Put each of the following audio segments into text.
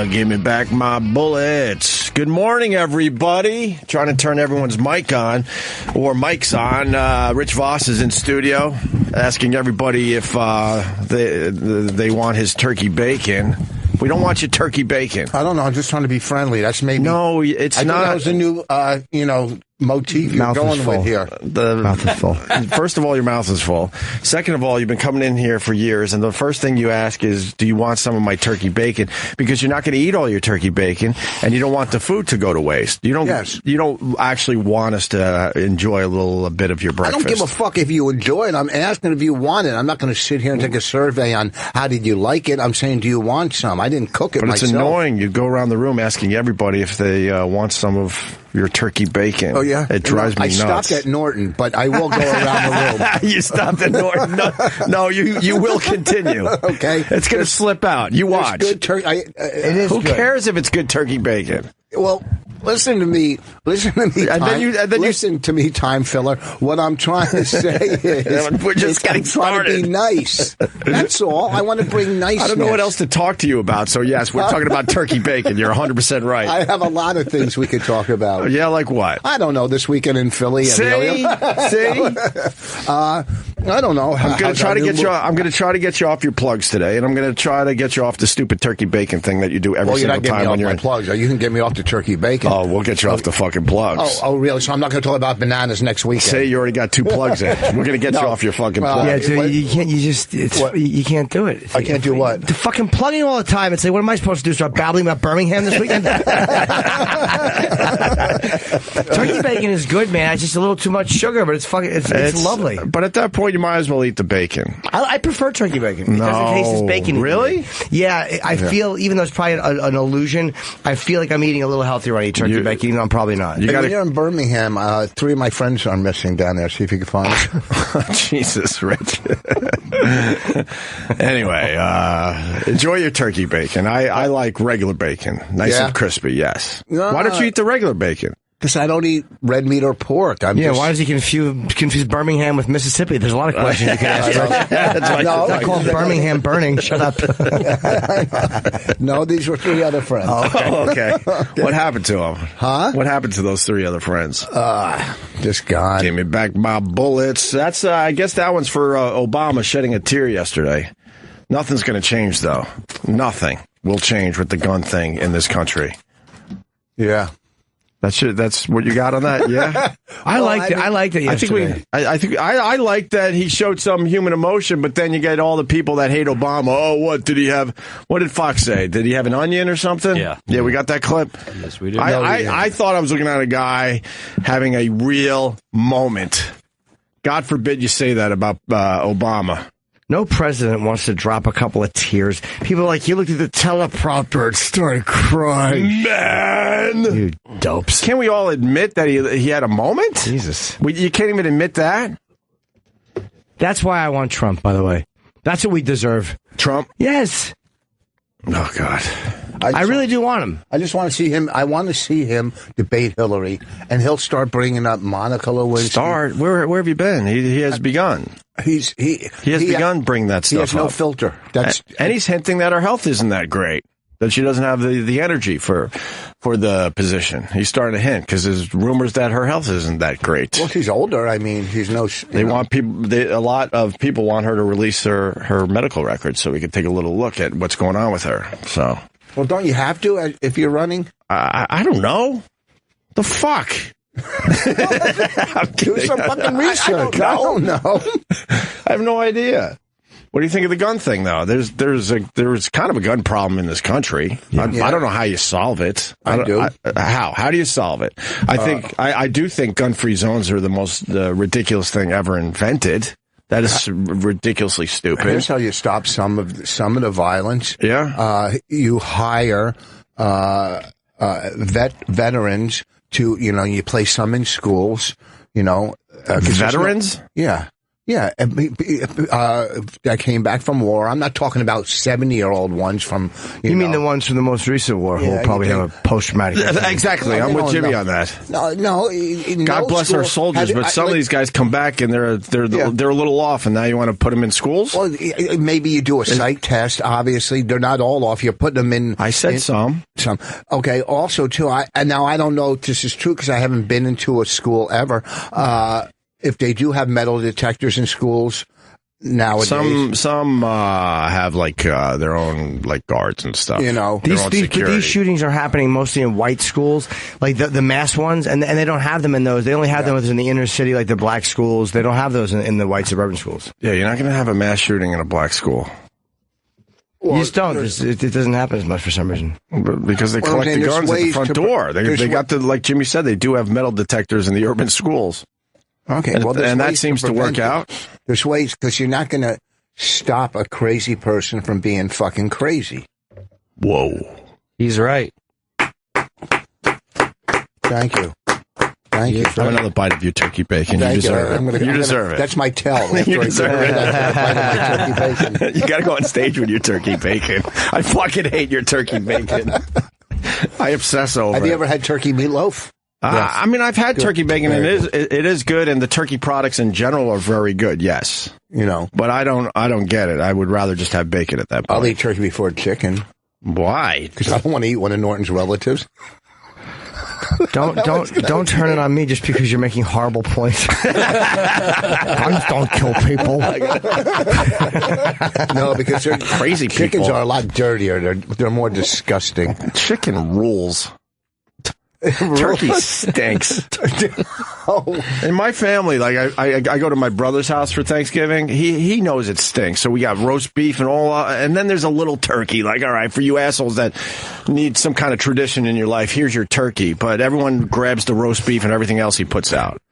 Give me back my bullets. Good morning, everybody. Trying to turn everyone's mic on, or mics on. Rich Voss is in studio, asking everybody if they want his turkey bacon. We don't want your turkey bacon. I don't know. I'm just trying to be friendly. That's maybe. No, it's I not. That was a new, motif you're going with here. The mouth is full. First of all, your mouth is full. Second of all, you've been coming in here for years, and the first thing you ask is, do you want some of my turkey bacon? Because you're not going to eat all your turkey bacon, and you don't want the food to go to waste. You don't. Yes. You don't actually want us to enjoy a bit of your breakfast. I don't give a fuck if you enjoy it. I'm asking if you want it. I'm not going to sit here and take a survey on how did you like it. I'm saying, do you want some? I didn't cook it myself. But it's annoying. You go around the room asking everybody if they want some of your turkey bacon. Oh, yeah? It drives me nuts. I stopped at Norton, but I will go around the room. You stopped at Norton? No, you will continue. Okay. It's going to slip out. You watch. Good it is Who good. cares if it's good turkey bacon? Well, listen to me. Listen to me, time filler. What I'm trying to say is, we're just getting started. Trying to be nice. That's all. I want to bring niceness. I don't know what else to talk to you about. So yes, we're talking about turkey bacon. You're 100% right. I have a lot of things we could talk about. Yeah, like what? I don't know. This weekend in Philly. See? I don't know. I'm going to try to get you. I'm going to try to get you off your plugs today, and I'm going to try to get you off the stupid turkey bacon thing that you do every single time when you're in. Plugs. You can get me off the turkey bacon. Oh, we'll get you off the fucking plugs. Oh, really? So I'm not going to talk about bananas next weekend. Say you already got 2 plugs in. We're going to get you off your fucking plugs. Yeah, so you can't. You can't do it. I can't do what? The fucking plugging all the time and say, what am I supposed to do? Start babbling about Birmingham this weekend? Turkey bacon is good, man. It's just a little too much sugar, but it's lovely. But at that point, you might as well eat the bacon. I prefer turkey bacon. It doesn't taste as bacon. Really? Yeah, I feel, even though it's probably an illusion, I feel like I'm eating a little healthier when I eat turkey bacon, even though I'm probably not. When you're in Birmingham, 3 of my friends are missing down there. See if you can find them. Jesus, Rich. Anyway, enjoy your turkey bacon. I like regular bacon. Nice and crispy, yes. Why don't you eat the regular bacon? Because I don't eat red meat or pork. Why does he confuse Birmingham with Mississippi? There's a lot of questions you can ask. I call Birmingham burning. Shut up. No, these were 3 other friends. Oh, okay. What happened to them? Huh? What happened to those 3 other friends? Just gone. Give me back my bullets. That's, I guess that one's for Obama shedding a tear yesterday. Nothing's going to change, though. Nothing will change with the gun thing in this country. Yeah. That's what you got on that, yeah. I liked it yesterday. I like that he showed some human emotion, but then you get all the people that hate Obama. Oh, what did he have? What did Fox say? Did he have an onion or something? Yeah, we got that clip. Yes, we did. I thought I was looking at a guy having a real moment. God forbid you say that about Obama. No president wants to drop a couple of tears. People are like, you looked at the teleprompter and started crying. Man! You dopes. Can't we all admit that he had a moment? Jesus. You can't even admit that? That's why I want Trump, by the way. That's what we deserve. Trump? Yes. Oh, God. I really do want him. I just want to see him. I want to see him debate Hillary, and he'll start bringing up Monica Lewinsky. Where have you been? He has begun. He has begun bringing that stuff up. He has no filter. And he's hinting that her health isn't that great. That she doesn't have the energy for the position. He's starting to hint because there's rumors that her health isn't that great. Well, she's older. I mean, want people. A lot of people want her to release her medical records so we can take a little look at what's going on with her. So, well, don't you have to if you're running? I don't know. The fuck. Do some fucking research. I don't know. I have no idea. What do you think of the gun thing, though? There's kind of a gun problem in this country. Yeah. I don't know how you solve it. I do. How do you solve it? I do think gun-free zones are the most ridiculous thing ever invented. That is ridiculously stupid. Here's how you stop some of the violence. Yeah. You hire veterans to, you place some in schools. Veterans? Yeah. Yeah, that came back from war. I'm not talking about 70-year-old ones from. You mean the ones from the most recent war who will probably have a post-traumatic? Exactly, I'm with Jimmy on that. No. God bless our soldiers, but some of these guys come back and they're a little off, and now you want to put them in schools? Well, maybe you do a psych test. Obviously, they're not all off. You're putting them in. I said some. Okay. Also, too. Now I don't know if this is true because I haven't been into a school ever. If they do have metal detectors in schools nowadays, some have their own guards and stuff. These shootings are happening mostly in white schools, like the mass ones, and they don't have them in those. They only have them in the inner city, like the black schools. They don't have those in the white suburban schools. Yeah, you're not going to have a mass shooting in a black school. Well, you just don't. It doesn't happen as much for some reason. Because they collect the guns at the front door. They got like Jimmy said, they do have metal detectors in the urban schools. Okay, and that seems to work out. There's ways, because you're not going to stop a crazy person from being fucking crazy. Whoa. He's right. Thank you. Have another bite of your turkey bacon. You deserve it. You deserve it. That's my tell. You deserve it. You got to go on stage with your turkey bacon. I fucking hate your turkey bacon. I obsess over it. Have you ever had turkey meatloaf? Yes. I mean, I've had turkey bacon, and it is good, and the turkey products in general are very good. Yes, but I don't get it. I would rather just have bacon at that point. I'll eat turkey before chicken. Why? Because I don't want to eat one of Norton's relatives. Don't turn it on me just because you're making horrible points. Guns don't kill people. No, because they're crazy. Chickens are a lot dirtier. They're more disgusting. Chicken rules. Turkey stinks. In my family, I go to my brother's house for Thanksgiving. He knows it stinks. So we got roast beef and all, and then there's a little turkey. All right, for you assholes that need some kind of tradition in your life, here's your turkey. But everyone grabs the roast beef and everything else he puts out.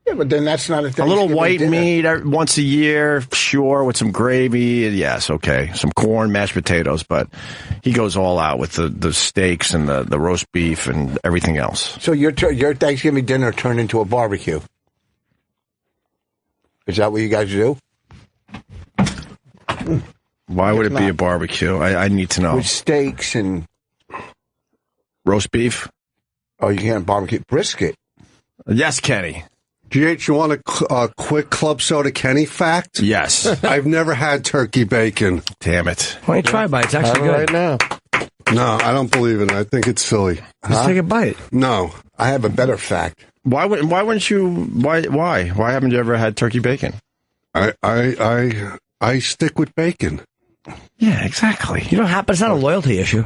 Yeah, but then that's not a thing. A little white meat once a year, sure, with some gravy. Yes, okay. Some corn, mashed potatoes. But he goes all out with the steaks and the roast beef and everything else. So your Thanksgiving dinner turned into a barbecue. Is that what you guys do? Why would it be a barbecue? I need to know. With steaks and roast beef? Oh, you can't barbecue brisket. Yes, Kenny. GH, you want a quick Club Soda Kenny fact? Yes. I've never had turkey bacon. Damn it. Why don't you try a bite? It's actually good. Right now. No, I don't believe in it. I think it's silly. Just take a bite. No. I have a better fact. Why wouldn't you? Why haven't you ever had turkey bacon? I stick with bacon. Yeah, exactly. You don't have, but it's not a loyalty issue.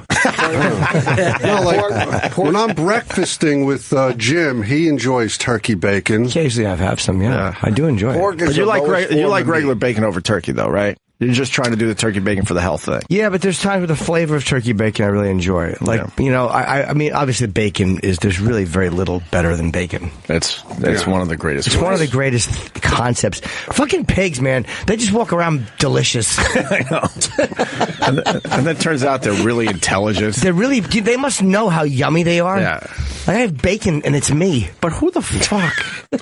When I'm breakfasting with Jim, he enjoys turkey bacon. Occasionally I have some, yeah. I do enjoy it. But you like regular bacon over turkey, though, right? You're just trying to do the turkey bacon for the health thing. Yeah, but there's times with the flavor of turkey bacon I really enjoy. I mean, obviously bacon there's really very little better than bacon. It's one of the greatest. It's one of the greatest concepts. Fucking pigs, man. They just walk around delicious. I know. and then it turns out they're really intelligent. They must know how yummy they are. Yeah. I have bacon and it's me. But who the fuck?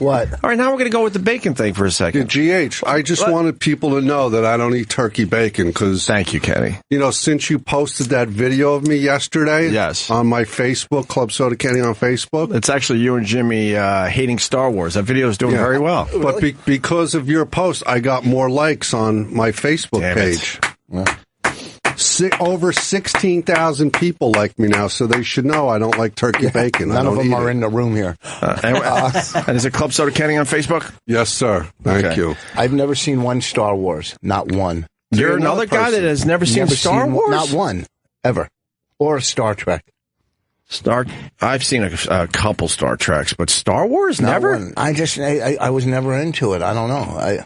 What? All right, now we're going to go with the bacon thing for a second. Yeah, GH, I just wanted people to know that I don't eat turkey bacon because... Thank you, Kenny. Since you posted that video of me yesterday... Yes. On my Facebook, Club Soda Kenny on Facebook... It's actually you and Jimmy hating Star Wars. That video is doing very well. But because of your post, I got more likes on my Facebook page. Over 16,000 people like me now, so they should know I don't like turkey bacon. None of them are in the room here. And is it Club Soda Kenny on Facebook? Yes, sir. Thank you. I've never seen one Star Wars. Not one. You're another guy that has never seen Star Wars? Not one. Ever. Or Star Trek. I've seen a couple Star Treks, but Star Wars? Never? One. I was never into it. I don't know.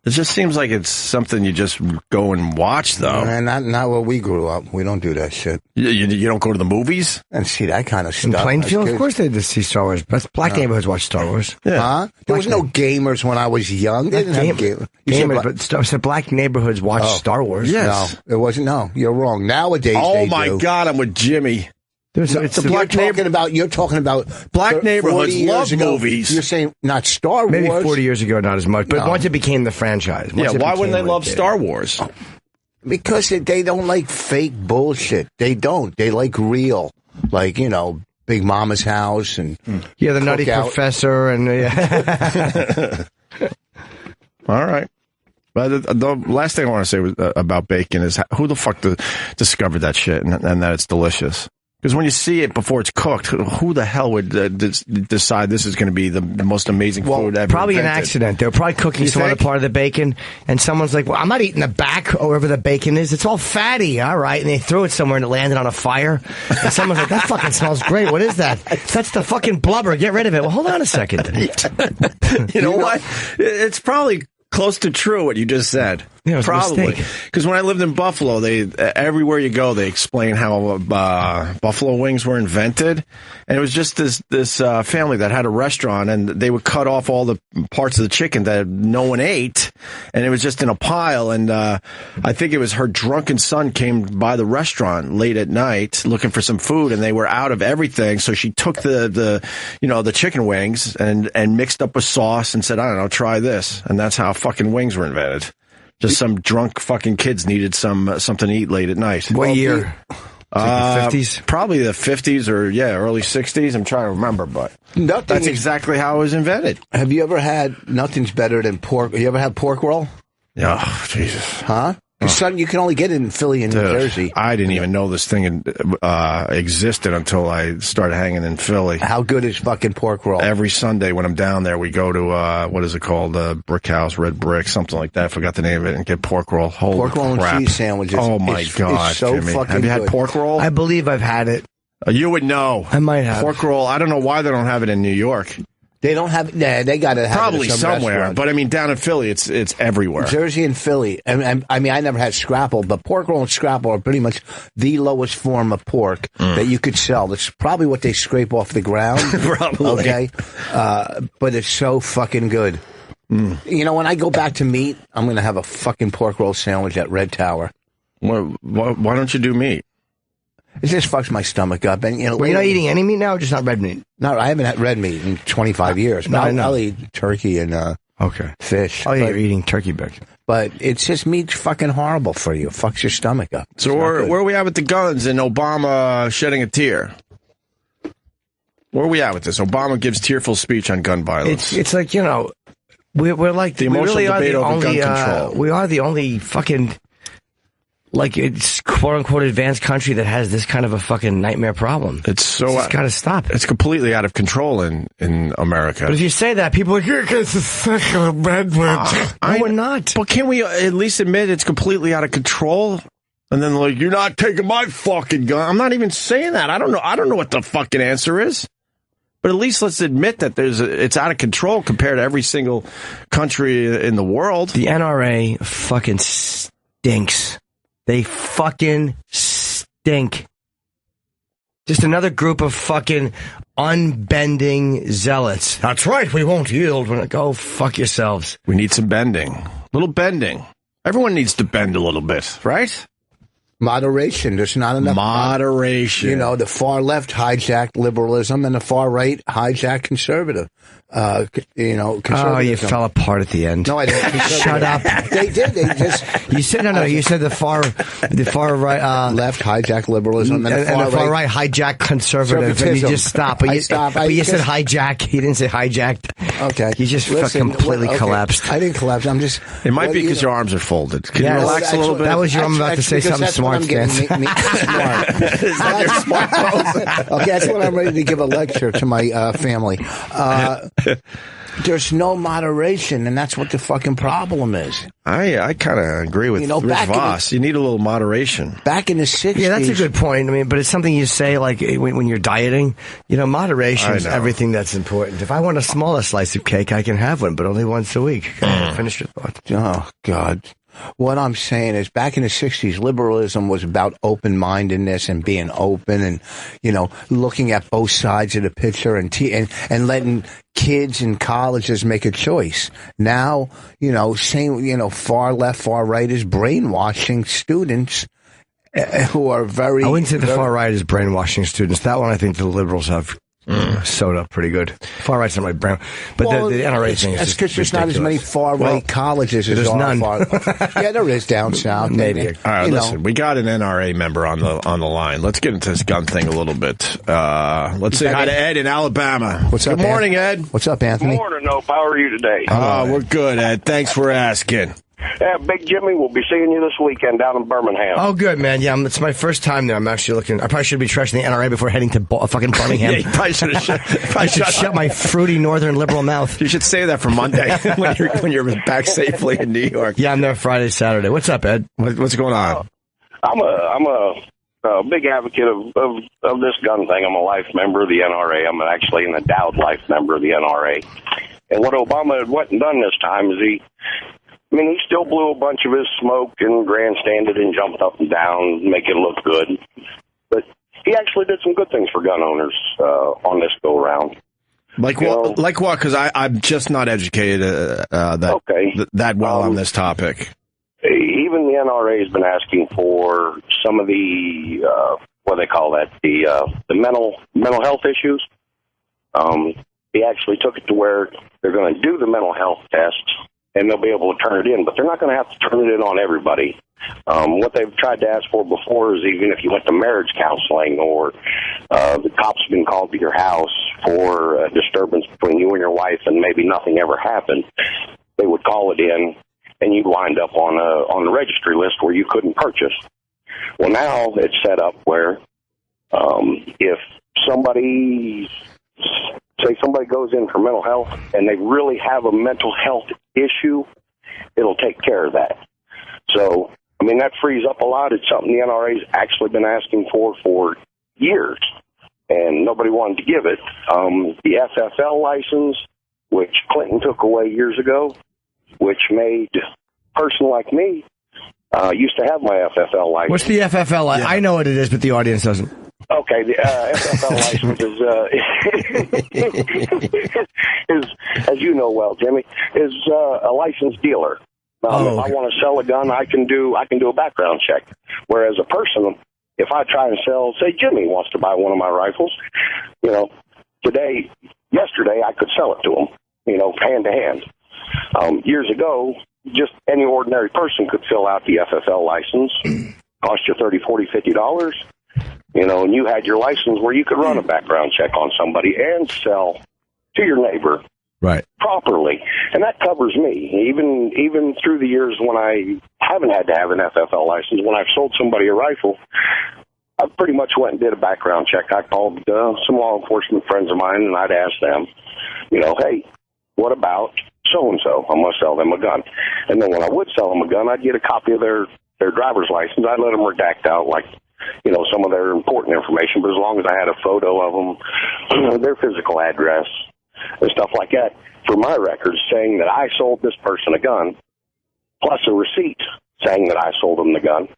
It just seems like it's something you just go and watch, though. Not where we grew up. We don't do that shit. You don't go to the movies? And see that kind of stuff. In Plainfield, of course they did see Star Wars. But black neighborhoods watch Star Wars. Yeah. Huh? There was no gamers when I was young. They didn't have gamers. But said black neighborhoods watch Star Wars. Yes. No, it wasn't. No, you're wrong. Nowadays, oh my God, I'm with Jimmy. You're talking about black neighborhoods love movies. You're saying not Star Wars. Maybe 40 years ago, not as much. But once it became the franchise. Why wouldn't they love Star Wars? Because they don't like fake bullshit. They don't. They like real. Like, Big Mama's House and the Nutty Professor and All right. But the last thing I want to say was, about bacon is who the fuck discovered that shit and that it's delicious. Because when you see it before it's cooked, who the hell would decide this is going to be the most amazing food ever? Probably invented? an accident. They were probably cooking some other part of the bacon, and someone's like, well, I'm not eating the back or wherever the bacon is. It's all fatty. All right. And they threw it somewhere and it landed on a fire. And someone's like, that fucking smells great. What is that? That's the fucking blubber. Get rid of it. Well, hold on a second. You know what? It's probably close to true what you just said. Yeah, probably because when I lived in Buffalo, everywhere you go they explain how buffalo wings were invented, and it was just this family that had a restaurant, and they would cut off all the parts of the chicken that no one ate, and it was just in a pile. And I think it was her drunken son came by the restaurant late at night looking for some food, and they were out of everything, so she took the chicken wings and mixed up a sauce and said, I don't know, try this, and that's how fucking wings were invented. Just some drunk fucking kids needed something to eat late at night. What year? Like the 50s? Probably the 50s or, early 60s. I'm trying to remember, but that's exactly how it was invented. Have you ever had, nothing's better than pork, you ever had pork roll? Oh, Jesus. Huh? Son, you can only get it in Philly and New Jersey. I didn't even know this thing existed until I started hanging in Philly. How good is fucking pork roll? Every Sunday when I'm down there, we go to, what is it called? Brick House, Red Brick, something like that. I forgot the name of it, and get pork roll. Holy pork roll crap. and cheese sandwiches. Oh, my God, it's so Jimmy. fucking Have you had good. pork roll? I believe I've had it. You would know. I might have. Pork roll, I don't know why they don't have it in New York. They don't have. Yeah, they got to have probably it at some somewhere. restaurant. But I mean, down in Philly, it's everywhere. Jersey and Philly. And I mean, I never had scrapple, but pork roll and scrapple are pretty much the lowest form of pork that you could sell. That's probably what they scrape off the ground. Probably. Okay, but it's so fucking good. You know, when I go back to meat, I'm going to have a fucking pork roll sandwich at Red Tower. Why don't you do meat? It just fucks my stomach up. And you're not eating any meat now, or just not red meat? No, I haven't had red meat in 25 years. But I'll eat turkey and fish. Oh, yeah, you're eating turkey bacon. But it's just meat's fucking horrible for you. It fucks your stomach up. So where are we at with the guns and Obama shedding a tear? Where are we at with this? Obama gives tearful speech on gun violence. It's like, we're like the emotional debate over gun control. We are the only fucking, like, it's quote-unquote advanced country that has this kind of a fucking nightmare problem. It's got to stop. It's completely out of control in America. But if you say that, people are like, you're a second amendment. No, we're not. But can we at least admit it's completely out of control? And then, like, you're not taking my fucking gun. I'm not even saying that. I don't know what the fucking answer is. But at least let's admit that it's out of control compared to every single country in the world. The NRA fucking stinks. They fucking stink. Just another group of fucking unbending zealots. That's right, we won't yield. Go fuck yourselves. We need some bending. A little bending. Everyone needs to bend a little bit, right? Moderation. There's not enough. Moderation. You know, the far left hijacked liberalism and the far right hijacked conservative. Conservatism. Oh, you fell apart at the end. No, I didn't. Shut up. They did. They just. You said no. You said the far right left hijacked liberalism and the far right hijacked conservative. And you just stopped. But you said hijack. You didn't say hijacked. Okay. You just completely collapsed. I didn't collapse. I'm just. It might be because your arms are folded. Can you relax a little bit? That was your arm about to say something smart. Smart. Okay, that's when I'm ready to give a lecture to my family. There's no moderation, and that's what the fucking problem is. I kind of agree with Rich Voss. You need a little moderation. Back in the 60s. Yeah, that's a good point. I mean, but it's something you say, like, when you're dieting. Moderation is everything that's important. If I want a smaller slice of cake, I can have one, but only once a week. Finish your thought. Oh, God. What I'm saying is back in the 60s, liberalism was about open-mindedness and being open and, looking at both sides of the picture and letting kids in colleges make a choice. Now, far left, far right is brainwashing students who are very. I wouldn't say the far right is brainwashing students. That one, I think the liberals have sewed up pretty good. Far right's not my brain, but the NRA thing is that's because there's not as many far right colleges as there's there none. are yeah, there is down south. Maybe. All right, listen, we got an NRA member on the line. Let's get into this gun thing a little bit. Let's say hi to Ed in Alabama. What's up? Good morning, Ed. What's up, Anthony? Good morning, Nope. How are you today? We're good, Ed. Thanks for asking. Big Jimmy, we'll be seeing you this weekend down in Birmingham. Oh, good, man. Yeah, it's my first time there. I'm actually looking. I probably should be trashing the NRA before heading to fucking Birmingham. Yeah, you probably should have I should shut my fruity northern liberal mouth. You should say that for Monday when you're back safely in New York. Yeah, I'm there Friday, Saturday. What's up, Ed? What's going on? I'm a big advocate of this gun thing. I'm a life member of the NRA. I'm actually an endowed life member of the NRA. And what Obama had went and done this time is he still blew a bunch of his smoke and grandstanded and jumped up and down, make it look good. But he actually did some good things for gun owners on this go-around. Like what? Like what? Because I'm just not educated that well on this topic. Even the NRA has been asking for some of the what do they call that? The mental health issues. He actually took it to where they're going to do the mental health tests and they'll be able to turn it in, but they're not going to have to turn it in on everybody. What they've tried to ask for before is even if you went to marriage counseling or the cops have been called to your house for a disturbance between you and your wife and maybe nothing ever happened, they would call it in and you'd wind up on the registry list where you couldn't purchase. Well, now it's set up where if somebody goes in for mental health and they really have a mental health issue, it'll take care of that. So, that frees up a lot. It's something the NRA's actually been asking for years, and nobody wanted to give it. The FFL license, which Clinton took away years ago, which made a person like me used to have my FFL license. What's the FFL? Yeah. I know what it is, but the audience doesn't. Okay, the FFL license is, as you know well, Jimmy, is a licensed dealer. If I want to sell a gun, I can do a background check. Whereas a person, if I try and sell, say Jimmy wants to buy one of my rifles, yesterday I could sell it to him, hand to hand. Years ago, just any ordinary person could fill out the FFL license, cost you $30, $40, $50. And you had your license where you could run a background check on somebody and sell to your neighbor properly. And that covers me. Even through the years when I haven't had to have an FFL license, when I've sold somebody a rifle, I pretty much went and did a background check. I called some law enforcement friends of mine, and I'd ask them, hey, what about so-and-so? I'm going to sell them a gun. And then when I would sell them a gun, I'd get a copy of their driver's license. I'd let them redact out, some of their important information, but as long as I had a photo of them, their physical address, and stuff like that, for my records saying that I sold this person a gun, plus a receipt saying that I sold them the gun,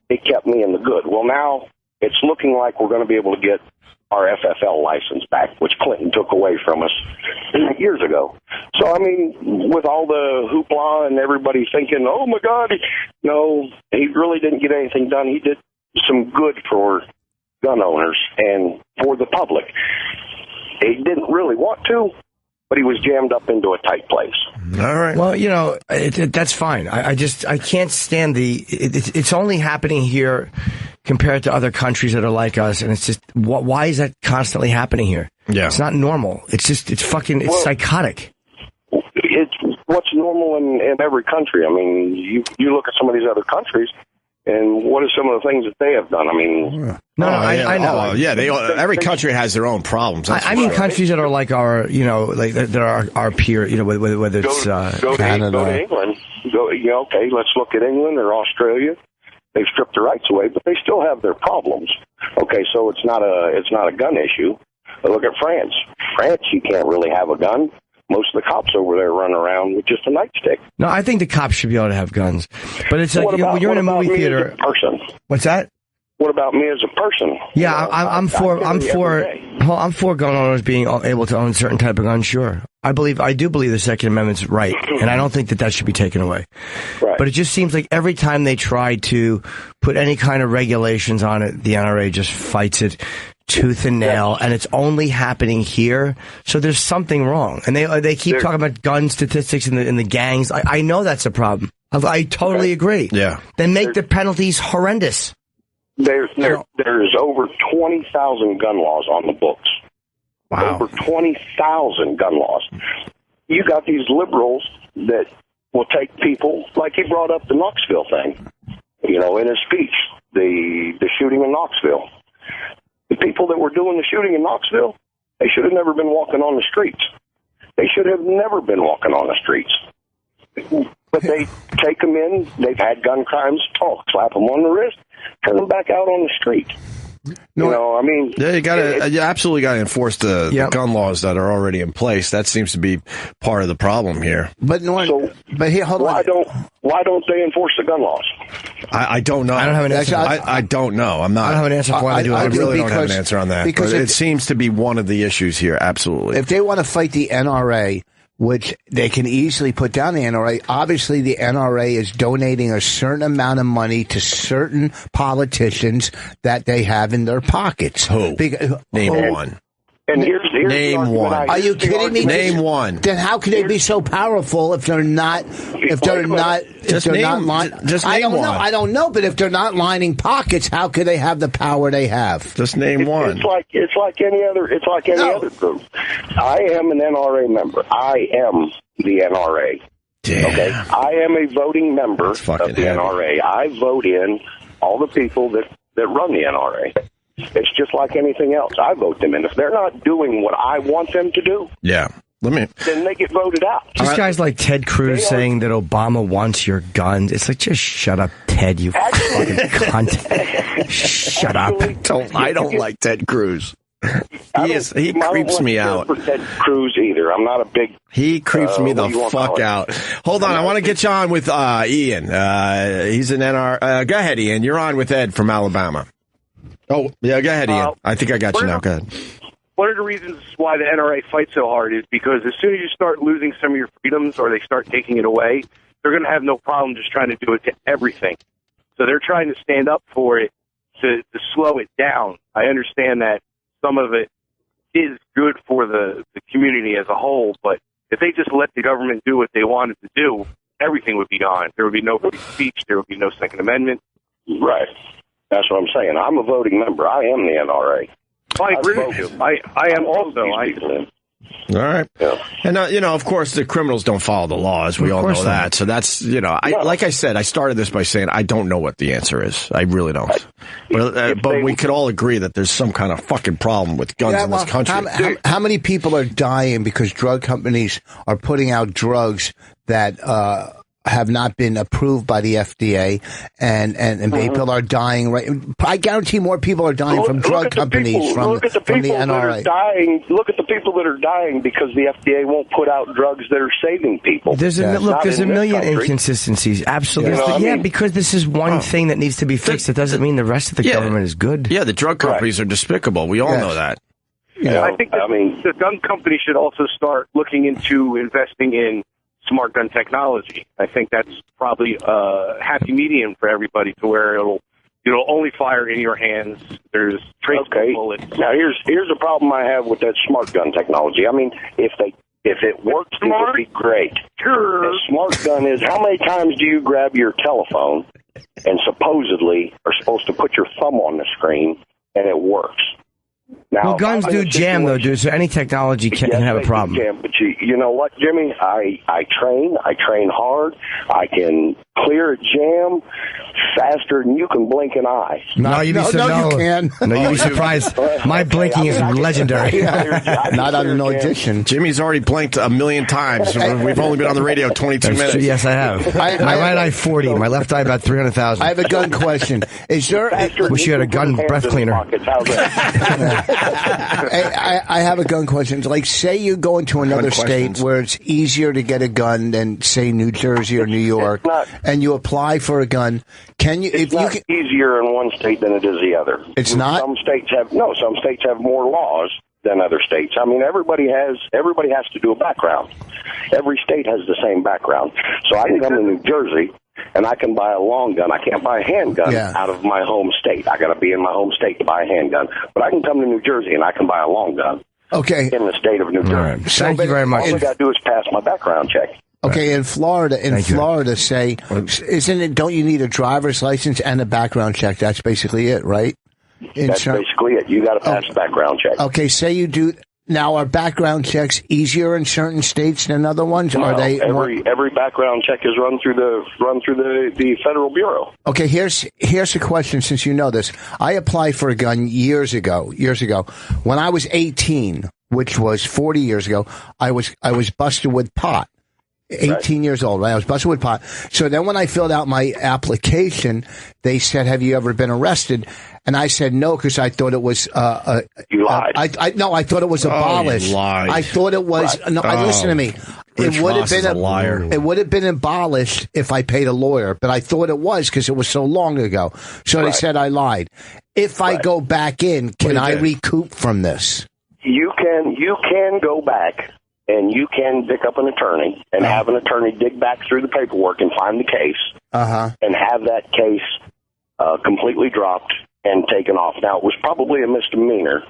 it kept me in the good. Well, now it's looking like we're going to be able to get our FFL license back, which Clinton took away from us years ago. So, with all the hoopla and everybody thinking, oh, my God, he really didn't get anything done. He did some good for gun owners and for the public. He didn't really want to, but he was jammed up into a tight place. All right. Well, that's fine. I can't stand it's only happening here compared to other countries that are like us, and it's just, why is that constantly happening here? Yeah. It's not normal. It's psychotic. It's what's normal in every country. You look at some of these other countries, and what are some of the things that they have done? I know. Every country has their own problems. I mean, countries that are like our, that are our peer, whether it's Canada. Go to England. Okay, let's look at England or Australia. They've stripped their rights away, but they still have their problems. Okay, so it's not a gun issue. But look at France. France, you can't really have a gun. Most of the cops over there run around with just a nightstick. No, I think the cops should be able to have guns. But it's like when you're in a movie theater. Person? What's that? What about me as a person? Yeah, I'm for gun owners being able to own certain type of guns. Sure, I do believe the Second Amendment's right, and I don't think that should be taken away. Right. But it just seems like every time they try to put any kind of regulations on it, the NRA just fights it tooth and nail, and it's only happening here. So there's something wrong, and they keep talking about gun statistics in the gangs. I know that's a problem. I totally agree. Yeah. Then make the penalties horrendous. There's over 20,000 gun laws on the books. Wow. Over 20,000 gun laws. You got these liberals that will take people, like he brought up the Knoxville thing, in his speech, the shooting in Knoxville. The people that were doing the shooting in Knoxville, they should have never been walking on the streets. They should have never been walking on the streets. But they take them in, they've had gun crimes, slap them on the wrist, turn them back out on the street. You absolutely got to enforce the gun laws that are already in place. That seems to be part of the problem here. But here, hold on. Why don't they enforce the gun laws? I don't know. I don't have an answer. I don't know. I'm not. I don't have an answer for why they do it. I really don't have an answer on that. Because it seems to be one of the issues here. Absolutely. If they want to fight the NRA, which they can easily put down the NRA. Obviously, the NRA is donating a certain amount of money to certain politicians that they have in their pockets. Who? Name one. And here's Name one. Are you kidding me? Name one. Then how can they be so powerful if they're not? If they're not? Just name one. I don't know. But if they're not lining pockets, how could they have the power they have? Just name one. It's like any other. It's like any other group. I am an NRA member. I am the NRA. Damn. Okay. I am a voting member of the NRA. I vote in all the people that run the NRA. It's just like anything else. I vote them in. If they're not doing what I want them to do, then they get voted out. Just guys like Ted Cruz saying that Obama wants your guns. It's like, just shut up, Ted, you fucking cunt. Shut up. I don't like Ted Cruz. He creeps me out. For Ted Cruz either. I'm not a big. He creeps me the fuck out. Hold on, I want to get you on with Ian. He's an NR. Go ahead, Ian. You're on with Ed from Alabama. Oh, yeah, go ahead, Ian. I think I got you now. Go ahead. One of the reasons why the NRA fights so hard is because as soon as you start losing some of your freedoms or they start taking it away, they're going to have no problem just trying to do it to everything. So they're trying to stand up for it to slow it down. I understand that some of it is good for the community as a whole, but if they just let the government do what they wanted to do, everything would be gone. There would be no free speech. There would be no Second Amendment. Right. That's what I'm saying. I'm a voting member. I am the NRA. I agree with you. I am also. All right. Yeah. And, of course, the criminals don't follow the laws. We all know that. So that's, like I said, I started this by saying I don't know what the answer is. I really don't. But we could all agree that there's some kind of fucking problem with guns in this country. How many people are dying because drug companies are putting out drugs that have not been approved by the FDA, and people are dying. Right, I guarantee more people are dying from drug companies from the NRA. Look at the people that are dying because the FDA won't put out drugs that are saving people. There's a million inconsistencies. Absolutely, because this is one thing that needs to be fixed. It doesn't mean the rest of the government is good. Yeah, the drug companies are despicable. We all know that. I think the gun company should also start looking into investing in smart gun technology. I think that's probably a happy medium for everybody to where it'll only fire in your hands. There's traceable bullets. Now here's the problem I have with that smart gun technology. I mean, if it works, it would be great. Sure. A smart gun is, how many times do you grab your telephone and supposedly are supposed to put your thumb on the screen and it works? Now, guns do jam, though, dude, so any technology can have a problem. Jam, but you know what, Jimmy? I train hard. I can clear a jam faster than you can blink an eye. You can. No, you'd be surprised. My blinking is legendary. Not on an audition. Jimmy's already blinked 1 million times. We've only been on the radio 22 minutes. True. Yes, I have. My right eye 40, my left eye about 300,000. I have a gun question. Is there? Wish you had a gun breath cleaner. I have a gun question. Like, say you go into another state where it's easier to get a gun than, say, New Jersey or New York, and you apply for a gun. Can you? It's not easier in one state than it is the other. It's not. Some states have more laws than other states. I mean, everybody has to do a background. Every state has the same background. So I can come to New Jersey and I can buy a long gun. I can't buy a handgun out of my home state. I got to be in my home state to buy a handgun. But I can come to New Jersey and I can buy a long gun. Okay. In the state of New Jersey. Right. Thank you very much. All I got to do is pass my background check. Okay, in Florida, say, isn't it? Don't you need a driver's license and a background check? That's basically it, right? That's basically it. You got to pass the background check. Okay, say you do. Now, are background checks easier in certain states than other ones? No, are they? Every background check is run through the Federal Bureau. Okay, here's a question. Since you know this, I applied for a gun years ago. When I was 18, which was 40 years ago, I was busted with pot. 18 years old, right? I was busted with pot. So then when I filled out my application, they said, have you ever been arrested? And I said no, because I thought it was... you lied. I thought it was abolished. You lied. I thought it was... Right. No, listen to me. Rich Voss is a liar. It would have been abolished if I paid a lawyer, but I thought it was because it was so long ago. So they said I lied. If I go back in, can I recoup from this? You can go back and you can pick up an attorney and have an attorney dig back through the paperwork and find the case and have that case completely dropped and taken off. Now, it was probably a misdemeanor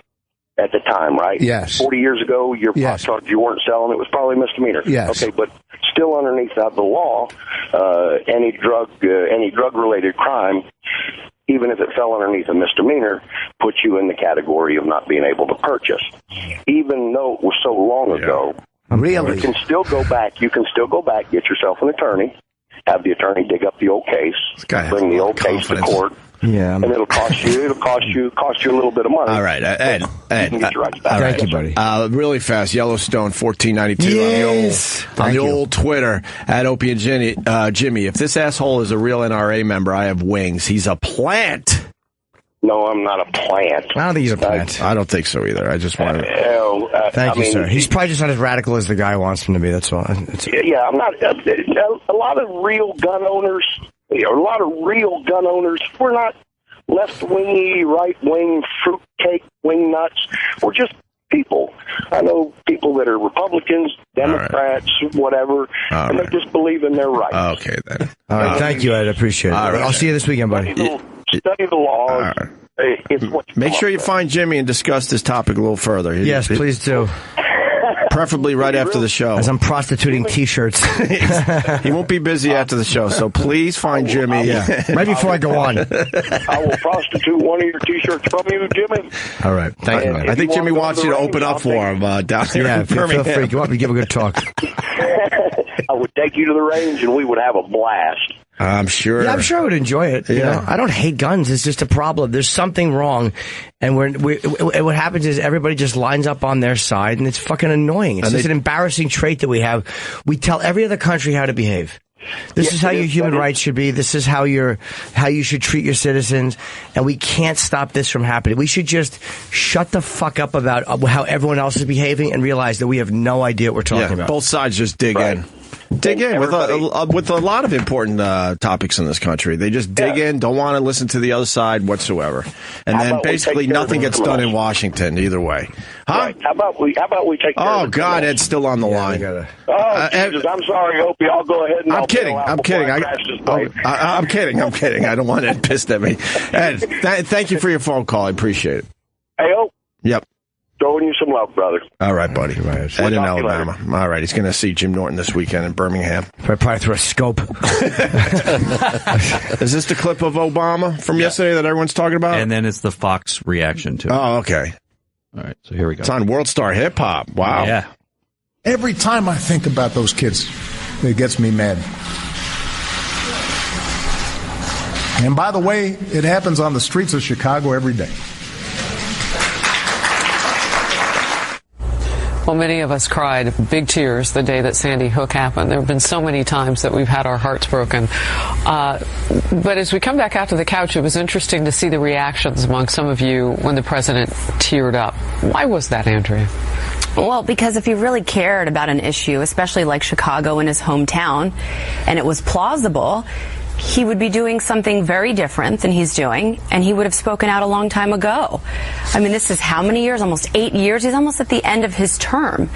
at the time, right? Yes. 40 years ago, your pot charge you weren't selling, it was probably a misdemeanor. Yes. Okay, but still underneath the law, any drug-related crime, even if it fell underneath a misdemeanor, puts you in the category of not being able to purchase. Even though it was so long ago, really, you can still go back. You can still go back, get yourself an attorney, have the attorney dig up the old case, bring the old case to court. Yeah, and it'll cost you a little bit of money. All right, Ed. You can get your rights back. Thank you, buddy. Really fast, Yellowstone 1492 on the old Twitter at Opie and Jimmy. If this asshole is a real NRA member, I have wings. He's a plant. No, I'm not a plant. I don't think he's a plant. I don't think so either. I just wanted to... Thank you, sir. He's probably just not as radical as the guy wants him to be. That's all. Yeah, I'm not. A lot of real gun owners, we're not left-wingy, right-wing, fruitcake, wing nuts. We're just people. I know people that are Republicans, Democrats, whatever, and they just believe in their rights. Okay, then. All right, thank you, Ed. I appreciate it. All right. I'll see you this weekend, buddy. Study the laws. Make sure you find Jimmy and discuss this topic a little further. Yes, please do. Preferably right after the show. As I'm prostituting T-shirts. He won't be busy after the show, so please find Jimmy. Right before I go on. I will prostitute one of your T-shirts from you, Jimmy. All right. Thank you, man. I think Jimmy wants you to open up for him down here in Birmingham. Feel free. Go up and give a good talk. I would take you to the range and we would have a blast. I'm sure. Yeah, I'm sure I would enjoy it. You know? I don't hate guns. It's just a problem. There's something wrong. And what happens is everybody just lines up on their side, and it's fucking annoying. It's just an embarrassing trait that we have. We tell every other country how to behave. This is how your human rights should be. This is how you should treat your citizens. And we can't stop this from happening. We should just shut the fuck up about how everyone else is behaving and realize that we have no idea what we're talking about. Both sides just dig in. Dig in with a lot of important topics in this country. They just dig in, don't want to listen to the other side whatsoever, and then basically nothing gets done in Washington either way. Huh? Right. How about we take care of God, Ed's still on the line. Jesus, I'm sorry, Opie. I'll go ahead and I'm kidding. I'm kidding. I don't want Ed pissed at me. Ed, thank you for your phone call. I appreciate it. Hey, Yep. Throwing you some love, brother. All right, buddy. Ed in Alabama. All right, he's going to see Jim Norton this weekend in Birmingham. Probably through a scope. Is this the clip of Obama from yesterday that everyone's talking about? And then it's the Fox reaction to it. Oh, okay. All right, so here we go. It's on World Star Hip Hop. Wow. Yeah. Every time I think about those kids, it gets me mad. And by the way, it happens on the streets of Chicago every day. Well, many of us cried big tears the day that Sandy Hook happened. There have been so many times that we've had our hearts broken. But as we come back out to the couch, it was interesting to see the reactions among some of you when the president teared up. Why was that, Andrea? Well, because if he really cared about an issue, especially like Chicago in his hometown, and it was plausible, he would be doing something very different than he's doing, and he would have spoken out a long time ago. I mean, this is how many years? Almost 8 years. He's almost at the end of his term.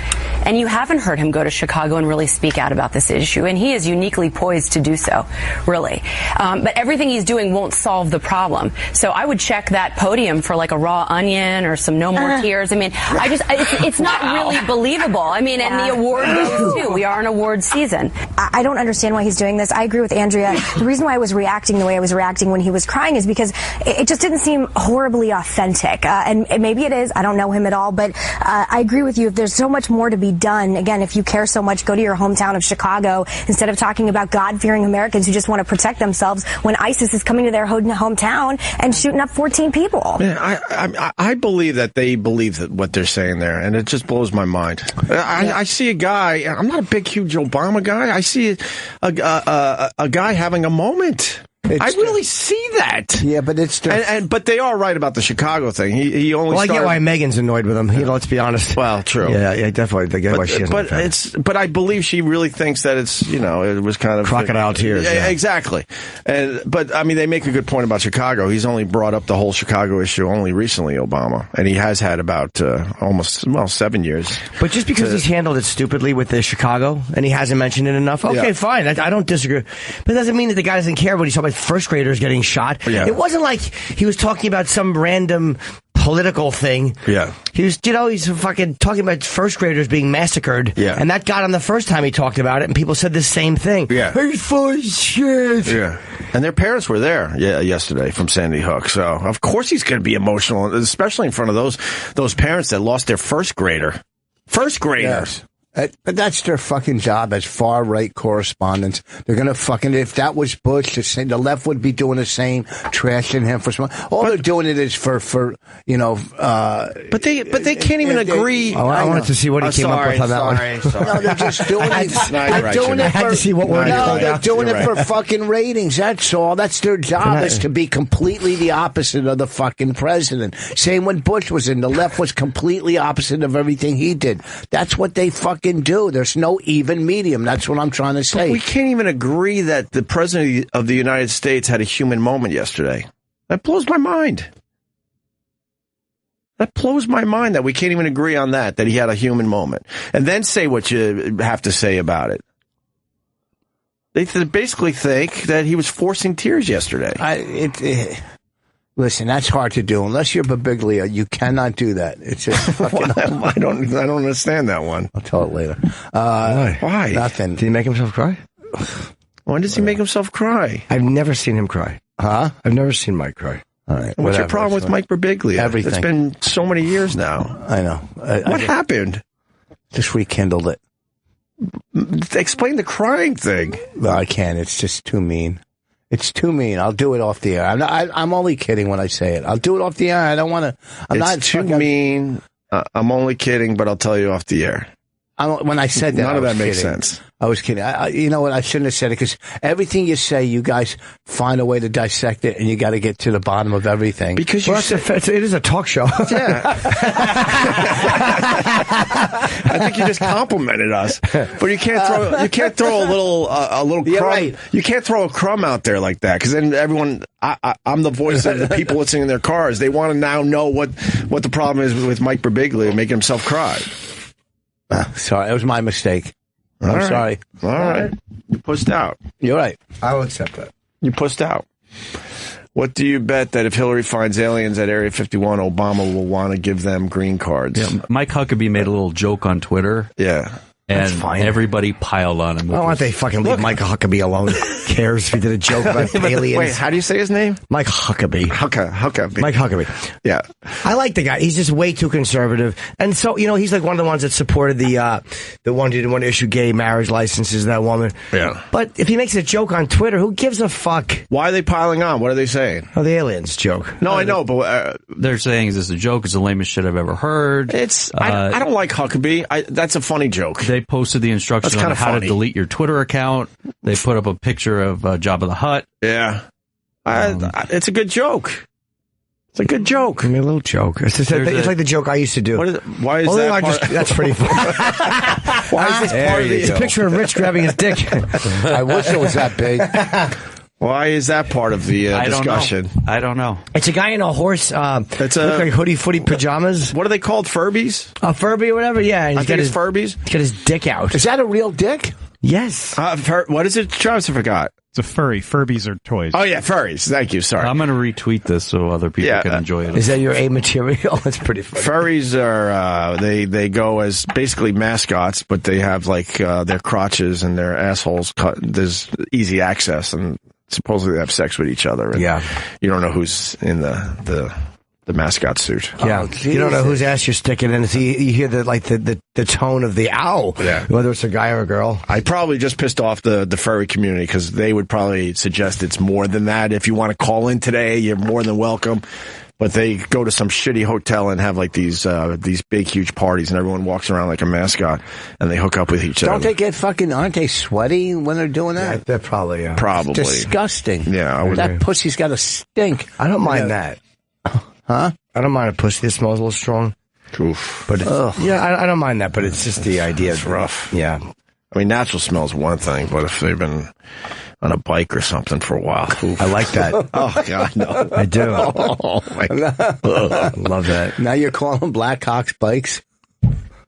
And you haven't heard him go to Chicago and really speak out about this issue. And he is uniquely poised to do so, really. But everything he's doing won't solve the problem. So I would check that podium for like a raw onion or some No More Tears. I mean, it's not really believable. I mean, and the award goes too. We are in award season. I don't understand why he's doing this. I agree with Andrea. The reason why I was reacting the way I was reacting when he was crying is because it just didn't seem horribly authentic. And maybe it is. I don't know him at all. But I agree with you. If there's so much more to be done, again, if you care so much, go to your hometown of Chicago instead of talking about God-fearing Americans who just want to protect themselves when ISIS is coming to their hometown and shooting up 14 people. Man, I believe that they believe that what they're saying there, and it just blows my mind. I see a guy. I'm not a big, huge Obama guy. I see a guy having a moment. I really see that. Yeah, but it's but they are right about the Chicago thing. He only. Well, I get why Megan's annoyed with him. Let's be honest. Well, true. Yeah, definitely. I get why she is. But I believe she really thinks that it's it was kind of crocodile tears. Yeah, exactly. But I mean, they make a good point about Chicago. He's only brought up the whole Chicago issue only recently, Obama, and he has had about almost 7 years. But just because he's handled it stupidly with the Chicago and he hasn't mentioned it enough, okay, fine. I don't disagree. But it doesn't mean that the guy doesn't care when he's talking about first graders getting shot. Yeah. It wasn't like he was talking about some random political thing. Yeah. He was, he's fucking talking about first graders being massacred. Yeah. And that got on the first time he talked about it, and people said the same thing. Yeah. He's full of shit. Yeah. And their parents were there yesterday from Sandy Hook. So, of course he's going to be emotional, especially in front of those parents that lost their first grader. First graders. Yes. But that's their fucking job as far-right correspondents. They're going to fucking, if that was Bush, the left would be doing the same, trashing him for some. All they're doing it is for But they can't even agree. I wanted to see what he came up with on that one. No, they're just doing it. I had to see what word he called they're out. doing it for fucking ratings. That's all. That's their job, is to be completely the opposite of the fucking president. Same when Bush was in. The left was completely opposite of everything he did. That's what they fucking do. There's no even medium. That's what I'm trying to say. But we can't even agree that the president of the United States had a human moment yesterday. That blows my mind. That blows my mind that we can't even agree on that he had a human moment. And then say what you have to say about it. They basically think that he was forcing tears yesterday. Listen, that's hard to do. Unless you're Babiglia, you cannot do that. It's just fucking... I don't understand that one. I'll tell it later. Why? Nothing. Did he make himself cry? Why does he make himself cry? I've never seen him cry. Huh? I've never seen Mike cry. All right. What's your problem with Mike Birbiglia? Everything. It's been so many years now. I know. What happened? Just rekindled it. Explain the crying thing. No, I can't. It's just too mean. It's too mean. I'll do it off the air. I'm only kidding when I say it. I'll do it off the air. I don't want to. It's too mean. I'm only kidding, but I'll tell you off the air. When I said that, none of that makes kidding. sense. I was kidding. You know what? I shouldn't have said it, because everything you say, you guys find a way to dissect it, and you got to get to the bottom of everything. Because it is a talk show. Yeah. I think you just complimented us, but you can't throw a little crumb. Right. You can't throw a crumb out there like that, because then everyone. I'm the voice of the people listening in their cars. They want to now know what the problem is with Mike Birbiglia making himself cry. Sorry, it was my mistake. I'm sorry. All right. You pussed out. You're right. I will accept that. You pussed out. What do you bet that if Hillary finds aliens at Area 51, Obama will want to give them green cards? Yeah, Mike Huckabee made a little joke on Twitter. Yeah. And everybody piled on him. Why don't they fucking leave Mike Huckabee alone? Who cares if he did a joke about aliens? Wait, how do you say his name? Mike Huckabee. Huckabee. Mike Huckabee. Yeah. I like the guy. He's just way too conservative. And so, he's like one of the ones that supported the one who didn't want to issue gay marriage licenses to that woman. Yeah. But if he makes a joke on Twitter, who gives a fuck? Why are they piling on? What are they saying? Oh, the aliens joke. No, I know, but they're saying, is this a joke? It's the lamest shit I've ever heard. I don't like Huckabee. That's a funny joke. They posted the instructions on how to delete your Twitter account. They put up a picture of Jabba the Hutt. Yeah. It's a good joke. It's a good joke. I mean, a little joke. It's like the joke I used to do. Why is that? That's pretty funny. Why is this part of It's a picture of Rich grabbing his dick. I wish it was that big. Why is that part of the discussion? I don't know. It's a guy in a horse. It's look like hoodie footy pajamas. What are they called? Furbies? A Furby or whatever. Yeah, I think it's Furbies. He's got his dick out. Is that a real dick? Yes. What is it, Travis? I forgot. It's a furry. Furbies are toys. Oh, yeah, furries. Thank you. Sorry. I'm going to retweet this so other people can enjoy it. Is that your A material? That's pretty funny. Furries are, they go as basically mascots, but they have like their crotches and their assholes cut. There's easy access, and supposedly they have sex with each other. And you don't know who's in the mascot suit. Yeah, you don't know whose ass you're sticking in. So you hear the tone of the ow. Yeah, whether it's a guy or a girl. I probably just pissed off the furry community because they would probably suggest it's more than that. If you want to call in today, you're more than welcome. But they go to some shitty hotel and have like these big huge parties, and everyone walks around like a mascot, and they hook up with each other. Don't they get fucking? Aren't they sweaty when they're doing that? Yeah, they're probably probably it's disgusting. Yeah, that pussy's got to stink. I don't mind that. Huh? I don't mind a pussy that smells a little strong. Oof. But I don't mind that, but it's just the idea. It's rough. Yeah. I mean, natural smell is one thing, but if they've been on a bike or something for a while. Oof. I like that. Oh, God, no. I do. Oh, my God. Love that. Now you're calling them Blackhawks bikes?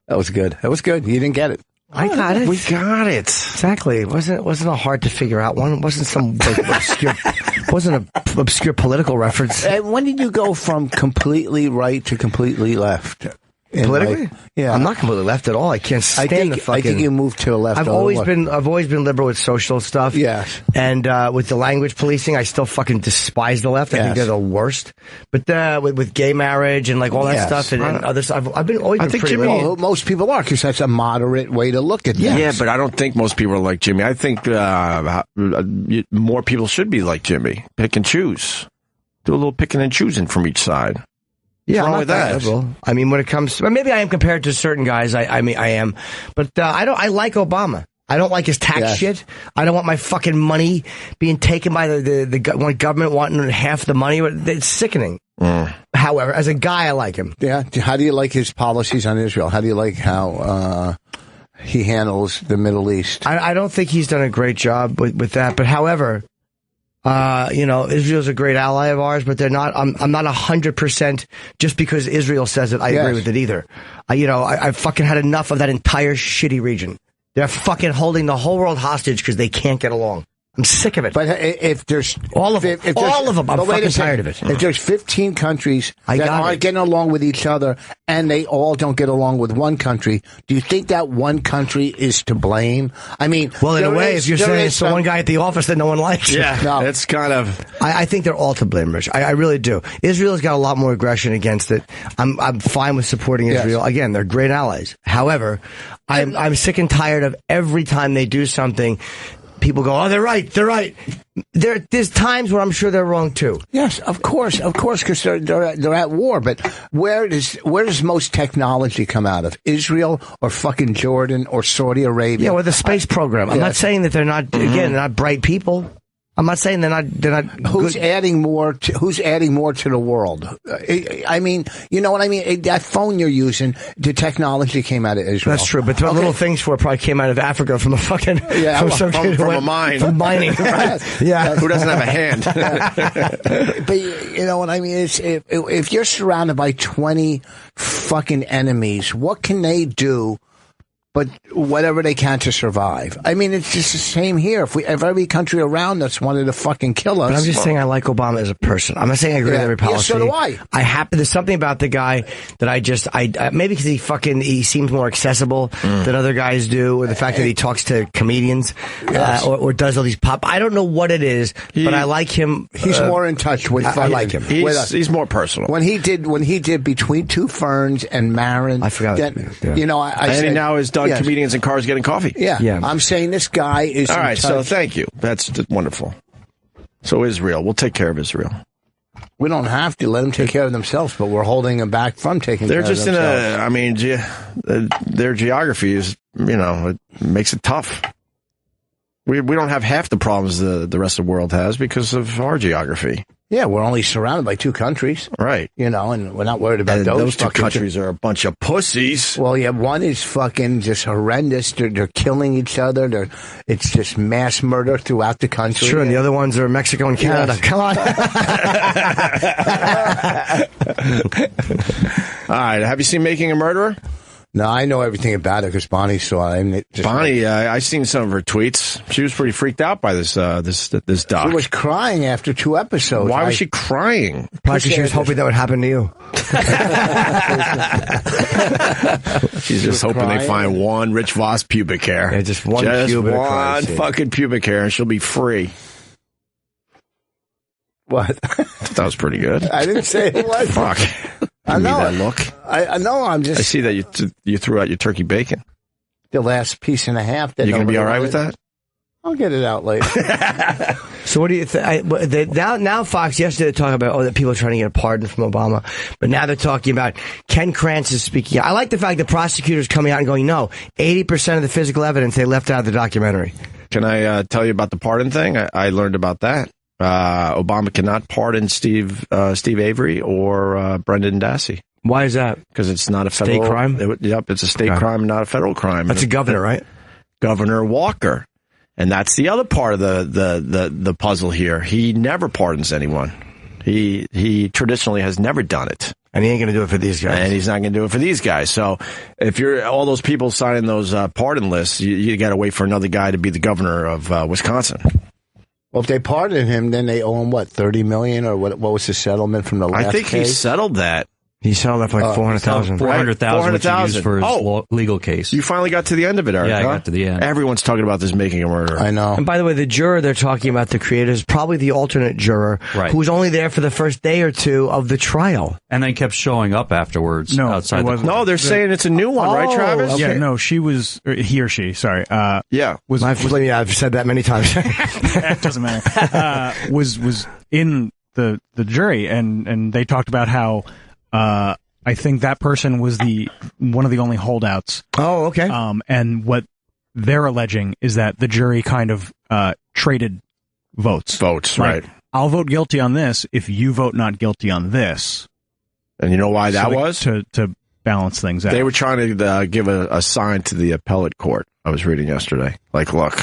That was good. That was good. You didn't get it. I got it. We got it. Exactly. It wasn't a hard to figure out one. It wasn't some obscure obscure political reference. When did you go from completely right to completely left? Politically? Yeah. I'm not completely left at all. I can't stand the fucking... I think you moved to the left. I've always been liberal with social stuff. Yes. And with the language policing, I still fucking despise the left. I think they're the worst. But with gay marriage and like all that stuff and other stuff, I've always been pretty liberal. Well, most people are, because that's a moderate way to look at things. Yeah, but I don't think most people are like Jimmy. I think more people should be like Jimmy. Pick and choose. Do a little picking and choosing from each side. Yeah, I'm not that liberal. I mean, when it comes to, maybe I am compared to certain guys. I mean, I am, but I like Obama. I don't like his tax shit. I don't want my fucking money being taken by the government wanting half the money. It's sickening. However, as a guy, I like him. Yeah. How do you like his policies on Israel? How do you like how he handles the Middle East? I don't think he's done a great job with that. But however, Israel's a great ally of ours, but they're not. I'm not 100% just because Israel says it. I agree with it either. I fucking had enough of that entire shitty region. They're fucking holding the whole world hostage because they can't get along. I'm sick of it. But if there's all of them, I'm fucking tired of it. If there's 15 countries that aren't getting along with each other and they all don't get along with one country, do you think that one country is to blame? I mean, well, in a way, if you're saying it's the one guy at the office that no one likes, it's kind of. I think they're all to blame, Rich. I really do. Israel's got a lot more aggression against it. I'm fine with supporting Israel. Yes. Again, they're great allies. However, I'm sick and tired of every time they do something. People go, oh, they're right. There's times where I'm sure they're wrong too. Yes, of course, because they're at war. But where does most technology come out of? Israel or fucking Jordan or Saudi Arabia? Yeah, or the space program. I'm not saying that they're not. Again, they're not bright people. I'm not saying they're not. Who's adding more to the world? I mean, you know what I mean? That phone you're using, the technology came out of Israel. That's true, but the little things for it probably came out of Africa from a fucking from a mine, from mining. Yeah, who doesn't have a hand? But you know what I mean? If you're surrounded by 20 fucking enemies, what can they do? But whatever they can to survive. I mean, it's just the same here. If every country around us wanted to fucking kill us. But I'm just saying I like Obama as a person. I'm not saying I agree with every policy. Yeah, so do I. There's something about the guy that maybe because he seems more accessible than other guys do, or the fact that he talks to comedians, or does all these pop. I don't know what it is, but I like him. He's more in touch with. I like him. He's more personal. When he did Between Two Ferns and Marin, I forgot. I said, now is done. Comedians in cars getting coffee. Yeah. I'm saying this guy is all right. So thank you. That's wonderful. So Israel, we'll take care of Israel. We don't have to let them take care of themselves, but we're holding them back from taking care of themselves. They're just their geography is, it makes it tough. We don't have half the problems the rest of the world has because of our geography. Yeah, we're only surrounded by 2 countries. Right. And we're not worried about those 2 countries are a bunch of pussies. Well, yeah, one is fucking just horrendous. They're killing each other. It's just mass murder throughout the country. Sure, and the other ones are Mexico and Canada. Yes. Come on. All right, have you seen Making a Murderer? No, I know everything about it because Bonnie saw it. Bonnie, I seen some of her tweets. She was pretty freaked out by this doc. She was crying after 2 episodes. Why was she crying? Probably because she was hoping that would happen to you. She's just hoping they find one Rich Voss pubic hair. Yeah, just one fucking pubic hair, and she'll be free. What? That was pretty good. I didn't say it was. Fuck. I know that look. I know. I see that you threw out your turkey bacon. The last piece and a half. You gonna be all right with that? I'll get it out later. So what do you think? Now Fox yesterday talking about that people are trying to get a pardon from Obama, but now they're talking about Ken Krantz is speaking. I like the fact that prosecutors coming out and going, no, 80% of the physical evidence they left out of the documentary. Can I tell you about the pardon thing? I learned about that. Obama cannot pardon Steve Avery or Brendan Dassey. Why is that? Because it's not a federal state crime. It's a state crime, not a federal crime. That's a governor, right? Governor Walker, and that's the other part of the puzzle here. He never pardons anyone. He traditionally has never done it. And he ain't going to do it for these guys. And he's not going to do it for these guys. So if you're all those people signing those pardon lists, you got to wait for another guy to be the governor of Wisconsin. Well, if they pardon him, then they owe him, what, $30 million? Or what was the settlement from the last I think case? he settled that. He settled that for like $400,000. $400,000, which he used for his legal case. You finally got to the end of it, Eric. Yeah, I got to the end. Everyone's talking about this Making a Murderer. I know. And by the way, the juror they're talking about, the creator, is probably the alternate juror who was only there for the first day or 2 of the trial. And then kept showing up afterwards outside the... No, they're saying it's a new one, right, Travis? Okay. Yeah, no, he or she, sorry. I've said that many times. It doesn't matter. Was in the jury, and they talked about how... I think that person was one of the only holdouts. Oh, okay. And what they're alleging is that the jury kind of traded votes. Right. I'll vote guilty on this if you vote not guilty on this. And you know why that was? To balance things out. They were trying to give a sign to the appellate court. I was reading yesterday. Like, look,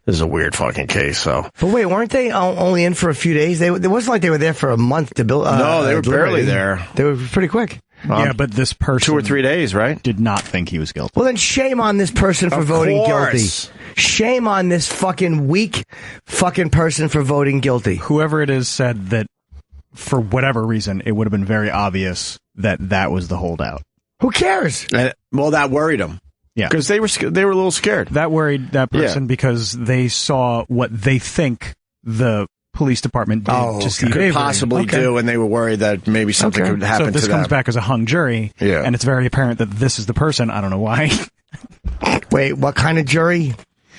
this is a weird fucking case. So, but wait, weren't they only in for a few days? It wasn't like they were there for a month to build. No, they were barely there. They were pretty quick. Yeah, but this person 2 or 3 days, right? Did not think he was guilty. Well, then shame on this person for voting guilty. Shame on this fucking weak fucking person for voting guilty. Whoever it is said that for whatever reason, it would have been very obvious that was the holdout. Who cares? Well, that worried them. Yeah, because they were a little scared. That worried that person because they saw what they think the police department did to Steve Avery. Possibly do, and they were worried that maybe something could happen to them. So this comes back as a hung jury, and it's very apparent that this is the person. I don't know why. Wait, what kind of jury?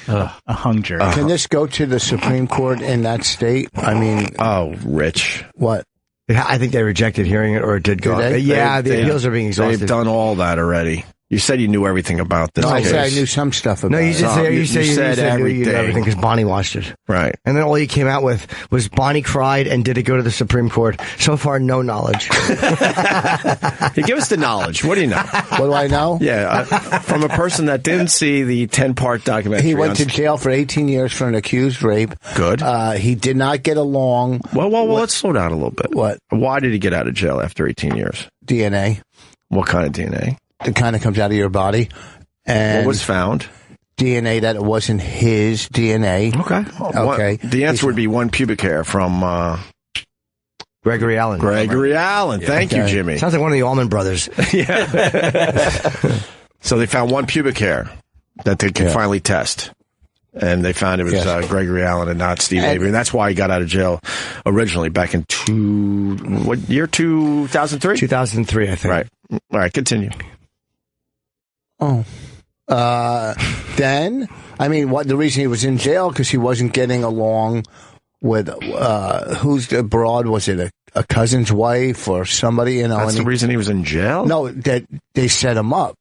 A hung jury. Can this go to the Supreme Court in that state? I mean... Oh, Rich. What? I think they rejected hearing it, or it did go. Yeah, the appeals are being exhausted. They've done all that already. You said you knew everything about this. No, I said I knew some stuff about it. No, you just said you said everything. You knew everything because Bonnie watched it. Right. And then all you came out with was Bonnie cried and did it go to the Supreme Court? So far, no knowledge. Hey, give us the knowledge. What do you know? What do I know? Yeah, from a person that didn't see the 10-part documentary. He went to jail for 18 years for an accused rape. Good. He did not get along. Well, let's slow down a little bit. What? Why did he get out of jail after 18 years? DNA. What kind of DNA? It kind of comes out of your body. And what was found? DNA that it wasn't his DNA. Okay. The answer would be one pubic hair from Gregory Allen. Gregory Allen. Thank you, Jimmy. Sounds like one of the Allman Brothers. Yeah. So they found one pubic hair that they can finally test. And they found it was Gregory Allen and not Steve Avery. And that's why he got out of jail originally back in 2003? 2003, I think. Right. All right, continue. Oh. Then, I mean, the reason he was in jail, because he wasn't getting along with, who's the broad? Was it a cousin's wife or somebody, you know? That's the reason he was in jail? No, that they set him up.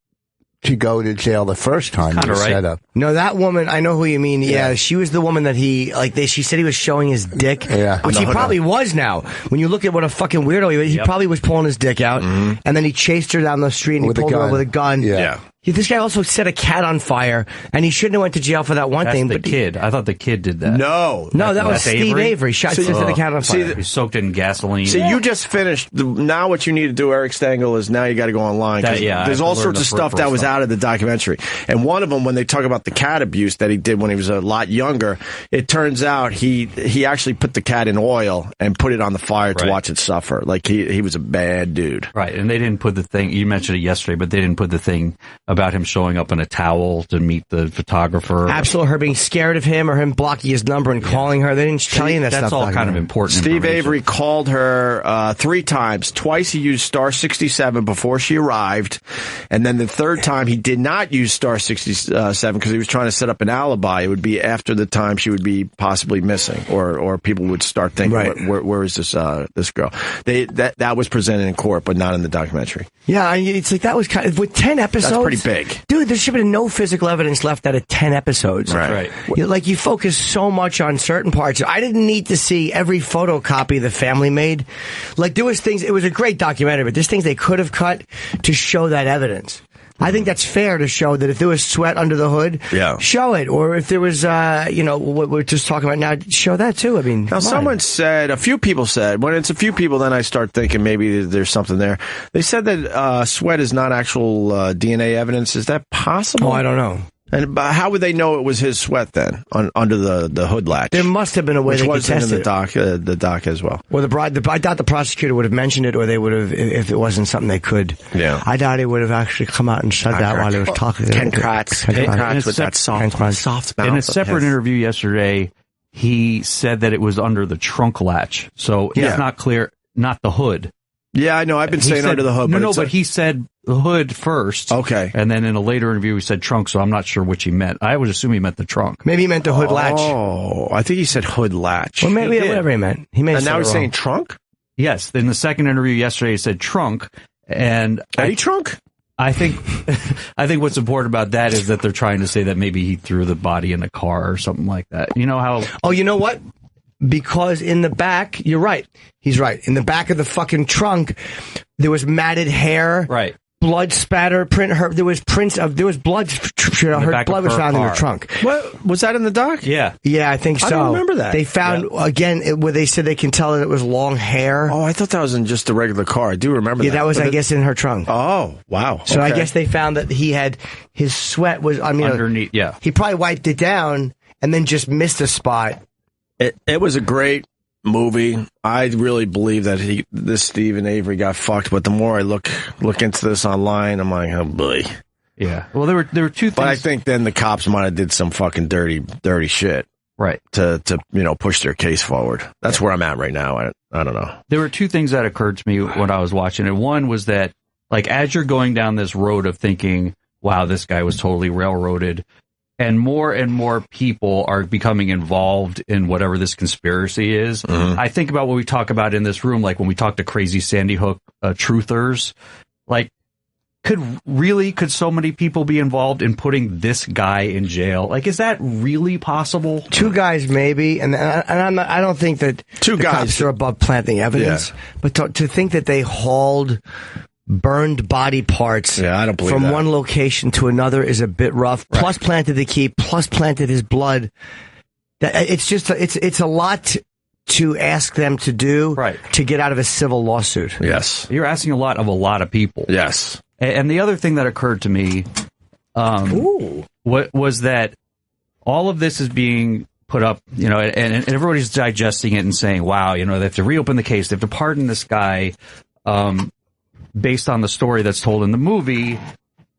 to go to jail the first time. Kinda right. Set up. No, that woman, I know who you mean. Yeah, she was the woman that she said he was showing his dick. Yeah. Which he probably was now. When you look at what a fucking weirdo he was, he probably was pulling his dick out. And then he chased her down the street and he pulled her over with a gun. Yeah. This guy also set a cat on fire, and he shouldn't have went to jail for that one thing. But the kid, I thought the kid did that. No, that was Steve Avery. Set the cat on fire. He soaked it in gasoline. See, you just finished. Now what you need to do, Eric Stengel, is now you got to go online. There's all sorts of stuff that was out of the documentary. And one of them, when they talk about the cat abuse that he did when he was a lot younger, it turns out he actually put the cat in oil and put it on the fire to watch it suffer. Like he was a bad dude. Right, and they didn't put the thing, you mentioned it yesterday, but they didn't put the thing about him showing up in a towel to meet the photographer. Absolutely, her being scared of him or him blocking his number and calling her. They didn't tell you that stuff. That's all kind of important. Steve Avery called her 3 times. Twice he used star 67 before she arrived, and then the third time he did not use star 67 because he was trying to set up an alibi. It would be after the time she would be possibly missing, or people would start thinking, where is this girl? That was presented in court, but not in the documentary. Yeah, it's like that was kind of with 10 episodes. That's pretty big, dude. There should have been no physical evidence left out of 10 episodes. Right. You focus so much on certain parts. I didn't need to see every photocopy the family made. Like there was things. It was a great documentary, but there's things they could have cut to show that evidence. I think that's fair to show that if there was sweat under the hood, show it. Or if there was, what we're just talking about now, show that too. I mean, now a few people said, when it's a few people, then I start thinking maybe there's something there. They said that sweat is not actual DNA evidence. Is that possible? Oh, I don't know. And how would they know it was his sweat then under the hood latch? There must have been a way they could test it. The doc as well. Well, I doubt the prosecutor would have mentioned it, or they would have if it wasn't something they could. Yeah, I doubt he would have actually come out and said that while he was talking. Ken Kratz with that soft mouth. In a separate interview yesterday, he said that it was under the trunk latch, so it's not clear, not the hood. Yeah, I know. I've been saying under the hood. But he said the hood first. Okay. And then in a later interview, he said trunk, so I'm not sure which he meant. I would assume he meant the trunk. Maybe he meant the hood latch. Oh, I think he said hood latch. Well, maybe whatever he meant. And now he's saying trunk? Yes. In the second interview yesterday, he said trunk. And Eddie Trunk? I think what's important about that is that they're trying to say that maybe he threw the body in a car or something like that. You know how... Oh, you know what? Because in the back, you're right. He's right. In the back of the fucking trunk, there was matted hair. Right. Blood spatter, there was blood. Her blood was found in her trunk. What was that in the doc? Yeah, I think so. I don't remember that. They found where they said they can tell that it was long hair. Oh, I thought that was in just a regular car. I do remember that. Yeah, that was, I guess, in her trunk. Oh, wow. So I guess they found that he had his sweat was. I mean, underneath. Yeah, he probably wiped it down and then just missed a spot. It was a great movie. I really believe that this Stephen Avery got fucked, but the more I look into this online, I'm like, oh boy. Yeah. Well, there were two things. But I think then the cops might have did some fucking dirty shit. Right. To push their case forward. That's where I'm at right now. I don't know. There were two things that occurred to me when I was watching it. One was that, like, as you're going down this road of thinking, wow, this guy was totally railroaded, and more people are becoming involved in whatever this conspiracy is. I think about what we talk about in this room, like when we talk to crazy Sandy Hook truthers. Like, could so many people be involved in putting this guy in jail? Like, is that really possible? 2 guys, maybe, and I don't think that 2 guys cops are above planting evidence. Yeah. But to think that they hauled burned body parts I don't believe from that. one location to another is a bit rough. Right. Plus planted the key, plus planted his blood. It's a lot to ask them to do to get out of a civil lawsuit. Yes. You're asking a lot of people. Yes. And the other thing that occurred to me was that all of this is being put up, and everybody's digesting it and saying, wow, they have to reopen the case. They have to pardon this guy based on the story that's told in the movie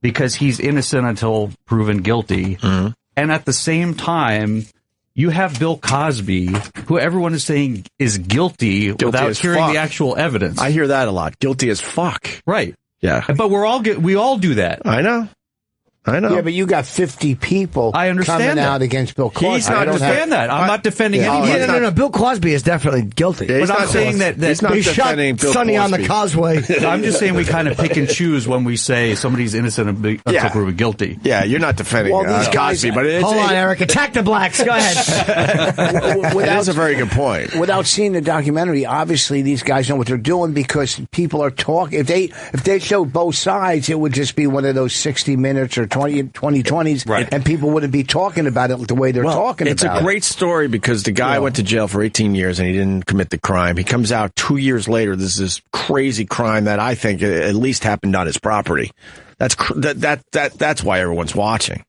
because he's innocent until proven guilty. Mm-hmm. And at the same time, you have Bill Cosby, who everyone is saying is guilty without hearing the actual evidence. I hear that a lot. Guilty as fuck. Right. Yeah. But we all do that. I know. I know. Yeah, but you got 50 people I understand coming that. out against Bill Cosby. He's not understand that. I'm not defending anyone. No. Bill Cosby is definitely guilty. Yeah, But I'm saying that he's not they shot defending Bill Sonny on the Cosby. causeway. I'm just saying we kind of pick and choose when we say somebody's innocent until proven guilty. Yeah, you're not defending these guys, Cosby, but it's, Hold on, Eric. Attack the blacks. Go ahead. That's a very good point. Without seeing the documentary, obviously these guys know what they're doing because people are talking. If they showed both sides, it would just be one of those 60 minutes or 2020s, Right. and people wouldn't be talking about it the way they're talking It's about it. a great story because the guy went to jail for 18 years and he didn't commit the crime. He comes out 2 years later. There's this crazy crime that I think at least happened on his property. That's why everyone's watching.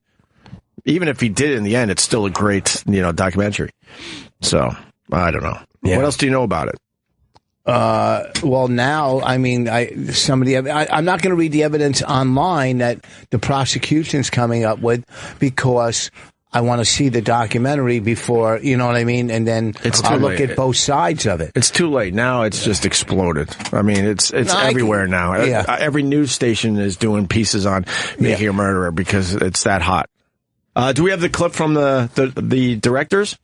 Even if he did it in the end, it's still a great documentary. So I don't know. Yeah. What else do you know about it? Well, now, I mean, I'm not going to read the evidence online that the prosecution's coming up with because I want to see the documentary before, you know what I mean? And then I'll look at both sides of it. It's too late. Now it's just exploded. I mean, it's everywhere now. Yeah. Every news station is doing pieces on making a murderer because it's that hot. Do we have the clip from the directors?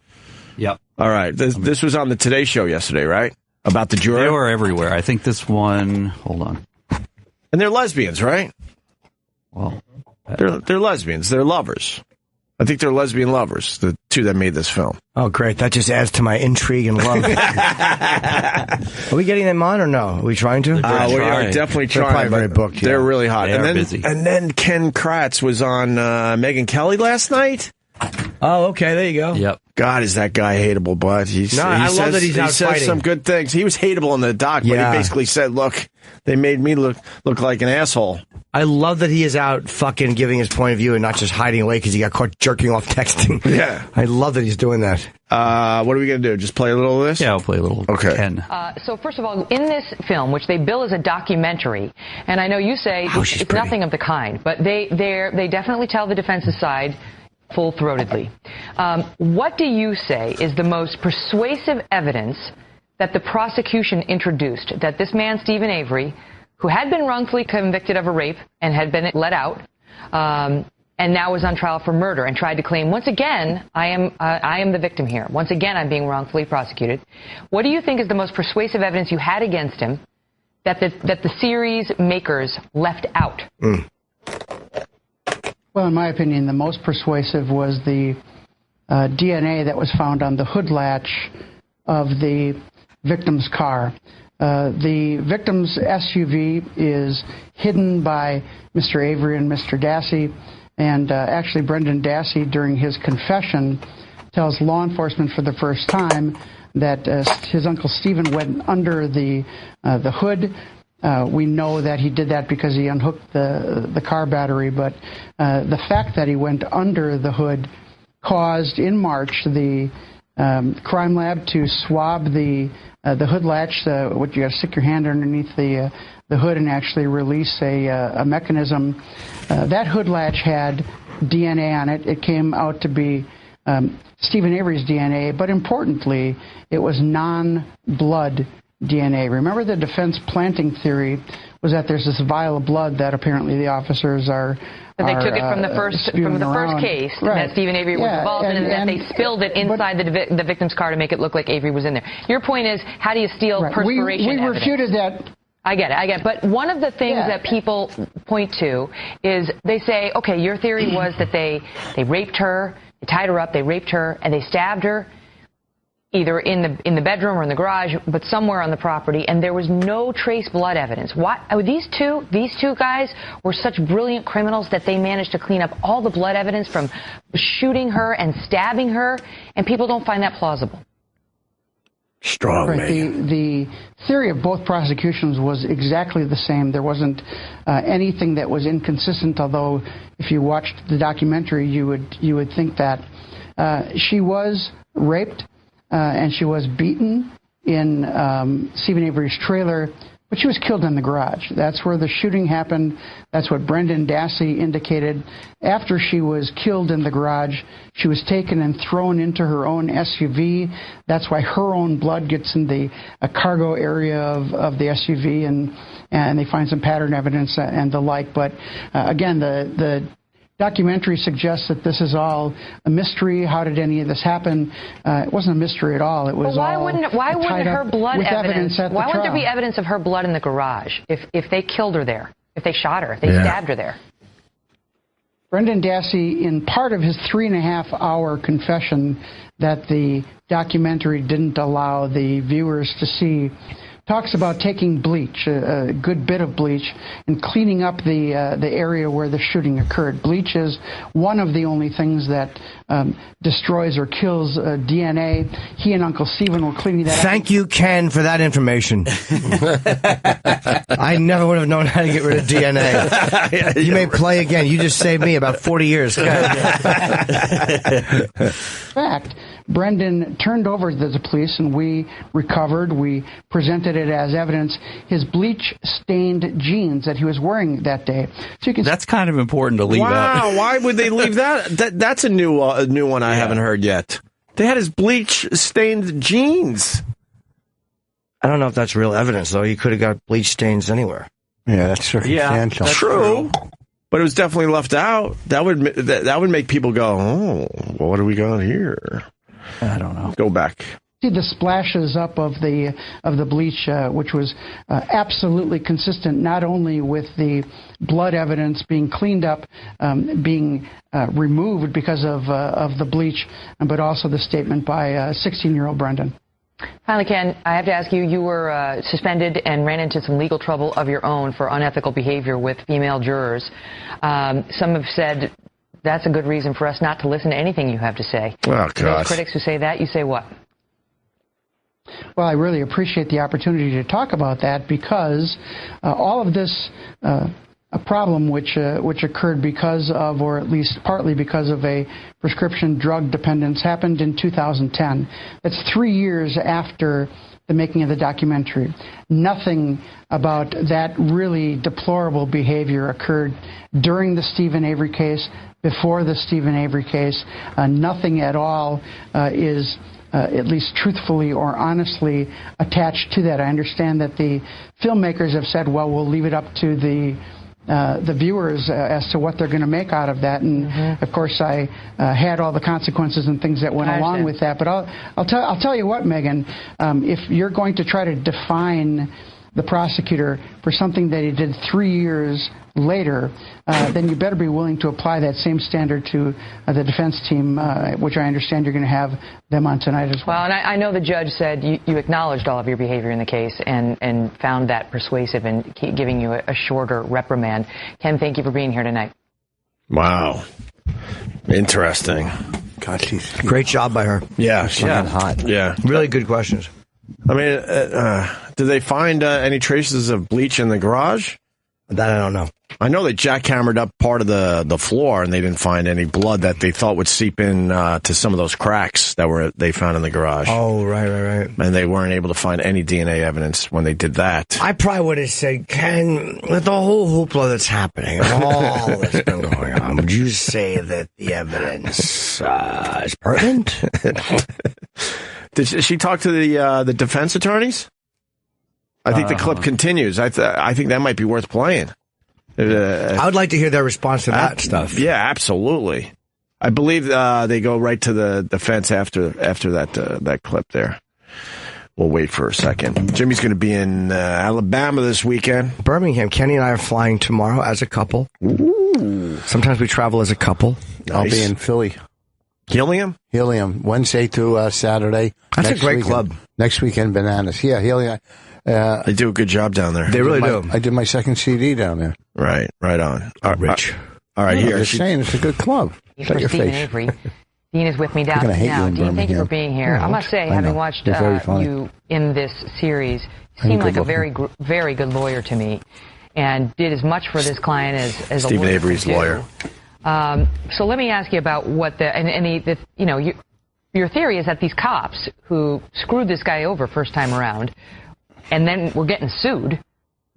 Yep. All right. This was on the Today Show yesterday, right? About the juror? They were everywhere. I think this one, hold on. And they're lesbians, right? Well, they're lesbians. They're lovers. I think they're lesbian lovers, the two that made this film. Oh, great. That just adds to my intrigue and love. Are we getting them on or no? Are we trying to? We are definitely They're trying. probably very booked. They're really hot. They are busy. And then Ken Kratz was on Megyn Kelly last night. Oh, okay. There you go. Yep. God, is that guy hateable, but I love that he's out he says fighting. some good things. He was hateable in the doc, but Yeah. he basically said, look, they made me look like an asshole. I love that he is out fucking giving his point of view and not just hiding away because he got caught jerking off texting. Yeah. I love that he's doing that. What are we going to do? Just play a little of this? Yeah, I'll play a little. Okay. Ken. So first of all, in this film, which they bill as a documentary, and I know you say it's nothing of the kind, but they definitely tell the defense's side full-throatedly. What do you say is the most persuasive evidence that the prosecution introduced that this man, Stephen Avery, who had been wrongfully convicted of a rape and had been let out, and now is on trial for murder and tried to claim, once again, I am the victim here. Once again, I'm being wrongfully prosecuted. What do you think is the most persuasive evidence you had against him that the series makers left out? Well, in my opinion, the most persuasive was the DNA that was found on the hood latch of the victim's car. The victim's SUV is hidden by Mr. Avery and Mr. Dassey, and actually Brendan Dassey, during his confession, tells law enforcement for the first time that his Uncle Stephen went under the hood. We know that he did that because he unhooked the car battery, but the fact that he went under the hood caused, in March, the crime lab to swab the hood latch. What you got to stick your hand underneath the hood and actually release a mechanism. That hood latch had DNA on it. It came out to be Stephen Avery's DNA, but importantly, it was non-blood DNA. Remember, the defense planting theory was that there's this vial of blood that apparently the officers are. That they took it from the first case that Stephen Avery was involved in, and that they spilled it inside the victim's car to make it look like Avery was in there. Your point is, how do you steal perspiration We evidence? refuted that. I get it. But one of the things that people point to is they say, okay, your theory was that they raped her, they tied her up, they raped her, and they stabbed her, either in the bedroom or in the garage, but somewhere on the property, and there was no trace blood evidence. These two guys were such brilliant criminals that they managed to clean up all the blood evidence from shooting her and stabbing her, and people don't find that plausible. Strong, man. The theory of both prosecutions was exactly the same. There wasn't anything that was inconsistent, although if you watched the documentary, you would think that. She was raped. And she was beaten in Stephen Avery's trailer, but she was killed in the garage. That's where the shooting happened. That's what Brendan Dassey indicated. After she was killed in the garage, she was taken and thrown into her own SUV. That's why her own blood gets in the cargo area of the SUV, and they find some pattern evidence and the like. But again, the documentary suggests that this is all a mystery. How did any of this happen? It wasn't a mystery at all. It was why all wouldn't her blood evidence? Why wouldn't there be evidence of her blood in the garage if they killed her there, if they shot her, if they stabbed her there? Brendan Dassey, in part of his 3.5-hour confession that the documentary didn't allow the viewers to see, talks about taking bleach, a good bit of bleach, and cleaning up the area where the shooting occurred. Bleach is one of the only things that destroys or kills DNA. He and Uncle Stephen were cleaning that up. Thank you, Ken, for that information. I never would have known how to get rid of DNA. You may play again. You just saved me about 40 years. In fact, Brendan turned over to the police, and we presented it as evidence, his bleach-stained jeans that he was wearing that day. So you can That's kind of important to leave out. Wow, why would they leave that? That's a new one I haven't heard yet. They had his bleach-stained jeans. I don't know if that's real evidence, though. You could have got bleach stains anywhere. Yeah, that's circumstantial. That's true. But it was definitely left out. That would make people go, oh, well, what do we got here? I don't know. Go back. See the splashes up of the bleach, which was absolutely consistent, not only with the blood evidence being cleaned up, being removed because of the bleach, but also the statement by 16-year-old Brendan. Finally, Ken, I have to ask you, you were suspended and ran into some legal trouble of your own for unethical behavior with female jurors. Some have said that's a good reason for us not to listen to anything you have to say. Oh, God. Those critics who say that, you say what? Well, I really appreciate the opportunity to talk about that because all of this a problem which occurred because of, or at least partly because of, a prescription drug dependence happened in 2010. That's 3 years after the making of the documentary. Nothing about that really deplorable behavior occurred during the Stephen Avery case, before the Stephen Avery case. Nothing at all is at least truthfully or honestly attached to that. I understand that the filmmakers have said, well, we'll leave it up to the viewers as to what they're going to make out of that. And of course, I had all the consequences and things that went along with that. But I'll tell you what, Megan, if you're going to try to define the prosecutor for something that he did 3 years later, then you better be willing to apply that same standard to the defense team, which I understand you're going to have them on tonight as well. Well, and I know the judge said you acknowledged all of your behavior in the case and found that persuasive in giving you a shorter reprimand. Ken, thank you for being here tonight. Wow. Interesting. God, she's Great job by her. Yeah. hot. Yeah. Really good questions. I mean, did they find any traces of bleach in the garage? That I don't know. I know they jackhammered up part of the floor, and they didn't find any blood that they thought would seep in to some of those cracks that they found in the garage. Oh, right. And they weren't able to find any DNA evidence when they did that. I probably would have said, Ken, with the whole hoopla that's happening, and all that's been going on, would you say that the evidence is pertinent? Did she talk to the defense attorneys? I think the clip continues. I think that might be worth playing. I would like to hear their response to that stuff. Yeah, absolutely. I believe they go right to the defense after that clip there. We'll wait for a second. Jimmy's going to be in Alabama this weekend. Birmingham. Kenny and I are flying tomorrow as a couple. Ooh. Sometimes we travel as a couple. Nice. I'll be in Philly. Helium, Wednesday through Saturday. That's a great club. Next weekend, Bananas. Yeah, Helium. They do a good job down there. They really do. I did my second CD down there. Right on. Rich. All right, here. I'm just saying, it's a good club. For Stephen Avery. Dean is with me down now. Dean, thank you for being here. I must say, having watched you in this series, you seem like a very, very good lawyer to me, and did as much for this client as Stephen a lawyer Avery's lawyer. So let me ask you about what your theory is that these cops who screwed this guy over first time around, and then were getting sued,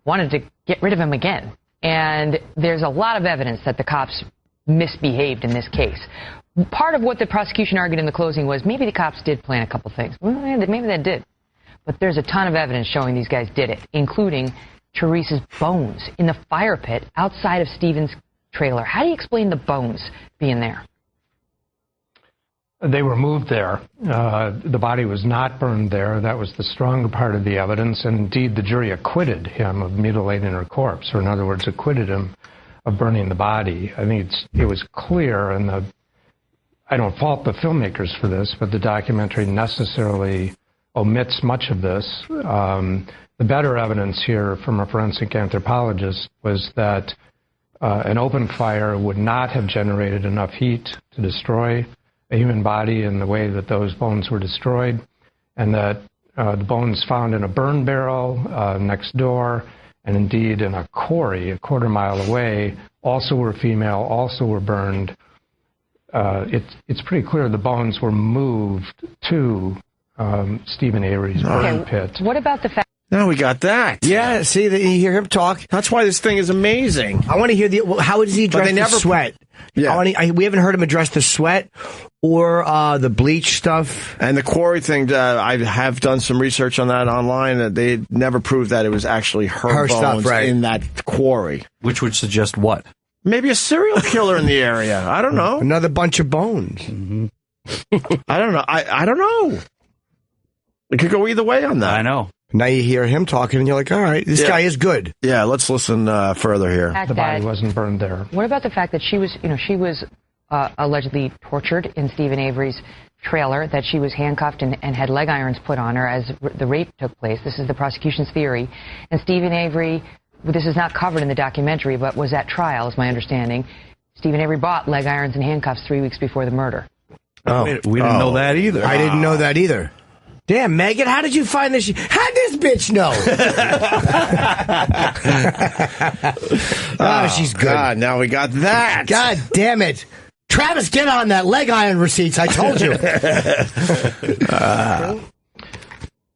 wanted to get rid of him again. And there's a lot of evidence that the cops misbehaved in this case. Part of what the prosecution argued in the closing was maybe the cops did plan a couple things. Well, maybe they did. But there's a ton of evidence showing these guys did it, including Teresa's bones in the fire pit outside of Stephen's trailer. How do you explain the bones being there? They were moved there. The body was not burned there. That was the stronger part of the evidence. And indeed, the jury acquitted him of mutilating her corpse, or in other words, acquitted him of burning the body. I think it was clear, and I don't fault the filmmakers for this, but the documentary necessarily omits much of this. The better evidence here from a forensic anthropologist was that an open fire would not have generated enough heat to destroy a human body in the way that those bones were destroyed, and that the bones found in a burn barrel next door, and indeed in a quarry a quarter mile away, also were female, also were burned. It's pretty clear the bones were moved to Stephen Avery's burn pit. What about the fact? Now we got that. Yeah, see, you hear him talk. That's why this thing is amazing. I want to hear how does he address the sweat? Yeah. We haven't heard him address the sweat or the bleach stuff. And the quarry thing, I have done some research on that online. They never proved that it was actually her bones stuff, in that quarry. Which would suggest what? Maybe a serial killer in the area. I don't know. Another bunch of bones. Mm-hmm. I don't know. I don't know. It could go either way on that. I know. Now you hear him talking, and you're like, all right, this guy is good. Yeah, let's listen further here. The body wasn't burned there. What about the fact that she was allegedly tortured in Stephen Avery's trailer, that she was handcuffed and had leg irons put on her as the rape took place? This is the prosecution's theory. And Stephen Avery, this is not covered in the documentary, but was at trial, is my understanding. Stephen Avery bought leg irons and handcuffs 3 weeks before the murder. Oh, we didn't know that either. I didn't know that either. Damn, Megan, how did you find this? How'd this bitch know? She's good. God, now we got that. God damn it. Travis, get on that leg iron receipts. I told you.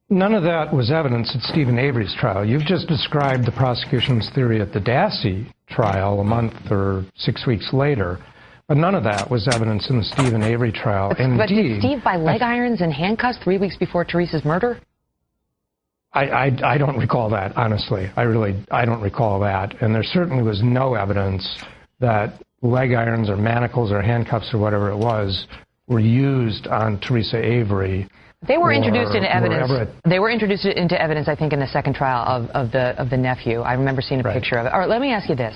None of that was evidence at Stephen Avery's trial. You've just described the prosecution's theory at the Dassey trial a month or 6 weeks later. But none of that was evidence in the Stephen Avery trial. But did Steve buy leg irons and handcuffs 3 weeks before Teresa's murder? I don't recall that, honestly. I don't recall that. And there certainly was no evidence that leg irons or manacles or handcuffs or whatever it was were used on Teresa Avery. They were introduced into evidence. They were introduced into evidence, I think, in the second trial of the nephew. I remember seeing a picture of it. All right, let me ask you this: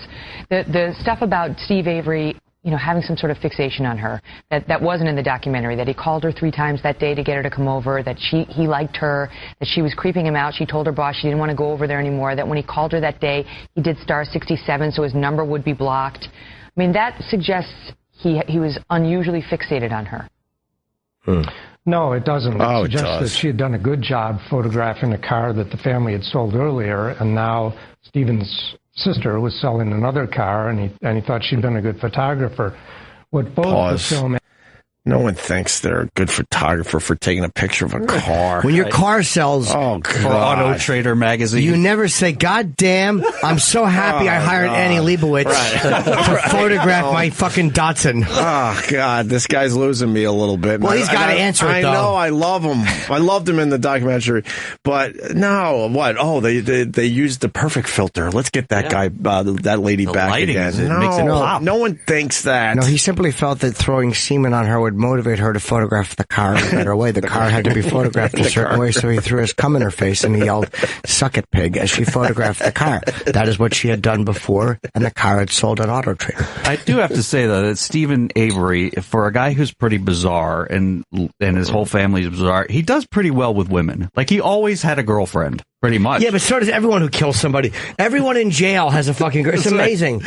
the stuff about Steve Avery, having some sort of fixation on her, that wasn't in the documentary, that he called her 3 times that day to get her to come over, that he liked her, that she was creeping him out. She told her boss she didn't want to go over there anymore, that when he called her that day, he did star 67, so his number would be blocked. I mean, that suggests he was unusually fixated on her. No, it doesn't. It suggests does. that she had done a good job photographing a car that the family had sold earlier, and now Stephen's sister was selling another car, and he thought she'd been a good photographer. What both the film... No one thinks they're a good photographer for taking a picture of a car. When your car sells for Auto Trader magazine, you never say, God damn, I'm so happy I hired Annie Leibovitz to photograph my fucking Datsun. Oh, God, this guy's losing me a little bit. Well, he's got to answer it, though. I know, I love him. I loved him in the documentary. But, no, what? Oh, they used the perfect filter. Let's get that guy, that lady back again. No one thinks that. No, he simply felt that throwing semen on her would motivate her to photograph the car in a better way. The car had to be photographed a certain way, so he threw his cum in her face and he yelled, "Suck it, pig," as she photographed the car. That is what she had done before, and the car had sold at Auto Trader. I do have to say, though, that Stephen Avery, for a guy who's pretty bizarre and his whole family is bizarre, he does pretty well with women. Like, he always had a girlfriend. Pretty much. Yeah, but so does everyone who kills somebody. Everyone in jail has a fucking girl. It's amazing.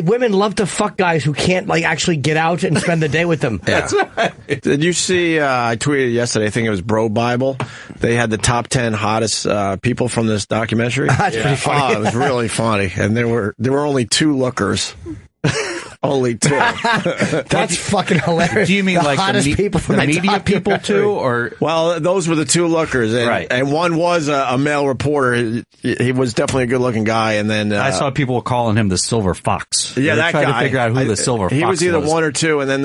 Women love to fuck guys who can't, actually get out and spend the day with them. Yeah. That's right. Did you see, I tweeted yesterday, I think it was Bro Bible. They had the top 10 hottest people from this documentary. That's pretty funny. Oh, it was really funny. And there were only 2 lookers. Only 2. That's fucking hilarious. Do you mean the like hottest people from the media people too, or well, those were the 2 lookers, and, right? And one was a male reporter. He was definitely a good-looking guy, and then I saw people calling him the Silver Fox. Yeah, They're that trying guy. to figure out who the Silver Fox was. He was either 1 or 2, and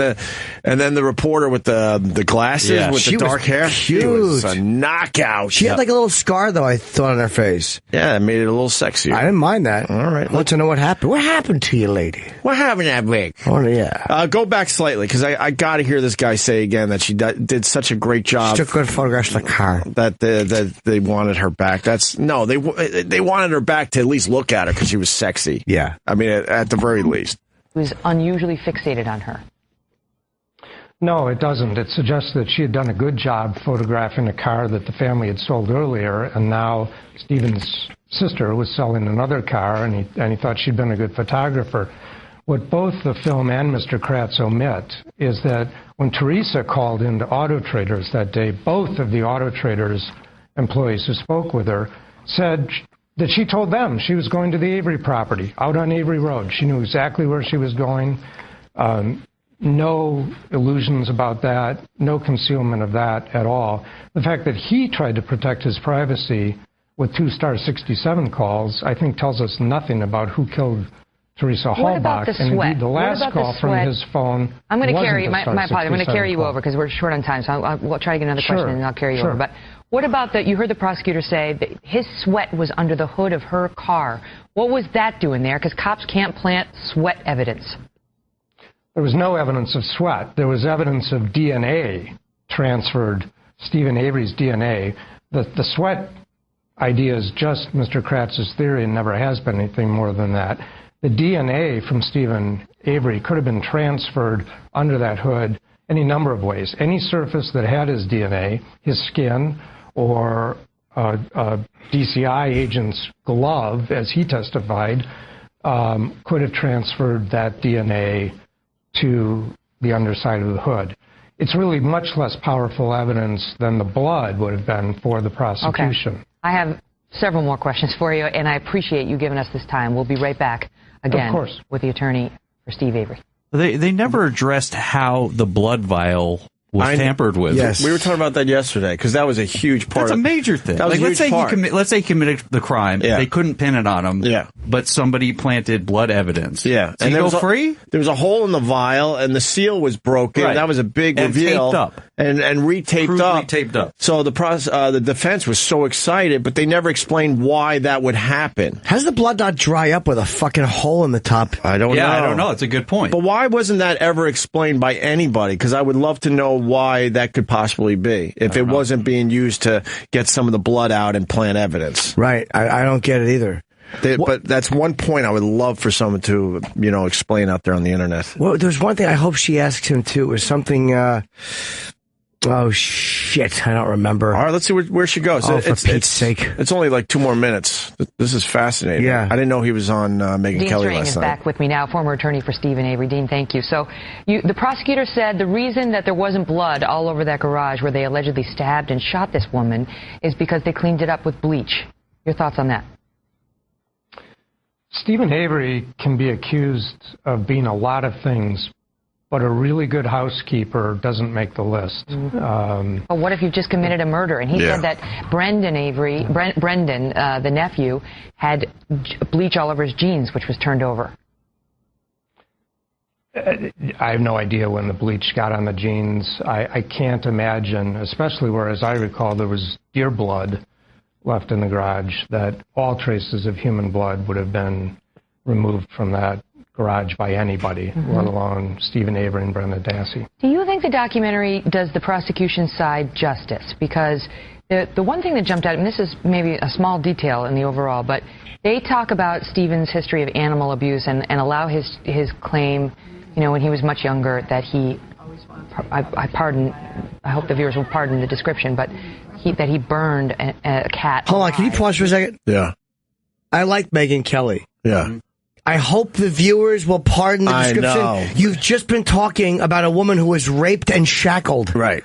then the reporter with the glasses with the dark hair. Cute. She was a knockout. She had like a little scar, though, I thought, on her face. Yeah, it made it a little sexier. I didn't mind that. All right. I want to know what happened. What happened to you, lady? What happened to that week? Oh, yeah. Go back slightly, because I got to hear this guy say again that she did such a great job. She took good photographs of the car. That they wanted her back. They wanted her back to at least look at her because she was sexy. Yeah. I mean, at the very least. He was unusually fixated on her. No, it doesn't. It suggests that she had done a good job photographing a car that the family had sold earlier, and now Stephen's sister was selling another car, and he thought she'd been a good photographer. What both the film and Mr. Kratz omit is that when Teresa called into Auto Traders that day, both of the Auto Traders employees who spoke with her said that she told them she was going to the Avery property, out on Avery Road. She knew exactly where she was going. No illusions about that, no concealment of that at all. The fact that he tried to protect his privacy with 2 Star 67 calls, I think tells us nothing about who killed Teresa Hallbach. What about the sweat? And indeed, the last call from his phone. I'm going to wasn't carry a my Star apology. I'm going to 67 carry you call. over because we're short on time. So I'll try to get another Sure, question and I'll carry you sure. over. But what about that? You heard the prosecutor say that his sweat was under the hood of her car. What was that doing there? Because cops can't plant sweat evidence. There was no evidence of sweat. There was evidence of DNA transferred, Stephen Avery's DNA. The sweat idea is just Mr. Kratz's theory and never has been anything more than that. The DNA from Stephen Avery could have been transferred under that hood any number of ways. Any surface that had his DNA, his skin, or a DCI agent's glove, as he testified, could have transferred that DNA to the underside of the hood. It's really much less powerful evidence than the blood would have been for the prosecution. Okay. I have several more questions for you, and I appreciate you giving us this time. We'll be right back again with the attorney for Steve Avery. They never addressed how the blood vial was tampered with. Yes, we were talking about that yesterday because that was a huge part. That's a major thing. That was like, let's say he committed the crime. Yeah. They couldn't pin it on him. Yeah. But somebody planted blood evidence. Yeah. So and there go was free? There was a hole in the vial, and the seal was broken. Right. That was a big and reveal. Taped up. And retaped up. Taped up. So the defense was so excited, but they never explained why that would happen. How's the blood not dry up with a fucking hole in the top? I don't know. Yeah, I don't know. It's a good point. But why wasn't that ever explained by anybody? Because I would love to know why that could possibly be if it wasn't being used to get some of the blood out and plant evidence. Right. I don't get it either. But that's one point I would love for someone to, explain out there on the internet. Well, there's one thing I hope she asked him too. It was something. Oh shit! I don't remember. All right, let's see where she goes. Oh, for Pete's sake! It's only like 2 more minutes. This is fascinating. Yeah, I didn't know he was on Megyn Dean Kelly Strang last is night. back with me now, former attorney for Stephen Avery. Dean, thank you. So, the prosecutor said the reason that there wasn't blood all over that garage where they allegedly stabbed and shot this woman is because they cleaned it up with bleach. Your thoughts on that? Stephen Avery can be accused of being a lot of things, but a really good housekeeper doesn't make the list. But what if you've just committed a murder? And he said that Brendan, the nephew, had bleach all over his jeans, which was turned over. I have no idea when the bleach got on the jeans. I can't imagine, especially where, as I recall, there was deer blood left in the garage, that all traces of human blood would have been removed from that garage by anybody, let alone Stephen Avery and Brenda Dassey. Do you think the documentary does the prosecution side justice? Because the one thing that jumped out, and this is maybe a small detail in the overall, but they talk about Stephen's history of animal abuse and allow his claim, when he was much younger, that he, I hope the viewers will pardon the description, but that he burned a cat. Hold on, can you pause for a second? Yeah. I like Megyn Kelly. Yeah. I hope the viewers will pardon the description. I know. You've just been talking about a woman who was raped and shackled. Right.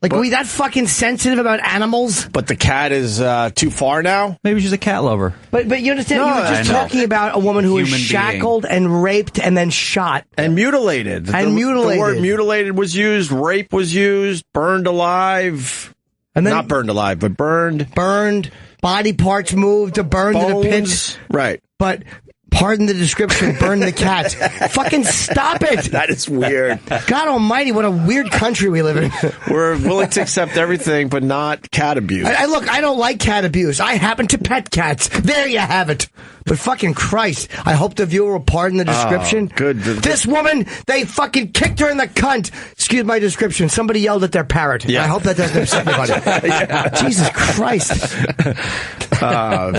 Like, are we that fucking sensitive about animals? But the cat is too far now? Maybe she's a cat lover. But you understand, you were just talking about a woman who was shackled and raped and then shot. And mutilated. The word mutilated was used, rape was used, burned alive. And then, not burned alive, but burned. Burned, body parts moved to burn to the pits. Right. But... pardon the description, burn the cat. Fucking stop it. That is weird. God almighty, what a weird country we live in. We're willing to accept everything, but not cat abuse. Look, I don't like cat abuse. I happen to pet cats. There you have it. But fucking Christ, I hope the viewer will pardon the description. Good. This woman, they fucking kicked her in the cunt. Excuse my description. Somebody yelled at their parrot. Yeah. I hope that doesn't upset anybody. Jesus Christ.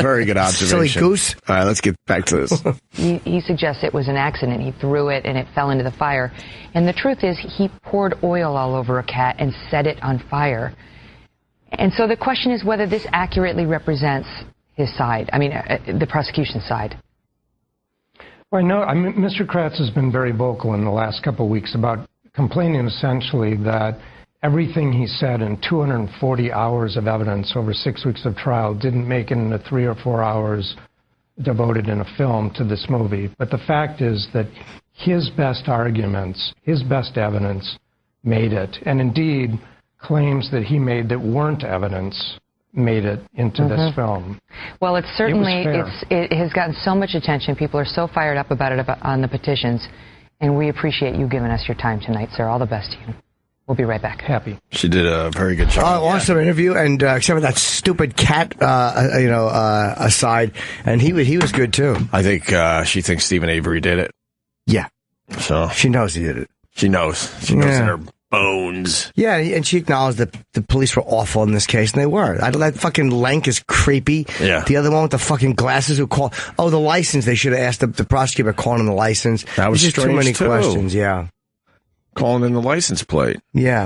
Very good observation. Silly goose. All right, let's get back to this. He suggests it was an accident. He threw it and it fell into the fire. And the truth is, he poured oil all over a cat and set it on fire. And so the question is whether this accurately represents his side. I mean, the prosecution side. Well, Mr. Kratz has been very vocal in the last couple of weeks about complaining essentially that everything he said in 240 hours of evidence over 6 weeks of trial didn't make it into 3 or 4 hours devoted in a film to this movie. But the fact is that his best arguments, his best evidence made it. And indeed, claims that he made that weren't evidence made it into this film. Well, it has gotten so much attention. People are so fired up about it on the petitions. And we appreciate you giving us your time tonight, sir. All the best to you. We'll be right back. Happy. She did a very good job. Awesome interview, and except for that stupid cat, aside, and he was good too. I think she thinks Stephen Avery did it. Yeah. So she knows he did it. She knows. She knows in her bones. Yeah, and she acknowledged that the police were awful in this case, and they were. That fucking Lank is creepy. Yeah. The other one with the fucking glasses who called. Oh, the license. They should have asked the prosecutor calling him the license. That was just too many too. questions. Yeah. Calling in the license plate. Yeah.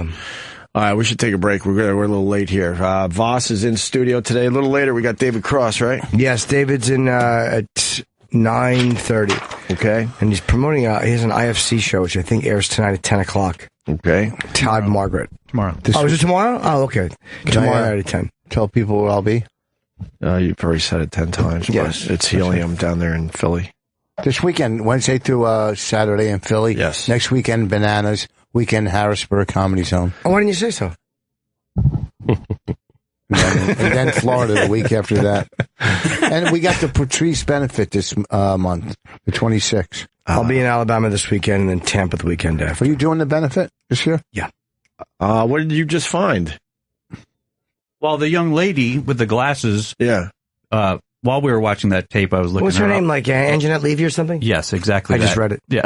All right, we should take a break. We're a little late here. Voss is in studio today. A little later, we got David Cross, right? Yes, David's in at 9:30. Okay. And he's promoting, he has an IFC show, which I think airs tonight at 10 o'clock. Okay. Todd Margaret. Tomorrow. Is it tomorrow? Oh, okay. Tomorrow at 10. Tell people where I'll be. You've already said it 10 times. Yes. It's Helium down there in Philly. This weekend, Wednesday through Saturday in Philly. Yes. Next weekend, Bananas. Weekend, Harrisburg Comedy Zone. Oh, why didn't you say so? and then Florida the week after that. And we got the Patrice benefit this month, the 26th. I'll be in Alabama this weekend and then Tampa the weekend after. Are you doing the benefit this year? Yeah. What did you just find? Well, the young lady with the glasses. Yeah. While we were watching that tape, I was looking. What's her name? Like Anjanette Levy or something? Yes, exactly. I just read it. Yeah.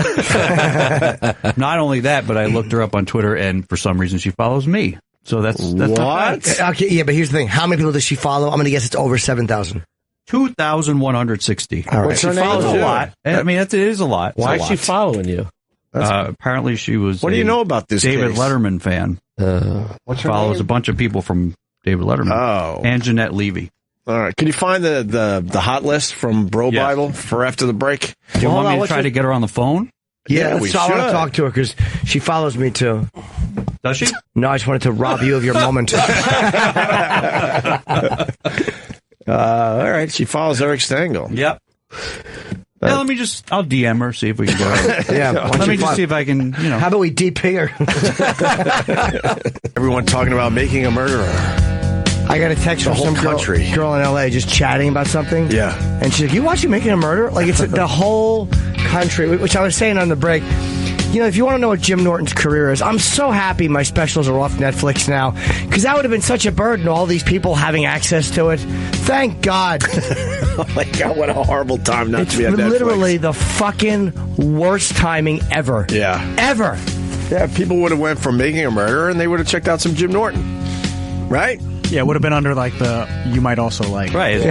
Not only that, but I looked her up on Twitter, and for some reason, she follows me. So that's what? Not bad. Okay, yeah, but here's the thing: how many people does she follow? I'm going to guess it's over 7,000. 2,160. All right. She follows a lot. I mean, it is a lot. Why is she following you? Apparently, she was. What do you know about this David case? Letterman fan? What's her follows name? a bunch of people from David Letterman. Oh, Anjanette Levy. All right. Can you find the hot list from Bro Bible for after the break? Do you want me to try to get her on the phone? Yeah, we I want to should. talk to her because she follows me too. Does she? No, I just wanted to rob you of your moment. All right. She follows Eric Stengel. Yep. Yeah, I'll DM her, see if we can get her. Yeah, Let me just see if I can, How about we DP her? Everyone talking about making a murderer. I got a text The from whole some country. girl in L.A. just chatting about something. Yeah. And she's like, you watching Making a Murder? Like, it's the whole country, which I was saying on the break. You know, if you want to know what Jim Norton's career is, I'm so happy my specials are off Netflix now, because that would have been such a burden, all these people having access to it. Thank God. Oh, my God, what a horrible time not It's to be on Netflix. literally the fucking worst timing ever. Yeah. Ever. Yeah, people would have went from Making a Murderer, and they would have checked out some Jim Norton. Right? Yeah, it would have been under like you might also like. Right, it's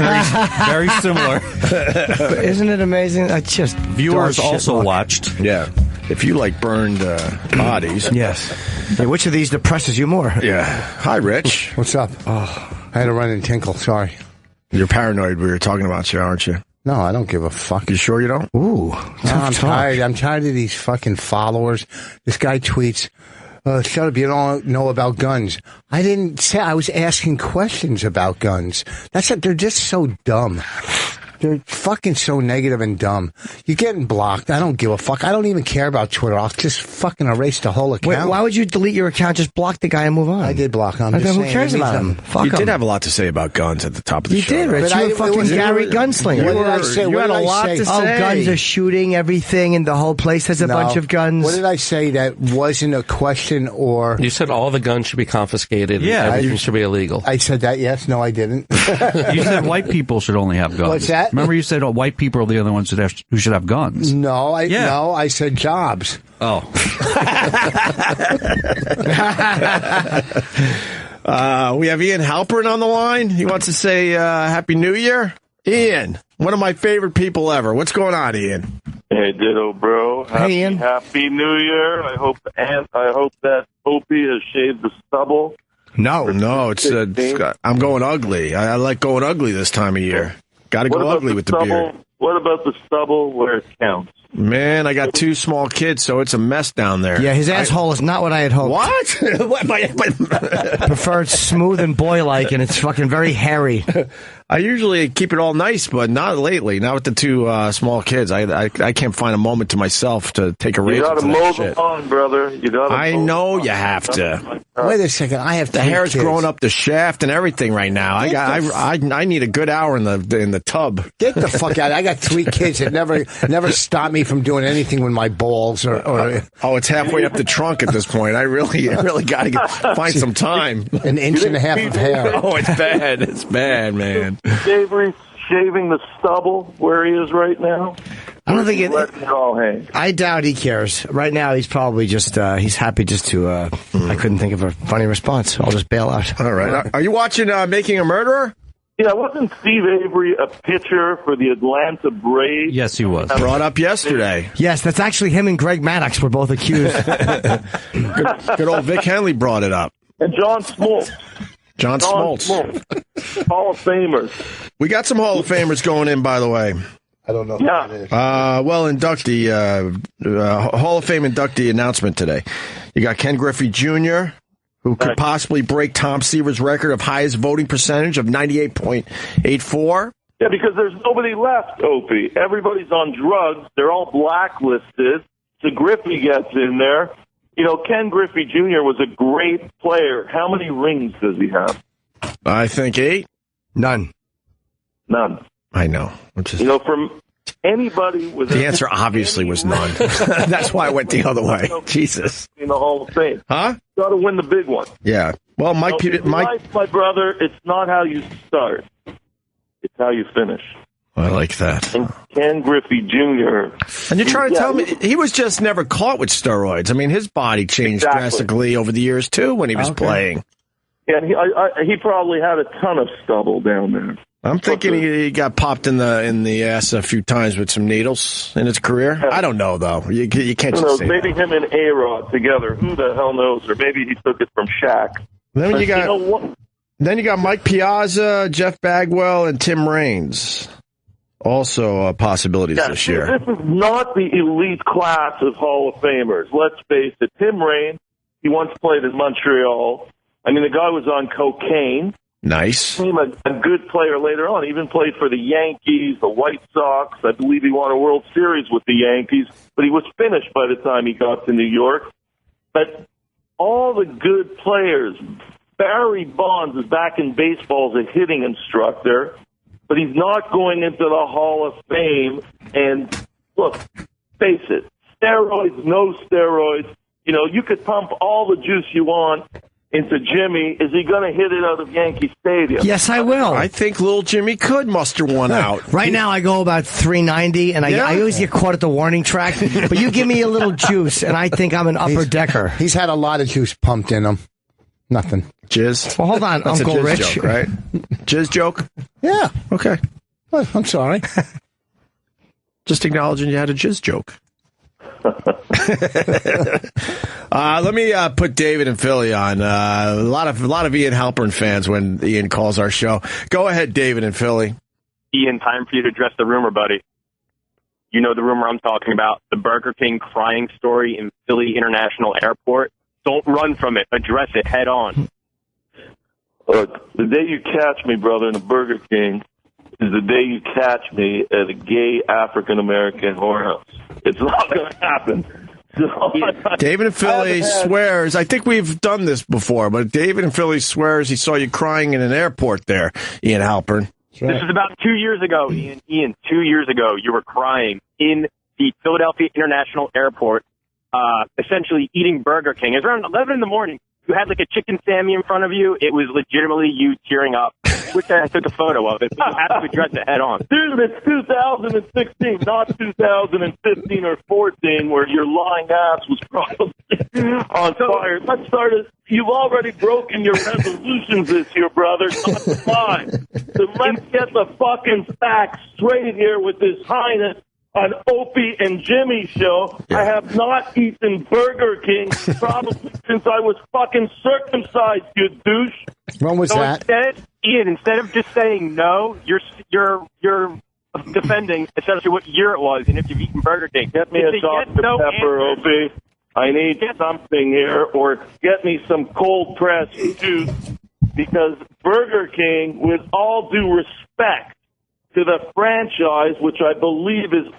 very similar. But isn't it amazing? I just Viewers also watched. Yeah. If you like burned bodies. Yes. Yeah, which of these depresses you more? Yeah. Hi, Rich. What's up? Oh, I had to run and tinkle. Sorry. You're paranoid. We were talking about you, aren't you? No, I don't give a fuck. You sure you don't? Ooh. No, I'm tired. I'm tired of these fucking followers. This guy tweets, Shut up, you don't know about guns. I didn't say, I was asking questions about guns. They're just so dumb. They're fucking so negative and dumb. You're getting blocked. I don't give a fuck. I don't even care about Twitter. I'll just fucking erase the whole account. Wait, why would you delete your account? Just block the guy and move on. I did block him. Who cares about him? Fuck you him. did have a lot to say about guns at the top of the show. You did, Rich. You're a fucking Gary Gunslinger. What did I say? You had a lot to say. Oh, guns are shooting everything, and the whole place has a bunch of guns. What did I say that wasn't a question or... You said all the guns should be confiscated. Yeah. And everything should be illegal. I said that, yes. No, I didn't. You said white people should only have guns. What's that? Remember you said white people are the other ones who should have guns. No, I said jobs. Oh. We have Ian Halpern on the line. He wants to say Happy New Year. Ian, one of my favorite people ever. What's going on, Ian? Hey, ditto, bro. Hey, Ian. Happy New Year. I hope that Opie has shaved the stubble. No, it's I'm going ugly. I like going ugly this time of year. Got to go ugly with the beard. What about the stubble where it counts? Man, I got 2 small kids, so it's a mess down there. Yeah, his asshole is not what I had hoped. What? Preferred smooth and boy-like, and it's fucking very hairy. I usually keep it all nice, but not lately. Not with the 2 small kids. I can't find a moment to myself to take a razor. You got to to mow that the shit. lawn, brother. I know you have to. Wait a second. I have the hair's growing up the shaft and everything right now. I need a good hour in the tub. Get the fuck out! I got 3 kids that never stop me from doing anything with my balls or. Oh, it's halfway up the trunk at this point. I really got to find some time. An inch and a half of hair. Oh, it's bad. It's bad, man. Avery shaving the stubble where he is right now. I don't think it all hang. I doubt he cares. Right now, he's probably just he's happy just to. I couldn't think of a funny response. I'll just bail out. All right. Are you watching Making a Murderer? Yeah, wasn't Steve Avery a pitcher for the Atlanta Braves? Yes, he was. Brought up yesterday. Yes, that's actually him and Greg Maddox were both accused. Good old Vic Henley brought it up. And John Smoltz. John Smoltz. Hall of Famers. We got some Hall of Famers going in, by the way. I don't know. Yeah. Inductee, Hall of Fame inductee announcement today. You got Ken Griffey Jr., who could possibly break Tom Seaver's record of highest voting percentage of 98.84. Yeah, because there's nobody left, Opie. Everybody's on drugs. They're all blacklisted. So Griffey gets in there. You know, Ken Griffey Jr. was a great player. How many rings does he have? I think 8. None. I know. From anybody with the answer obviously was none. That's why I went the other way. Jesus. In the Hall of Fame. Huh? Got to win the big one. Yeah. Well, Mike, my brother, it's not how you start. It's how you finish. I like that. And Ken Griffey Jr. And you're trying to tell me he was just never caught with steroids. I mean, his body changed drastically over the years, too, when he was playing. Yeah, he probably had a ton of stubble down there. I'm thinking he got popped in the ass a few times with some needles in his career. I don't know, though. You can't just say maybe that. him and A-Rod together. Who the hell knows? Or maybe he took it from Shaq. Then you got Mike Piazza, Jeff Bagwell, and Tim Raines. Also possibilities this year. This is not the elite class of Hall of Famers. Let's face it. Tim Raines, he once played in Montreal. I mean, the guy was on cocaine. Nice. He became a good player later on. He even played for the Yankees, the White Sox. I believe he won a World Series with the Yankees, but he was finished by the time he got to New York. But all the good players, Barry Bonds is back in baseball as a hitting instructor, but he's not going into the Hall of Fame. And look, face it, steroids, no steroids. You know, you could pump all the juice you want into Jimmy. Is he going to hit it out of Yankee Stadium? Yes, I will. I think little Jimmy could muster one out. Right now, I go about 390, and I always get caught at the warning track. But you give me a little juice, and I think I'm an upper decker. He's had a lot of juice pumped in him. Nothing. Jizz? Well, hold on, That's Uncle a jizz Rich. Joke, right? Jizz joke? Yeah. Okay. Well, I'm sorry. Just acknowledging you had a jizz joke. Let me put David and Philly on. A lot of Ian Halpern fans when Ian calls our show. Go ahead, David and Philly. Ian, time for you to address the rumor, buddy. You know the rumor I'm talking about, the Burger King crying story in Philly International Airport. Don't run from it. Address it head on. Look, the day you catch me, brother, in a Burger King is the day you catch me at a gay African-American whorehouse. It's not going to happen. So, David in Philly swears, I think we've done this before, but David in Philly swears he saw you crying in an airport there, Ian Halpern. This is about 2 years ago, Ian. 2 years ago, you were crying in the Philadelphia International Airport, essentially eating Burger King. It was around 11 in the morning. You had like a chicken Sammy in front of you. It was legitimately you tearing up. Which I took a photo of it, but you have to address it head on. Dude, it's 2016, not 2015 or 14, where your lying ass was probably on fire. Let's start it. You've already broken your resolutions this year, brother. Not to lie. So let's get the fucking facts straight here with His Highness on Opie and Jimmy show. I have not eaten Burger King probably since I was fucking circumcised, you douche. When was that? Instead of just saying no, you're defending essentially what year it was and if you've eaten Burger King. Get me a Dr. Pepper, Opie. I need something here, or get me some cold pressed juice, because Burger King, with all due respect to the franchise, which I believe is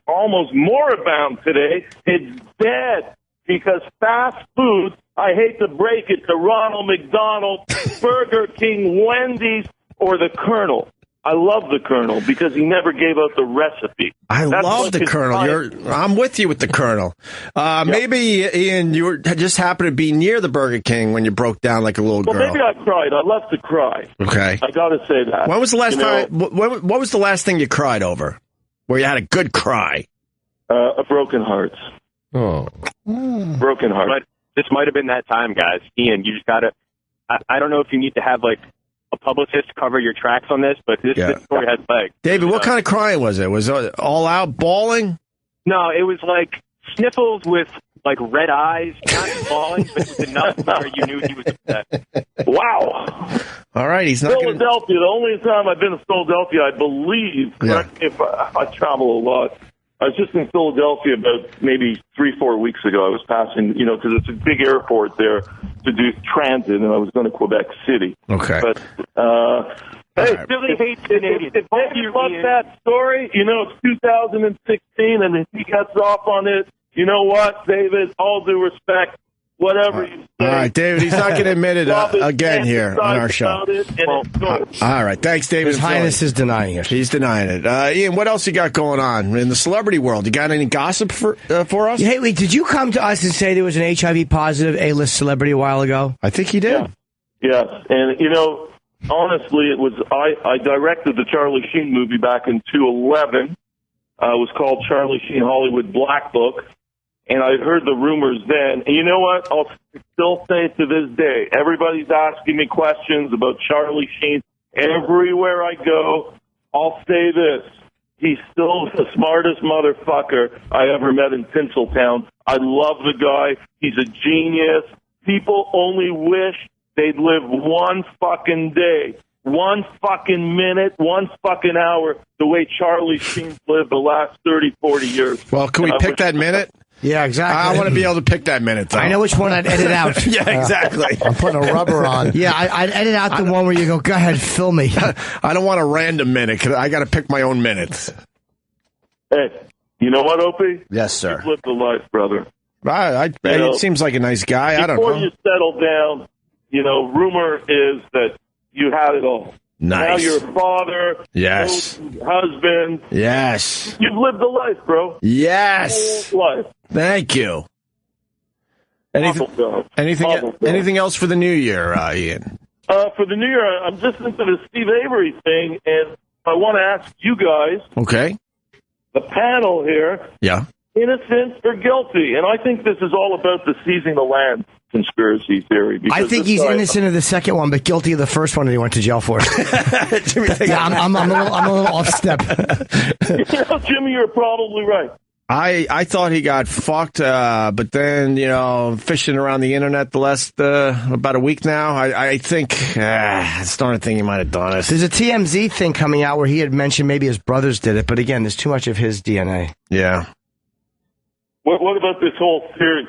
almost moribund today, it's dead. Because fast food, I hate to break it to Ronald McDonald, Burger King, Wendy's, or the Colonel. I love the Colonel because he never gave out the recipe. I love the Colonel. I'm with you with the Colonel. Maybe, Ian, you just happened to be near the Burger King when you broke down like a little girl. Well, maybe I cried. I love to cry. Okay. I got to say that. When was the last time? What was the last thing you cried over? Where you had a good cry? A broken heart. Oh. Broken heart. But this might have been that time, guys. Ian, you just got to... I don't know if you need to have, like, a publicist cover your tracks on this, but this story has legs. David, what kind of crying was it? Was it all out bawling? No, it was like sniffles with, like, red eyes. Not bawling, but it was enough where you knew he was upset. Wow. All right, he's not Philadelphia. The only time I've been to Philadelphia, I believe, correct me if I travel a lot, I was just in Philadelphia about maybe 3-4 weeks ago. I was passing, because it's a big airport there to do transit, and I was going to Quebec City. Okay. But, hey, Philly hates Canadians. If David loves that story, it's 2016, and if he gets off on it, you know what, David, all due respect, whatever you say. All right, David, he's not going to admit it again here on our show. All right, thanks, David. His Highness is denying it. He's denying it. Ian, what else you got going on in the celebrity world? You got any gossip for us? Hey, wait, did you come to us and say there was an HIV positive A-list celebrity a while ago? I think he did. Yes, and honestly, it was I directed the Charlie Sheen movie back in 2011. It was called Charlie Sheen Hollywood Black Book. And I heard the rumors then. And you know what? I'll still say to this day, everybody's asking me questions about Charlie Sheen. Everywhere I go, I'll say this. He's still the smartest motherfucker I ever met in Tinseltown. I love the guy. He's a genius. People only wish they'd live one fucking day, one fucking minute, one fucking hour the way Charlie Sheen's lived the last 30, 40 years. Well, can we pick that minute? Yeah, exactly. I want to be able to pick that minute, though. I know which one I'd edit out. Yeah, exactly. I'm putting a rubber on. Yeah, I'd edit out the one where you go ahead, fill me. I don't want a random minute. I got to pick my own minutes. Hey, you know what, Opie? Yes, sir. You've lived the life, brother. It seems like a nice guy. I don't know. Before you settle down, rumor is that you had it all. Nice. Now you're a father. Yes. Husband. Yes. You've lived the life, bro. Yes. Life. Thank you. Anything else for the new year, Ian? For the new year, I'm just into the Steve Avery thing, and I want to ask you guys, okay, the panel here, innocent or guilty? And I think this is all about the seizing the land conspiracy theory. I think he's innocent of the second one, but guilty of the first one that he went to jail for. I'm a little off step. Jimmy, you're probably right. I thought he got fucked, but then, fishing around the internet the last, about a week now, I think, it's the only thing he might have done it. There's a TMZ thing coming out where he had mentioned maybe his brothers did it, but again, there's too much of his DNA. Yeah. What about this whole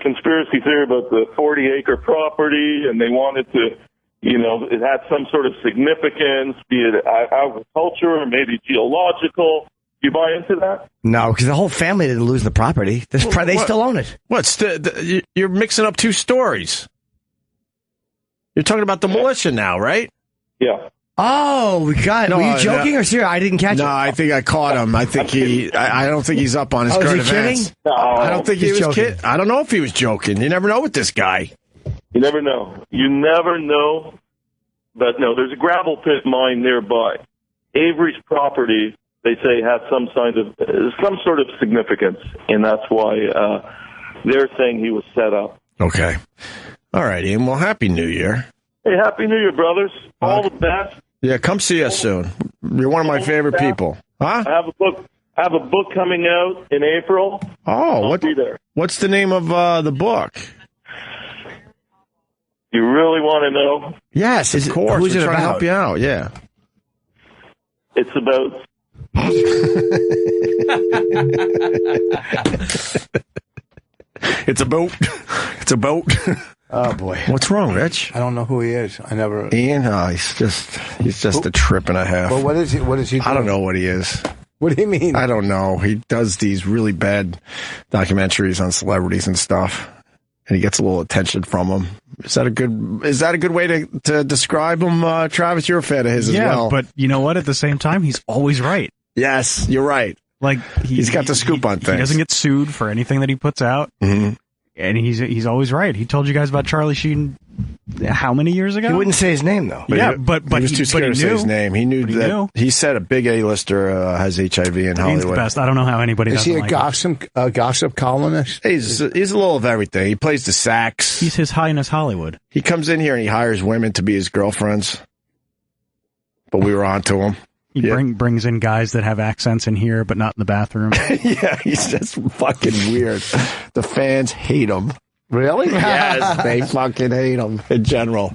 conspiracy theory about the 40-acre property, and they wanted to, it had some sort of significance, be it agriculture or maybe geological. You buy into that? No, because the whole family didn't lose the property. They still own it. You're mixing up two stories. You're talking about the militia now, right? Yeah. Oh, were you joking or serious? I didn't catch it. No, I think I caught him. I think I don't think he's up on his current events. No, I don't think he was kidding. I don't know if he was joking. You never know with this guy. You never know. But no, there's a gravel pit mine nearby. Avery's property, they say, has some sort of significance, and that's why they're saying he was set up. Okay. All right, Ian. Well, Happy New Year. Hey, Happy New Year, brothers. All the best. Yeah, come see us soon. You're one of my favorite people. Huh? I have a book coming out in April. Oh, I'll be there. What's the name of the book? You really want to know? Yes, of course. Who's We're it trying to about? help you out. Yeah. It's about. It's a boat. It's a boat. Oh boy, what's wrong, Rich? I don't know who he is. I never. Ian, he's just a trip and a half. Well, what is he? What is he doing? I don't know what he is. What do you mean? I don't know. He does these really bad documentaries on celebrities and stuff, and he gets a little attention from them. Is that a good way to describe him, Travis? You're a fan of his as well. Yeah, but you know what? At the same time, he's always right. Yes, you're right. Like he's got the scoop on things. He doesn't get sued for anything that he puts out. Mm-hmm. And he's always right. He told you guys about Charlie Sheen how many years ago? He wouldn't say his name though. But he was too scared to say his name. He knew that. He said a big A-lister has HIV in Hollywood. He's the best. I don't know how anybody is he a like gossip columnist? He's a little of everything. He plays the sax. He's His Highness Hollywood. He comes in here and he hires women to be his girlfriends. But we were on to him. He brings in guys that have accents in here, but not in the bathroom. Yeah, he's just fucking weird. The fans hate him. Really? Yes, they fucking hate him in general.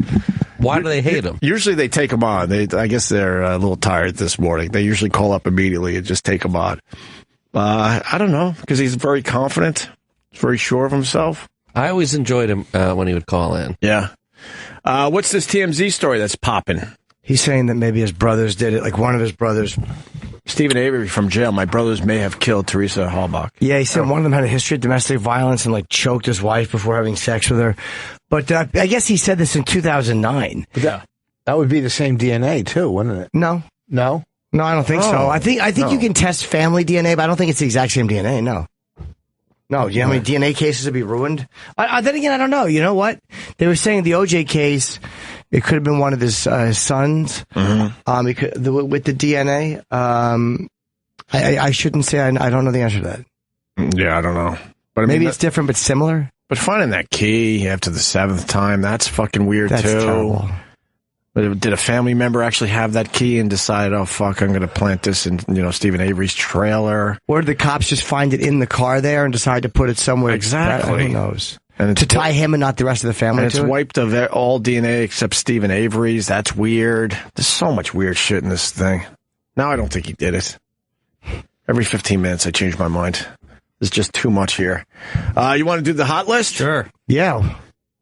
Why do they hate him? Usually they take him on. I guess they're a little tired this morning. They usually call up immediately and just take him on. I don't know, because he's very confident. He's very sure of himself. I always enjoyed him when he would call in. Yeah. What's this TMZ story that's popping? He's saying that maybe his brothers did it, like one of his brothers. Stephen Avery from jail. My brothers may have killed Teresa Halbach. Yeah, he said one of them had a history of domestic violence and like choked his wife before having sex with her. But I guess he said this in 2009. That would be the same DNA too, wouldn't it? No, I don't think so. I think you can test family DNA, but I don't think it's the exact same DNA. No. You know how many DNA cases would be ruined? Then again, I don't know. You know what? They were saying the OJ case, it could have been one of his sons. Mm-hmm. With the DNA. I shouldn't say I don't know the answer to that. Yeah, I don't know. But maybe it's different, but similar. But finding that key after the 7th time, that's fucking weird too. Terrible. But did a family member actually have that key and decide, oh fuck, I'm going to plant this in, Stephen Avery's trailer? Or did the cops just find it in the car there and decide to put it somewhere? Exactly. Who knows? And to tie him and not the rest of the family. And it's wiped of all DNA except Stephen Avery's. That's weird. There's so much weird shit in this thing. Now I don't think he did it. Every 15 minutes I change my mind. There's just too much here. You want to do the hot list? Sure. Yeah.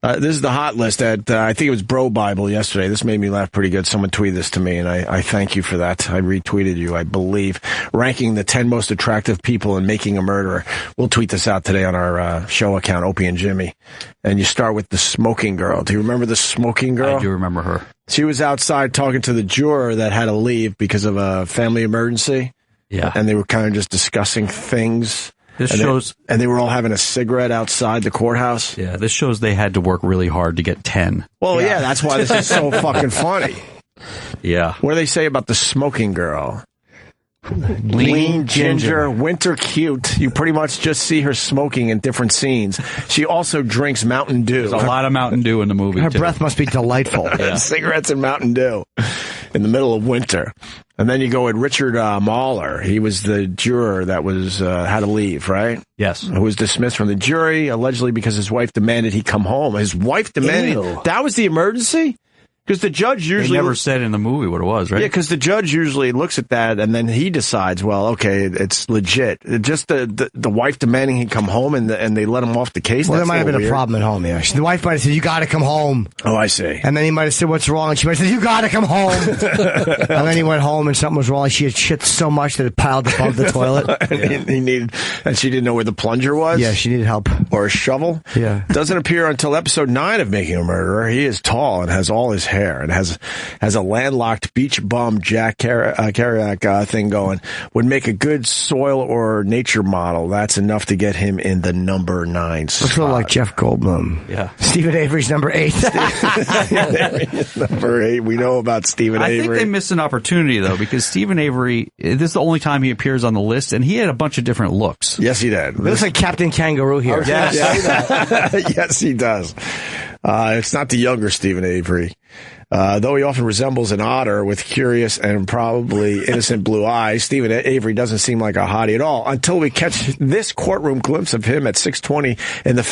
This is the hot list that I think it was Bro Bible yesterday. This made me laugh pretty good. Someone tweeted this to me, and I thank you for that. I retweeted you, I believe. Ranking the 10 most attractive people and making a murderer. We'll tweet this out today on our show account, Opie and Jimmy. And you start with the smoking girl. Do you remember the smoking girl? I do remember her. She was outside talking to the juror that had to leave because of a family emergency. Yeah. And they were kind of just discussing things. This shows, and they were all having a cigarette outside the courthouse. Yeah, this shows they had to work really hard to get 10. Well, yeah, that's why this is so fucking funny. Yeah. What do they say about the smoking girl? Lean, ginger, winter cute. You pretty much just see her smoking in different scenes. She also drinks Mountain Dew. There's a lot of Mountain Dew in the movie. Her breath must be delightful. Yeah. Cigarettes and Mountain Dew in the middle of winter. And then you go with Richard Mahler. He was the juror that was had to leave, right? Yes. Who was dismissed from the jury, allegedly because his wife demanded he come home. His wife demanded... Ew. That was the emergency? Because the judge usually They never said in the movie what it was, right? Yeah, because the judge usually looks at that and then he decides, well, okay, it's legit. Just the wife demanding he come home and they let him off the case. Well, there That's might have been weird. a problem at home. Yeah, the wife might have said, "You got to come home." Oh, I see. And then he might have said, "What's wrong?" And she might have said, "You got to come home." And then he went home and something was wrong. She had shit so much that it piled above the toilet. And he needed, and she didn't know where the plunger was. Yeah, she needed help or a shovel. Yeah, doesn't appear until episode 9 of Making a Murderer. He is tall and has all his hair and has a landlocked beach bum Jack Kerouac thing going. Would make a good soil or nature model. That's enough to get him in the number 9 spot. looks a little like Jeff Goldblum. Yeah, Stephen Avery's number 8. Number 8. We know about Stephen Avery. I think they missed an opportunity though, because Stephen Avery. This is the only time he appears on the list, and he had a bunch of different looks. Yes, he did. It looks like Captain Kangaroo here. Yes, yes, he does. It's not the younger Stephen Avery. Though he often resembles an otter with curious and probably innocent blue eyes, Stephen Avery doesn't seem like a hottie at all until we catch this courtroom glimpse of him at 6:20 in the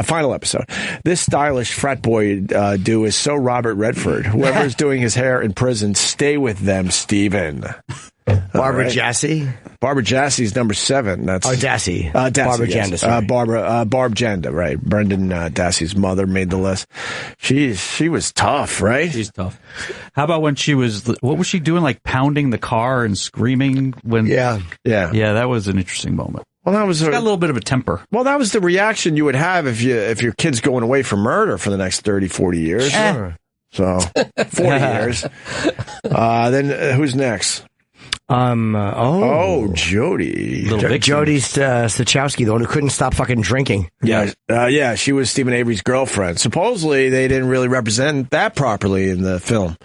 final episode. This stylish frat boy do is so Robert Redford. Whoever's doing his hair in prison, stay with them, Stephen. Barbara Jassy? Barbara Jassie's number 7. That's Dassey. Dassey, Barbara yes. Janda, sorry. Barb Janda, right. Brendan Dassey's mother made the list. She was tough, right? She's tough. How about when she was, what was she doing, like pounding the car and screaming when... Yeah. That was an interesting moment. Well, that was She's got a little bit of a temper. Well, that was the reaction you would have if your kid's going away for murder for the next 30, 40 years. Sure. So, 40 years. Then who's next? Jody. Jody Stachowski, the one who couldn't stop fucking drinking. Yeah, she was Stephen Avery's girlfriend. Supposedly, they didn't really represent that properly in the film.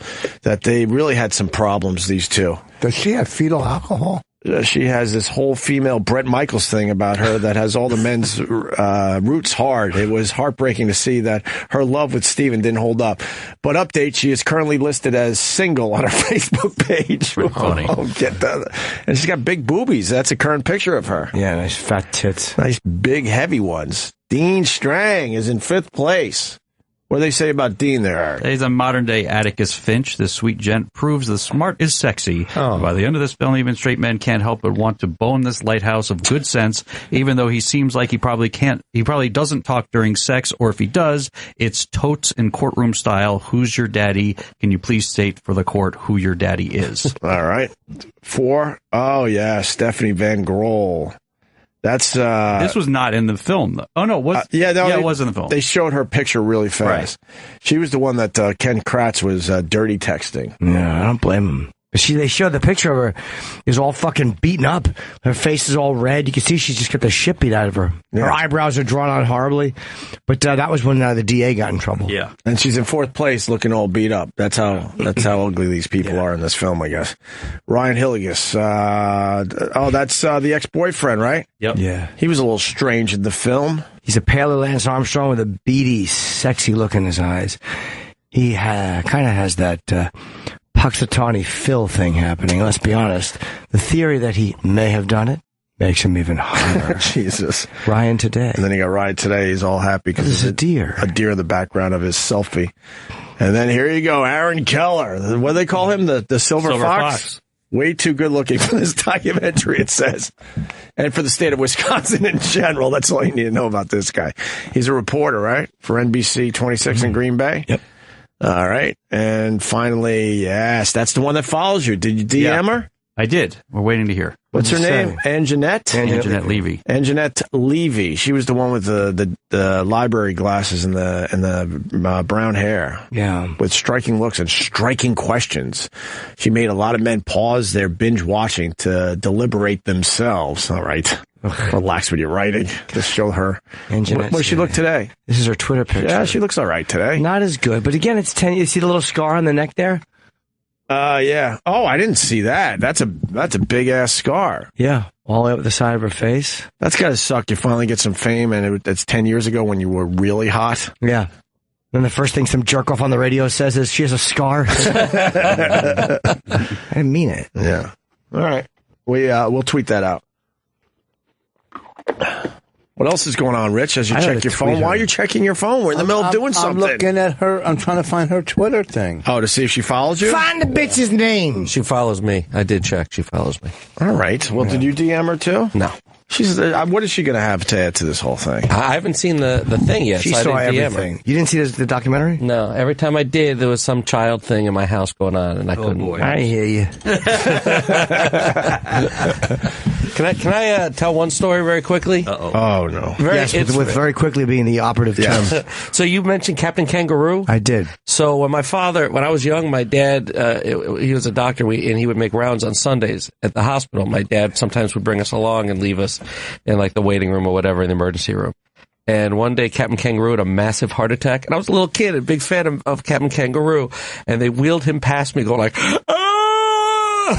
That they really had some problems, these two. Does she have fetal alcohol? She has this whole female Bret Michaels thing about her that has all the men's roots hard. It was heartbreaking to see that her love with Steven didn't hold up. But update, she is currently listed as single on her Facebook page. Funny. Oh, get that. And she's got big boobies. That's a current picture of her. Yeah, nice fat tits. Nice big heavy ones. Dean Strang is in 5th place. What do they say about Dean there? He's a modern-day Atticus Finch. This sweet gent proves the smart is sexy. By the end of this film, even straight men can't help but want to bone this lighthouse of good sense, even though he seems like he probably doesn't talk during sex, or if he does, it's totes and courtroom style. Who's your daddy? Can you please state for the court who your daddy is? All right. 4. Oh, yeah, Stephanie Van Grohl. That's this was not in the film, though. Oh no, it was in the film. They showed her picture really fast. Right. She was the one that Ken Kratz was dirty texting. Yeah, I don't blame him. They showed the picture of her is all fucking beaten up. Her face is all red. You can see she's just got the shit beat out of her. Yeah. Her eyebrows are drawn on horribly. But that was when the DA got in trouble. Yeah, and she's in 4th place, looking all beat up. That's how ugly these people are in this film, I guess. Ryan Hilligus. That's the ex-boyfriend, right? Yep. Yeah. He was a little strange in the film. He's a paler Lance Armstrong with a beady, sexy look in his eyes. He kind of has that Puxatawny Phil thing happening. Let's be honest. The theory that he may have done it makes him even hotter. Jesus. Ryan Today. And then he got Ryan Today. He's all happy because there's a deer. A deer in the background of his selfie. And then here you go, Aaron Keller. What do they call him? The Silver Fox? Way too good looking for this documentary, it says. And for the state of Wisconsin in general. That's all you need to know about this guy. He's a reporter, right? For NBC 26 in Green Bay? Yep. All right. And finally, yes, that's the one that follows you. Did you DM her? I did. We're waiting to hear. What's her name? Anjanette? Anjanette Levy. Anjanette Levy. She was the one with the library glasses and the brown hair. Yeah. With striking looks and striking questions. She made a lot of men pause their binge watching to deliberate themselves. All right. Relax when you're writing. Just show her. What does she look today? This is her Twitter picture. Yeah, she looks all right today. Not as good. But again, it's 10. You see the little scar on the neck there? Yeah. Oh, I didn't see that. That's a big ass scar. Yeah. All the way up the side of her face. That's gotta suck. You finally get some fame, and it's 10 years ago when you were really hot. Yeah. Then the first thing some jerk off on the radio says is she has a scar. I didn't mean it. Yeah. All right. We'll tweet that out. What else is going on, Rich, as you check your phone? Why are you checking your phone? We're in the middle of doing something. I'm looking at her. I'm trying to find her Twitter thing. Oh, to see if she follows you? Find the bitch's name. She follows me. I did check. She follows me. All right. Well, did you DM her too? No. She's. What is she going to have to add to this whole thing? I haven't seen the thing yet. She so saw I didn't DM everything. her. You didn't see the documentary? No. Every time I did, there was some child thing in my house going on, and I couldn't. Boy. I hear you. Can I tell one story very quickly? Oh no! With very quickly being the operative term. So you mentioned Captain Kangaroo. I did. So when I was young, my dad, he was a doctor, and he would make rounds on Sundays at the hospital. My dad sometimes would bring us along and leave us in like the waiting room or whatever in the emergency room. And one day, Captain Kangaroo had a massive heart attack, and I was a little kid, a big fan of Captain Kangaroo, and they wheeled him past me, going like,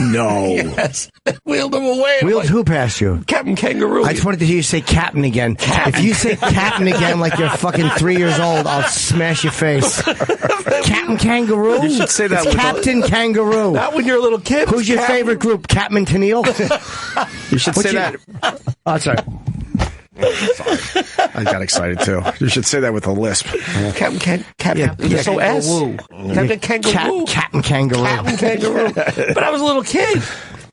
no. Yes. Wheeled him away. Wheeled who past you? Captain Kangaroo. I just wanted to hear you say Captain again. If you say Captain again like you're fucking 3 years old, I'll smash your face. Captain Kangaroo? You should say that it's Captain Kangaroo. Not when you're a little kid. Who's your favorite group? Captain Tennille? You should say that. Oh, sorry. Sorry. I got excited too. You should say that with a lisp. Captain you're so S. Captain Kangaroo. Captain Kangaroo. Captain Kangaroo. But I was a little kid.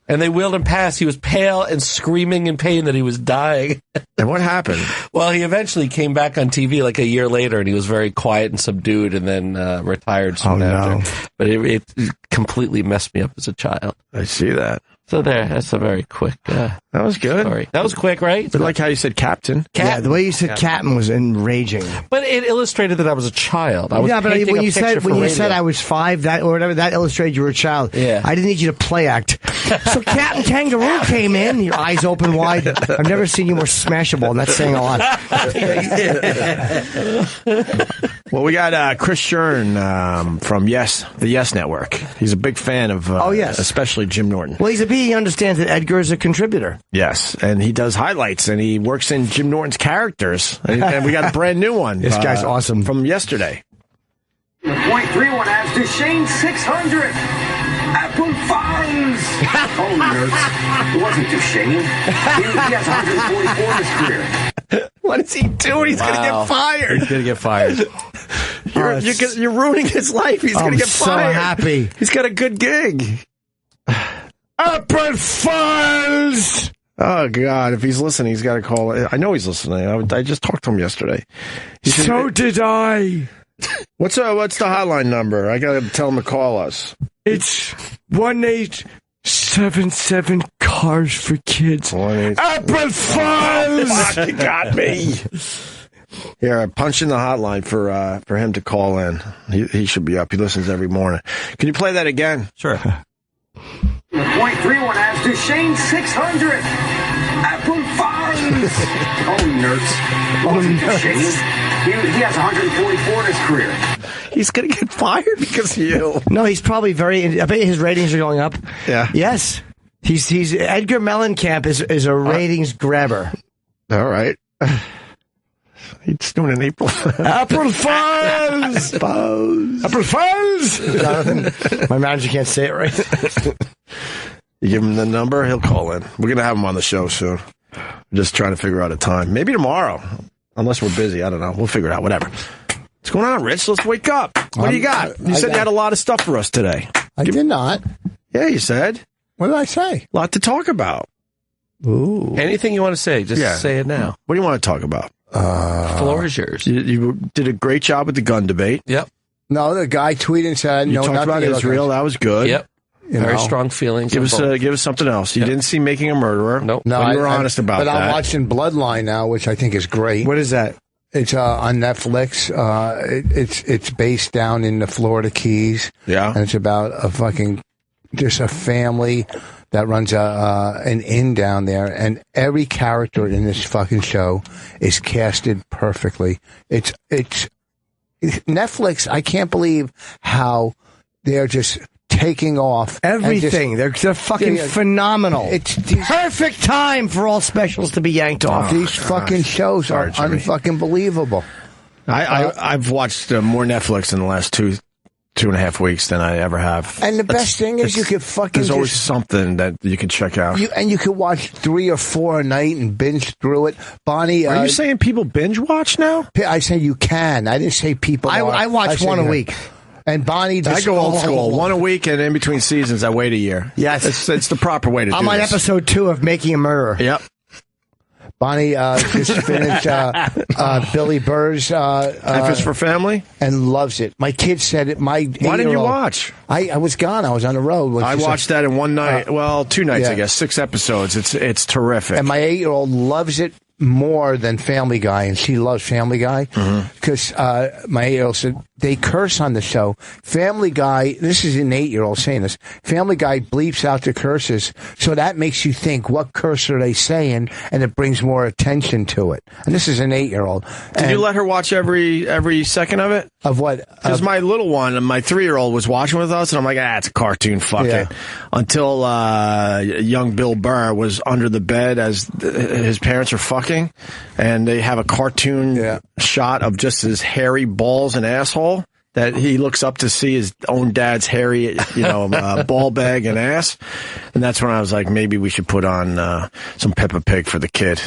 And they wheeled him past. He was pale and screaming in pain that he was dying. And what happened? Well, he eventually came back on TV like a year later, and he was very quiet and subdued, and then retired soon after. No. But it completely messed me up as a child. I see that. So that's a very quick that was good. story. That was quick, right? But like how you said Captain. Yeah, the way you said Captain was enraging. But it illustrated that I was a child. I was but painting when a you picture said for radio. I was 5, that or whatever, that illustrated you were a child. Yeah. I didn't need you to play act. So Captain Kangaroo came in, your eyes open wide. I've never seen you more smashable, and that's saying a lot. Well, we got Chris Shern from the Yes Network. He's a big fan of, yes, especially Jim Norton. Well, he understands that Edgar is a contributor. Yes, and he does highlights, and he works in Jim Norton's characters. And we got a brand new one. This guy's awesome. From yesterday. The .31 adds Duchesne 600. Apple Farms. Oh, nerds. It wasn't Duchesne. He has 144 in his career. What is he doing? He's going to get fired. He's going to get fired. You're ruining his life. He's going to get fired. I'm so happy. He's got a good gig. Apple Farms. Oh, God. If he's listening, he's got to call. I know he's listening. I just talked to him yesterday. So did I. What's the hotline number? I got to tell him to call us. It's 1877 Cars for Kids. Apple Farms. You got me. Here, I punch in the hotline for him to call in. He should be up. He listens every morning. Can you play that again? Sure. The .31 adds Duchesne 600. Apple Farms. Oh, nerds. It wasn't Duchesne. He has 144 in his career. He's going to get fired because of you. No, he's probably I bet his ratings are going up. Yeah. Yes. He's Edgar Mellencamp is a ratings grabber. All right. He's doing an April. Apple Farms. Apple Farms. Jonathan, my manager can't say it right. You give him the number, he'll call in. We're going to have him on the show soon. We're just trying to figure out a time. Maybe tomorrow. Unless we're busy. I don't know. We'll figure it out. Whatever. What's going on, Rich? Let's wake up. What do you got? You said you had a lot of stuff for us today. I did not. Yeah, you said. What did I say? A lot to talk about. Ooh. Anything you want to say, just say it now. What do you want to talk about? Floor is yours. You did a great job with the gun debate. Yep. No, the guy tweeted and said, you talked about Israel. That was good. Yep. Very strong feelings. Give us something else. You didn't see Making a Murderer. Nope. No, you were honest about that. But I'm watching Bloodline now, which I think is great. What is that? It's on Netflix. It's based down in the Florida Keys. Yeah. And it's about just a family that runs an inn down there, and every character in this fucking show is casted perfectly. It's Netflix. I can't believe how they're just taking off everything. They're fucking phenomenal. It's perfect time for all specials to be yanked off. These fucking shows are unfucking believable. I've watched more Netflix in the last 2.5 weeks than I ever have. And the best thing is you could fucking There's always just- something that you can check out. You could watch 3 or 4 a night and binge through it. Bonnie, Are you saying people binge watch now? I say you can. I didn't say people. I watch said one a you- week. And Bonnie, I go old school. One a week, and in between seasons, I wait a year. Yes. It's the proper way to do I'm on this. episode 2 of Making a Murderer. Yep. Bonnie just finished Billy Burr's F is for Family, and loves it. My kid said it. Why didn't you watch? I was gone. I was on the road. I watched that in one night. 2 nights, yeah. I guess. 6 episodes. It's terrific. And my 8-year-old loves it more than Family Guy, and she loves Family Guy because my 8-year-old said they curse on the show. Family Guy, this is an 8-year-old saying this, Family Guy bleeps out the curses, so that makes you think, what curse are they saying, and it brings more attention to it. And this is an 8-year-old. Did you let her watch every second of it? Of what? Because my little one, my 3-year-old, was watching with us, and I'm like, it's a cartoon, fuck it. Until young Bill Burr was under the bed as his parents are fucking, and they have a cartoon shot of just his hairy balls and asshole that he looks up to see his own dad's hairy, ball bag and ass. And that's when I was like, maybe we should put on some Peppa Pig for the kid.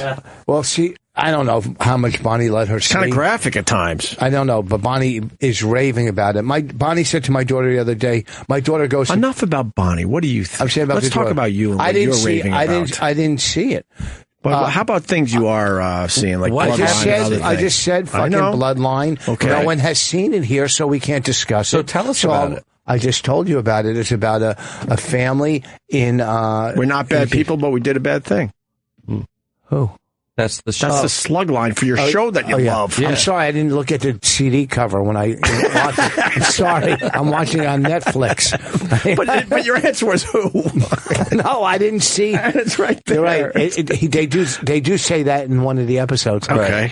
Well, see, I don't know how much Bonnie let her see. It's kind of graphic at times. I don't know, but Bonnie is raving about it. Bonnie said to my daughter the other day, my daughter goes... Enough about Bonnie. What do you think? I'm saying about Let's talk about you and what you're raving about. I didn't see it. But how about things you are seeing, like Bloodline? I just said fucking Bloodline. Okay. No one has seen it here, so we can't discuss it. So tell us about it. I just told you about it. It's about a family in... We're not bad people, but we did a bad thing. Who? That's the show. That's the slug line for your show that you love. I'm sorry, I didn't look at the CD cover when I watched it. I'm sorry, I'm watching it on Netflix. but your answer was who? No, I didn't see. It's right there. You're right. They do say that in one of the episodes. Okay.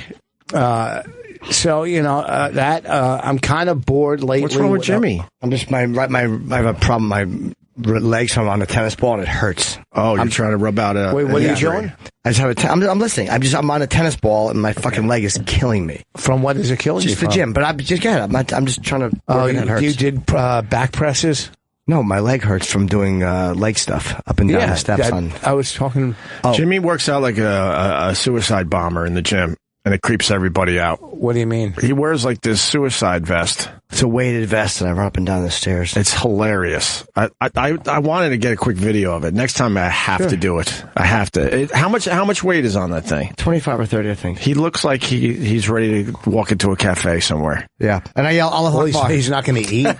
So I'm kind of bored lately. What's wrong with Jimmy? I'm just I have a problem. My legs are on a tennis ball and it hurts. Oh, I'm trying to rub out a. Wait, what are you doing? I just have I'm listening. I'm on a tennis ball and my fucking leg is killing me. From what is it killing you? Just the from? gym, but I'm just trying to. Oh, it hurts. you did back presses? No, my leg hurts from doing leg stuff up and down the steps. I was talking. Jimmy works out like a suicide bomber in the gym, and it creeps everybody out. What do you mean? He wears like this suicide vest. It's a weighted vest, and I run up and down the stairs. It's hilarious. I wanted to get a quick video of it. Next time I have to do it. I have to. How much weight is on that thing? 25 or 30, I think. He looks like he's ready to walk into a cafe somewhere. Yeah, and I yell, "Allah Akbar." He's not going to eat.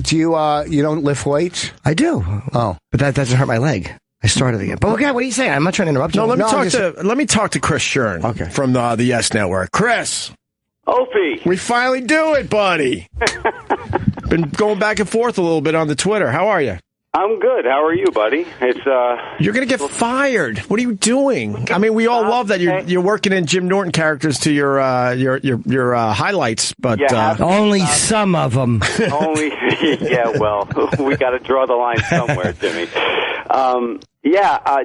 Do you don't lift weights? I do. Oh, but that doesn't hurt my leg. I started again. But okay, what are you saying? I'm not trying to interrupt you. No, let me talk to Chris Shern from the Yes Network. Chris. Opie. We finally do it, buddy. Been going back and forth a little bit on the Twitter. How are you? I'm good. How are you, buddy? You're going to get fired. What are you doing? I mean, we all love that you're working in Jim Norton characters to your highlights, but only some of them. Only, yeah. Well, we got to draw the line somewhere, Jimmy.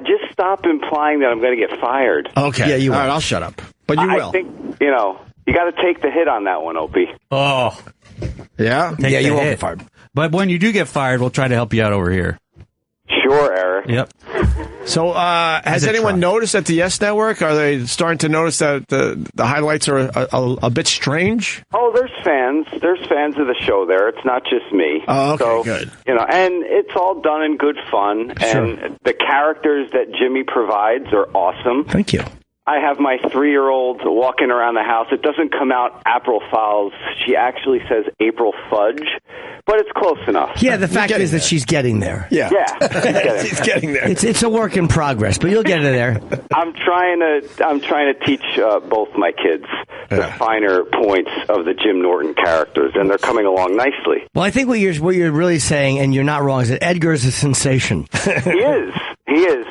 Just stop implying that I'm going to get fired. Okay. Yeah, you will. All right, I'll shut up. But you will. I think you got to take the hit on that one, Opie. Oh, yeah. Yeah, you won't get fired. But when you do get fired, we'll try to help you out over here. Sure, Eric. Yep. So, has anyone noticed at the Yes Network? Are they starting to notice that the highlights are a bit strange? Oh, there's fans. There's fans of the show there. It's not just me. Oh, okay, so, good. And it's all done in good fun. Sure. And the characters that Jimmy provides are awesome. Thank you. I have my 3-year-old walking around the house. It doesn't come out April Fouls. She actually says April Fudge, but it's close enough. Yeah, the fact is that she's getting there. Yeah. She's getting there. It's a work in progress, but you'll get her there. I'm trying to teach both my kids the finer points of the Jim Norton characters, and they're coming along nicely. Well, I think what you're really saying, and you're not wrong, is that Edgar is a sensation. He is.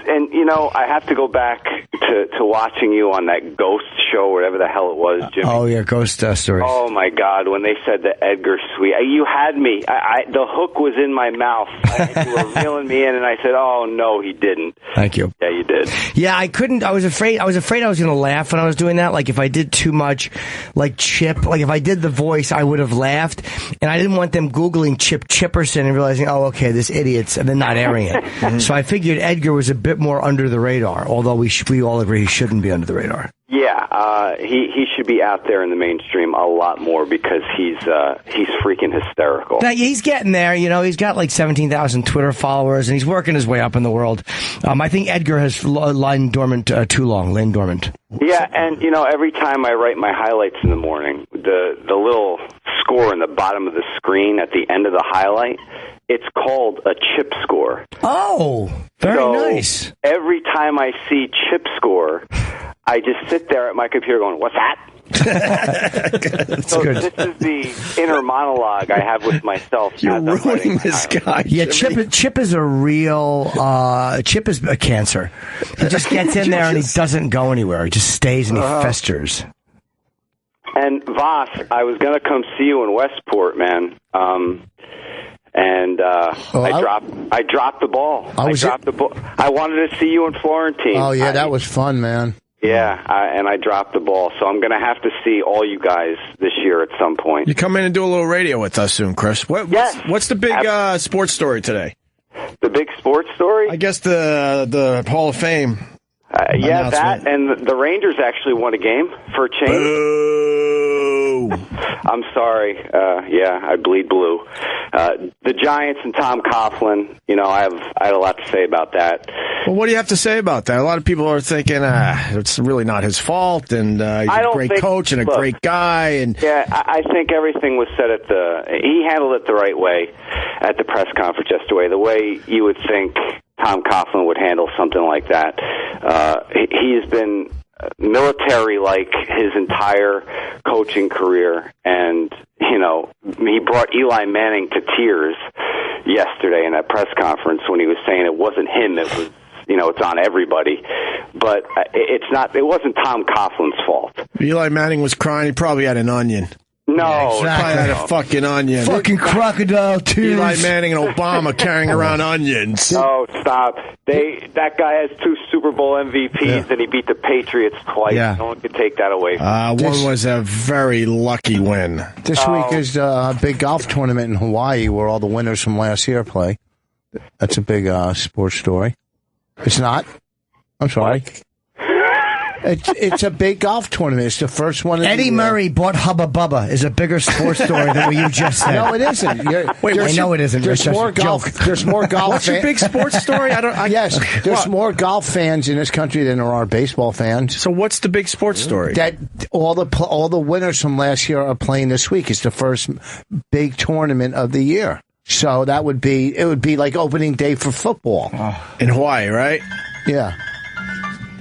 And, I have to go back to watching you on that ghost show, whatever the hell it was, Jimmy. Oh, yeah, ghost stories. Oh, my God, when they said the Edgar suite. You had me. The hook was in my mouth. You were reeling me in, and I said, oh, no, he didn't. Thank you. Yeah, you did. Yeah, I couldn't. I was afraid I was going to laugh when I was doing that. Like, if I did too much, like Chip, like if I did the voice, I would have laughed. And I didn't want them Googling Chip Chipperson and realizing, oh, okay, this idiot's, and then not airing it. So I figured Edgar was a bit more under the radar, although we all agree he shouldn't be under the radar. Yeah, he should be out there in the mainstream a lot more because he's freaking hysterical. Now, he's getting there, you know. He's got like 17,000 Twitter followers, and he's working his way up in the world. I think Edgar has lain dormant too long. Lain dormant. Yeah, and you know, every time I write my highlights in the morning, the little score in the bottom of the screen at the end of the highlight, it's called a chip score. Oh, very nice. Every time I see chip score, I just sit there at my computer going, what's that? So good. This is the inner monologue I have with myself. You're ruining this guy. Yeah, Chip is a real, Chip is a cancer. He just gets in there and he doesn't go anywhere. He just stays and he festers. And Voss, I was going to come see you in Westport, man. I dropped the ball. I wanted to see you in Florentine. Oh, yeah, that was fun, man. Yeah, and I dropped the ball. So I'm going to have to see all you guys this year at some point. You come in and do a little radio with us soon, Chris. What's the big sports story today? The big sports story? I guess the Hall of Fame. Yeah, that, and the Rangers actually won a game for a change. Boo! I'm sorry. Yeah, I bleed blue. The Giants and Tom Coughlin, you know, I had a lot to say about that. Well, what do you have to say about that? A lot of people are thinking, it's really not his fault, and he's a great coach and a great guy. And yeah, I think everything was said he handled it the right way at the press conference yesterday, the way you would think Tom Coughlin would handle something like that. He's been military-like his entire coaching career, and, you know, he brought Eli Manning to tears yesterday in that press conference when he was saying it wasn't him, it was, you know, it's on everybody. But it wasn't Tom Coughlin's fault. Eli Manning was crying. He probably had an onion. No, yeah, exactly. Probably had a fucking onion. Fucking crocodile tears. Eli Manning and Obama carrying around onions. Oh, stop. That guy has 2 Super Bowl MVPs, and he beat the Patriots twice. Yeah. No one could take that away from him. One was a very lucky win. This week is a big golf tournament in Hawaii where all the winners from last year play. That's a big sports story. It's not? I'm sorry. It's a big golf tournament. It's the first one. Eddie Murray bought Hubba Bubba is a bigger sports story than what you just said. No, it isn't. Wait, I know it isn't. There's more golf. There's more golf. What's your big sports story? Yes, there's more golf fans in this country than there are baseball fans. So what's the big sports story? That all the winners from last year are playing this week. It's the first big tournament of the year. So it would be like opening day for football in Hawaii, right? Yeah.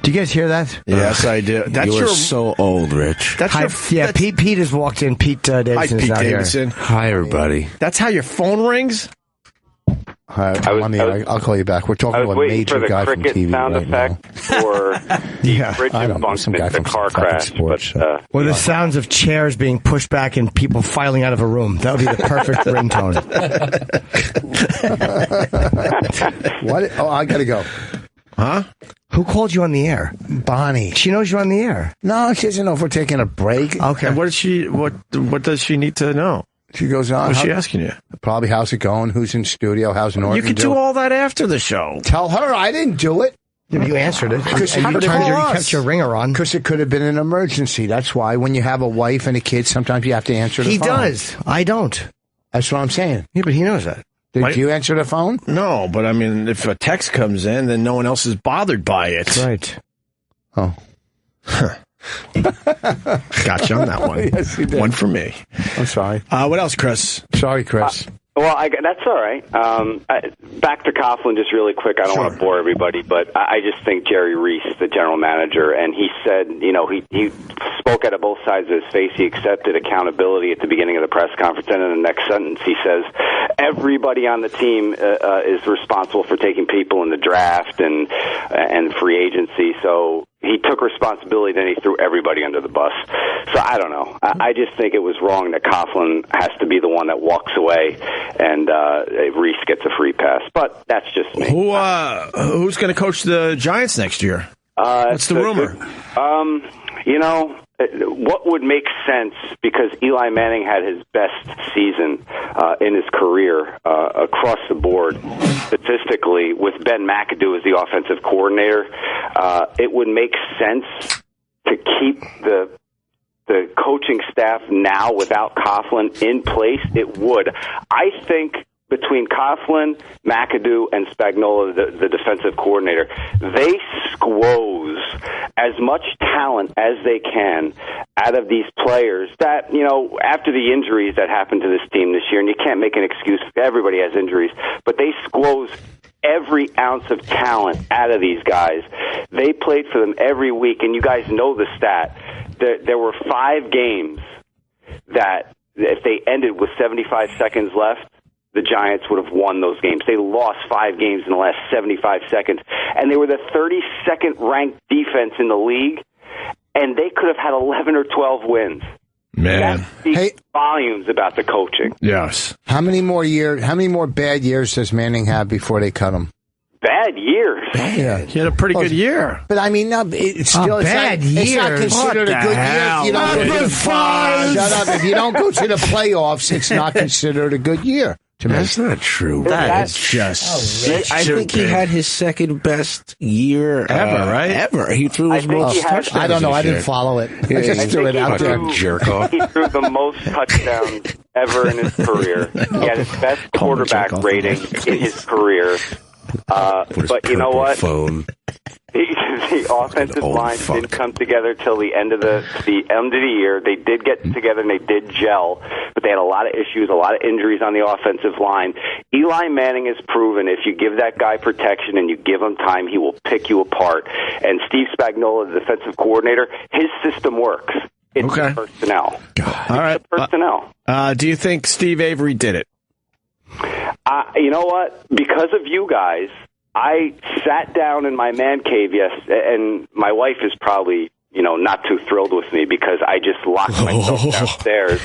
Do you guys hear that? Yes, I do. You're so old, Rich. Pete has walked in. Pete Davidson is out Davidson. here. Hi, everybody. That's how your phone rings? I'll call you back. We're talking about a major guy from TV sound right effect now. Or the car crash. Or the sounds of chairs being pushed back and people filing out of a room. That would be the perfect ringtone. What? Oh, I got to go. Huh? Who called you on the air? Bonnie. She knows you're on the air. No, she doesn't know if we're taking a break. Okay. And what does she need to know? She goes on. What's she asking you? Probably how's it going? Who's in studio? How's Norton? You could do all that after the show. Tell her I didn't do it. Yeah, but you answered it. You kept your ringer on. Because it could have been an emergency. That's why when you have a wife and a kid, sometimes you have to answer the phone. He does. I don't. That's what I'm saying. Yeah, but he knows that. Did you answer the phone? No, but I mean, if a text comes in, then no one else is bothered by it. That's right. Oh. Got you on that one. Yes, you did. One for me. I'm sorry. What else, Chris? Sorry, Chris. That's all right. Back to Coughlin just really quick. I don't want to bore everybody, but I just think Jerry Reese, the general manager, and he said, you know, he spoke out of both sides of his face. He accepted accountability at the beginning of the press conference, and in the next sentence he says, everybody on the team is responsible for taking people in the draft and free agency. So he took responsibility, then he threw everybody under the bus. So I don't know. I just think it was wrong that Coughlin has to be the one that walks away and Reese gets a free pass. But that's just me. Who's going to coach the Giants next year? What's the rumor? What would make sense, because Eli Manning had his best season in his career across the board statistically with Ben McAdoo as the offensive coordinator, it would make sense to keep the coaching staff now without Coughlin in place. It would. I think between Coughlin, McAdoo, and Spagnuolo, the defensive coordinator, they squoze as much talent as they can out of these players that, after the injuries that happened to this team this year, and you can't make an excuse, everybody has injuries, but they squoze every ounce of talent out of these guys. They played for them every week, and you guys know the stat. There were 5 games that if they ended with 75 seconds left, the Giants would have won those games. They lost 5 games in the last 75 seconds, and they were the 32nd ranked defense in the league, and they could have had 11 or 12 wins. Man, that speaks volumes about the coaching. Yes. How many more bad years does Manning have before they cut him? Bad years. Yeah, he had a pretty good year. But I mean, no, it's still bad year. It's not considered a good year. If you don't go to the shut up. If you don't go to the playoffs, it's not considered a good year. That's not true. That's just. I think he had his second best year ever, right? Ever. He threw his most touchdowns. I don't know. I didn't year. follow it. Yeah, I just threw it out there. Jerk off. He threw the most touchdowns ever in his career. He had his best quarterback rating in his career. But you know what? Phone. The offensive line didn't come together till the end of the end of the year. They did get together and they did gel, but they had a lot of issues, a lot of injuries on the offensive line. Eli Manning has proven if you give that guy protection and you give him time, he will pick you apart. And Steve Spagnuolo, the defensive coordinator, his system works. It's the personnel. All right. The personnel. Do you think Steve Avery did it? You know what? Because of you guys, I sat down in my man cave, and my wife is probably, not too thrilled with me because I just locked myself downstairs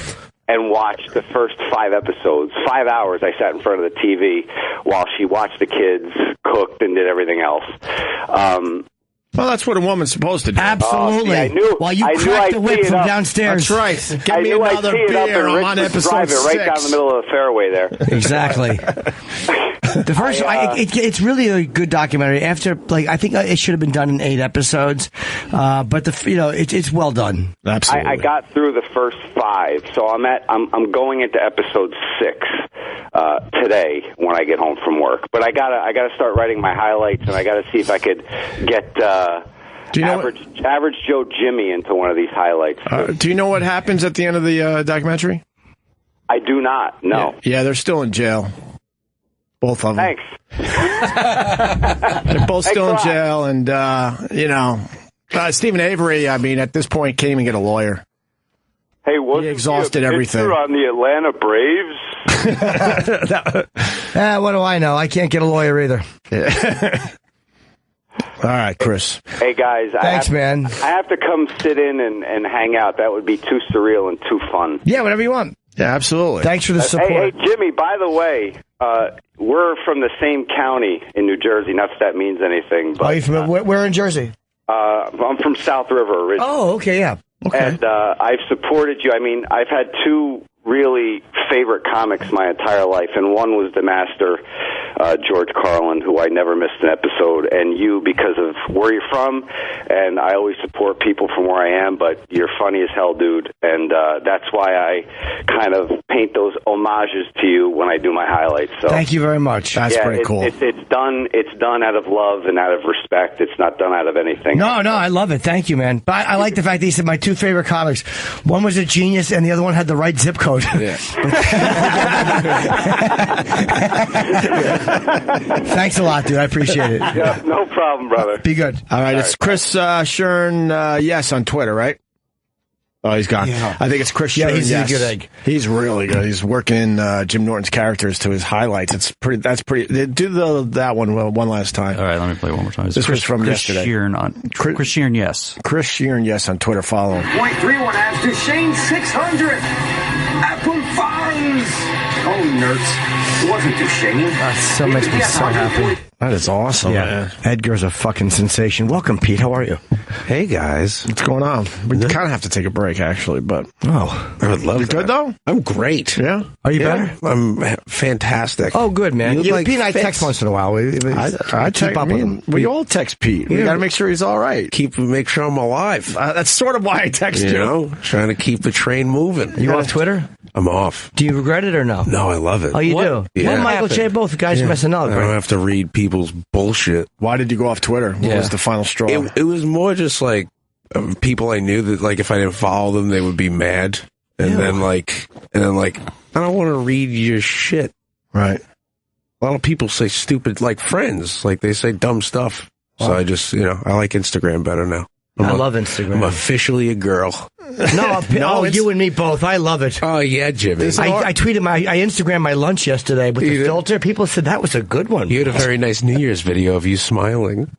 and watched the first 5 episodes. 5 hours I sat in front of the TV while she watched the kids, cooked, and did everything else. Well, that's what a woman's supposed to do. Absolutely. I knew. While you I knew cracked I'd the whip tee it from up. downstairs. That's right. Give I me knew another I'd tee it up beer. and I'm Rich on would episode drive it 6. right down the middle of the fairway there. Exactly. The first, it's really a good documentary. After, I think it should have been done in 8 episodes, but it's well done. Absolutely. I got through the first 5, so I'm going into episode 6 today when I get home from work. But I gotta start writing my highlights, and I gotta see if I could get average Joe Jimmy into one of these highlights. Do you know what happens at the end of the documentary? I do not. No. Yeah, they're still in jail. Both of them. Thanks. They're both still in jail, and Stephen Avery. I mean, at this point, can't even get a lawyer. Hey, he exhausted everything on the Atlanta Braves. What do I know? I can't get a lawyer either. All right, Chris. Hey, guys. Thanks, man. I have to come sit in and hang out. That would be too surreal and too fun. Yeah, whatever you want. Yeah, absolutely. Thanks for the support. Hey, Jimmy, by the way, we're from the same county in New Jersey. Not that that means anything. But, are you from, where in Jersey? I'm from South River originally. Oh, okay, yeah. Okay. And I've supported you. I mean, I've had 2 really favorite comics my entire life, and one was the master, George Carlin, who I never missed an episode, and you because of where you're from, and I always support people from where I am, but you're funny as hell, dude, and that's why I kind of paint those homages to you when I do my highlights. So thank you very much. That's pretty cool. It's done out of love and out of respect. It's not done out of anything. No, I love it. Thank you, man. But I like the fact that you said my 2 favorite comics. One was a genius, and the other one had the right zip code. Yeah. Thanks a lot, dude. I appreciate it. Yeah, no problem, brother. Be good. All right, it's Chris Shern, yes, on Twitter, right? Oh, he's gone. Yeah. I think it's Chris. Yeah, he's Yes. a good egg. He's really good. He's working Jim Norton's characters to his highlights. It's pretty. That's pretty. Do that one one last time. All right, let me play one more time. This was from Chris yesterday. Sheeran Chris Sheeran, yes. Chris Sheeran, yes, on Twitter. Follow him. .31 adds Duchesne 600. Apple Farms. Oh, nerds. It wasn't Duchesne. So makes me so happy. That is awesome. Yeah, Man. Edgar's a fucking sensation. Welcome, Pete. How are you? Hey guys, What's going on? We kind of have to take a break, actually, but Oh, I would love you that. good though? I'm great. Yeah. are you Yeah, better? I'm fantastic. Oh, good, man. You You, like Pete and I fits. text once in a while. I keep text, up with him. we all text Pete. We Yeah. got to make sure he's all right. Make sure I'm alive. That's sort of why I text You you. know, trying to keep the train moving. You off Twitter? I'm off. Do you regret it or no? No, I love it. Oh, you do? Yeah. Well, Michael J. Both guys messing up. I don't have to read people's bullshit. Why did you go off Twitter? What was the final straw? It was more just like people I knew that like if I didn't follow them, they would be mad, and then like I don't want to read your shit. Right. A lot of people say stupid, like friends, like they say dumb stuff. So I just, I like Instagram better now. I love Instagram. I'm officially a girl. No, you and me both. I love it. Oh yeah, Jimmy. I tweeted I Instagrammed my lunch yesterday with the filter. People said that was a good one. You had a very nice New Year's video of you smiling.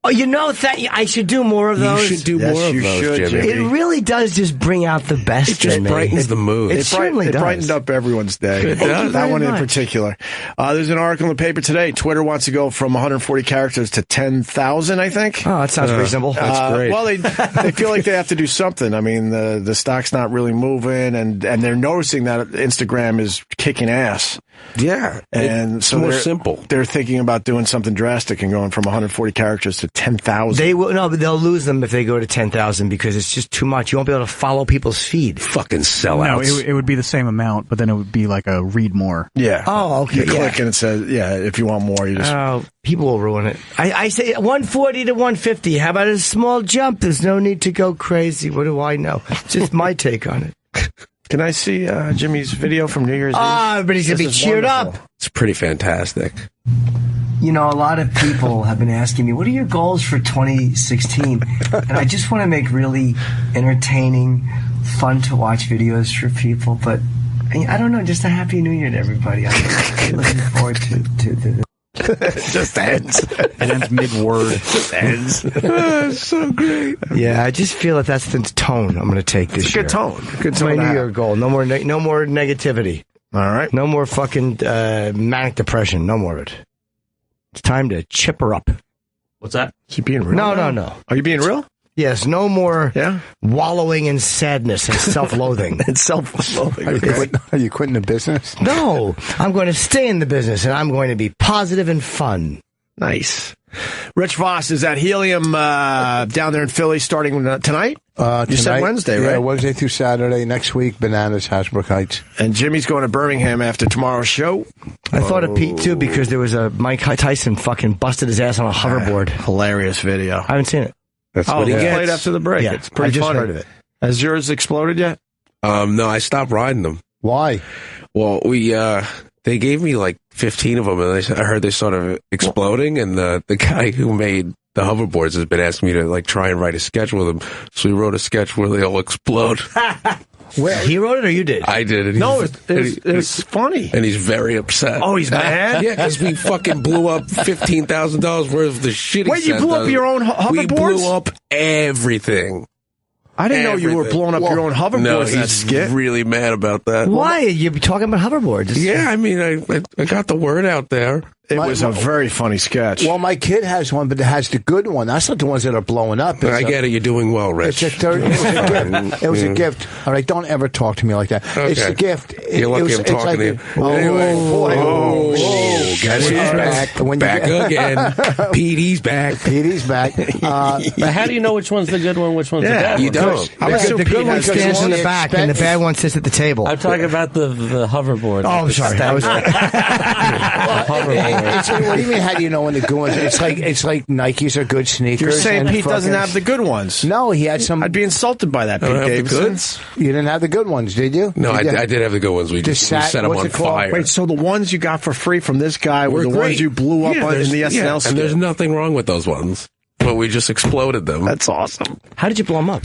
Oh, I should do more of those. You should do more of those, Jimmy. It really does just bring out the best. It just in me. brightens the mood. It certainly does. brightened up everyone's day. It does. That one in much. particular. There's an article in the paper today. Twitter wants to go from 140 characters to 10,000, I think. Oh, that sounds reasonable. That's great. Well, they feel like they have to do something. I mean, the stock's not really moving, and they're noticing that Instagram is kicking ass. Yeah, And it's so more they're simple. They're thinking about doing something drastic and going from 140 characters to 10,000. They will no, but they'll lose them if they go to 10,000 because it's just too much. You won't be able to follow people's feed. Fucking No, sellouts. it would be the same amount, but then it would be like a read more. Yeah. Oh, okay. You click and it says, if you want more, you just. Oh, people will ruin it. I say 140 to 150. How about a small jump? There's no need to go crazy. What do I know? It's just my take on it. Can I see Jimmy's video from New Year's Eve? Everybody's going to be This is cheered wonderful. up. It's pretty fantastic. You know, a lot of people have been asking me, what are your goals for 2016? And I just want to make really entertaining, fun to watch videos for people. But I don't know, just a Happy New Year to everybody. I'm looking forward to the. It just ends. It ends mid-word. It just ends. It's so great. Yeah, I just feel that's the tone I'm going to take this It's a year. good tone. Good It's tone. my to New Year have. goal. No more negativity. All right. No more fucking manic depression. No more of it. It's time to chip her up. What's that? Is he being real? No. Are you being real? Yes, no more Yeah. wallowing in sadness and self-loathing. It's self-loathing. Are you quitting the business? No, I'm going to stay in the business and I'm going to be positive and fun. Nice. Rich Voss is at Helium down there in Philly starting tonight? You said Wednesday, right? Yeah, Wednesday through Saturday. Next week, Bananas, Hasbrook Heights. And Jimmy's going to Birmingham after tomorrow's show. I thought of Pete too because there was a Mike Tyson fucking busted his ass on a hoverboard. Hilarious video. I haven't seen it. That's Oh, what he let's gets. play it after the break. Yeah, It's pretty I just funny. heard of it. Has yours exploded yet? No, I stopped riding them. Why? Well, they gave me like 15 of them, and I heard they started exploding. And the guy who made the hoverboards has been asking me to like try and write a sketch with him. So we wrote a sketch where they all explode. Where he wrote it or you did? I did it. No, it's funny. And he's very upset. Oh, he's mad? Yeah, because we fucking blew up $15,000 worth of the shit. he Wait, you sent blew up us. your own hoverboards? We blew up everything. I didn't know you were Everything. blowing up your own hoverboards No, in that he's skit. really mad about that. Why? You're talking about hoverboards. Yeah, I mean, I got the word out there. It was a very funny sketch. Well, my kid has one, but it has the good one. That's not the ones that are blowing up. I get it. You're doing well, Rich. It's a gift. It was a gift. All right, don't ever talk to me like that. Okay. It's a gift. You're lucky I'm talking to you. Anyway. Oh, Guess who's back? When you Back get- again. Petey's back. Petey's back. But how do you know which one's the good one, which one's the bad You one? don't. The good one stands in the back and the Spec- bad one sits at the table. I'm talking about the hoverboard. Oh, I'm sorry. I was What do you mean? How do you know when the good ones? It's like Nikes are good sneakers. You're saying and Pete doesn't fucking- have the good ones. No, he had some. I'd be insulted by that, I Pete don't have the Davidson. goods. You didn't have the good ones, did you? No, You I did have the good ones. We just sat- set them what's on it called? fire. Wait, so the ones you got for free from this guy were the great. ones you blew up Yeah, on in the there's- SNL yeah, skit? and there's nothing wrong with those ones. but we just exploded them. That's awesome. How did you blow them up?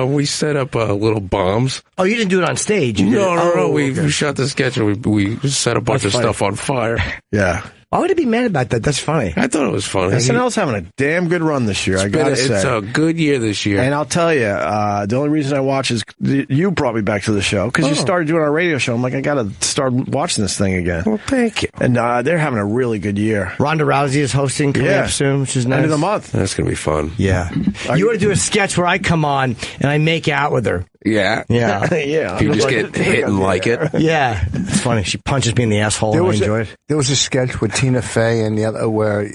We set up little bombs. Oh, you didn't do it on stage? You did No. it- We shot the sketch and we set a bunch That's of funny. stuff on fire. Yeah. Why would he be mad about that? That's funny. I thought it was funny. SNL's having a damn good run this year, I gotta say. It's a good year this year. And I'll tell you, the only reason I watch is you brought me back to the show because you started doing our radio show. I'm like, I got to start watching this thing again. Well, thank you. And they're having a really good year. Ronda Rousey is hosting coming up soon, which is nice. End of the month. That's going to be fun. Yeah. You want to do a sketch where I come on and I make out with her. Yeah. Yeah. Yeah. You just get hit and like it. Yeah. It's funny. She punches me in the asshole and I enjoy it. There was a sketch with Tina Fey and the other where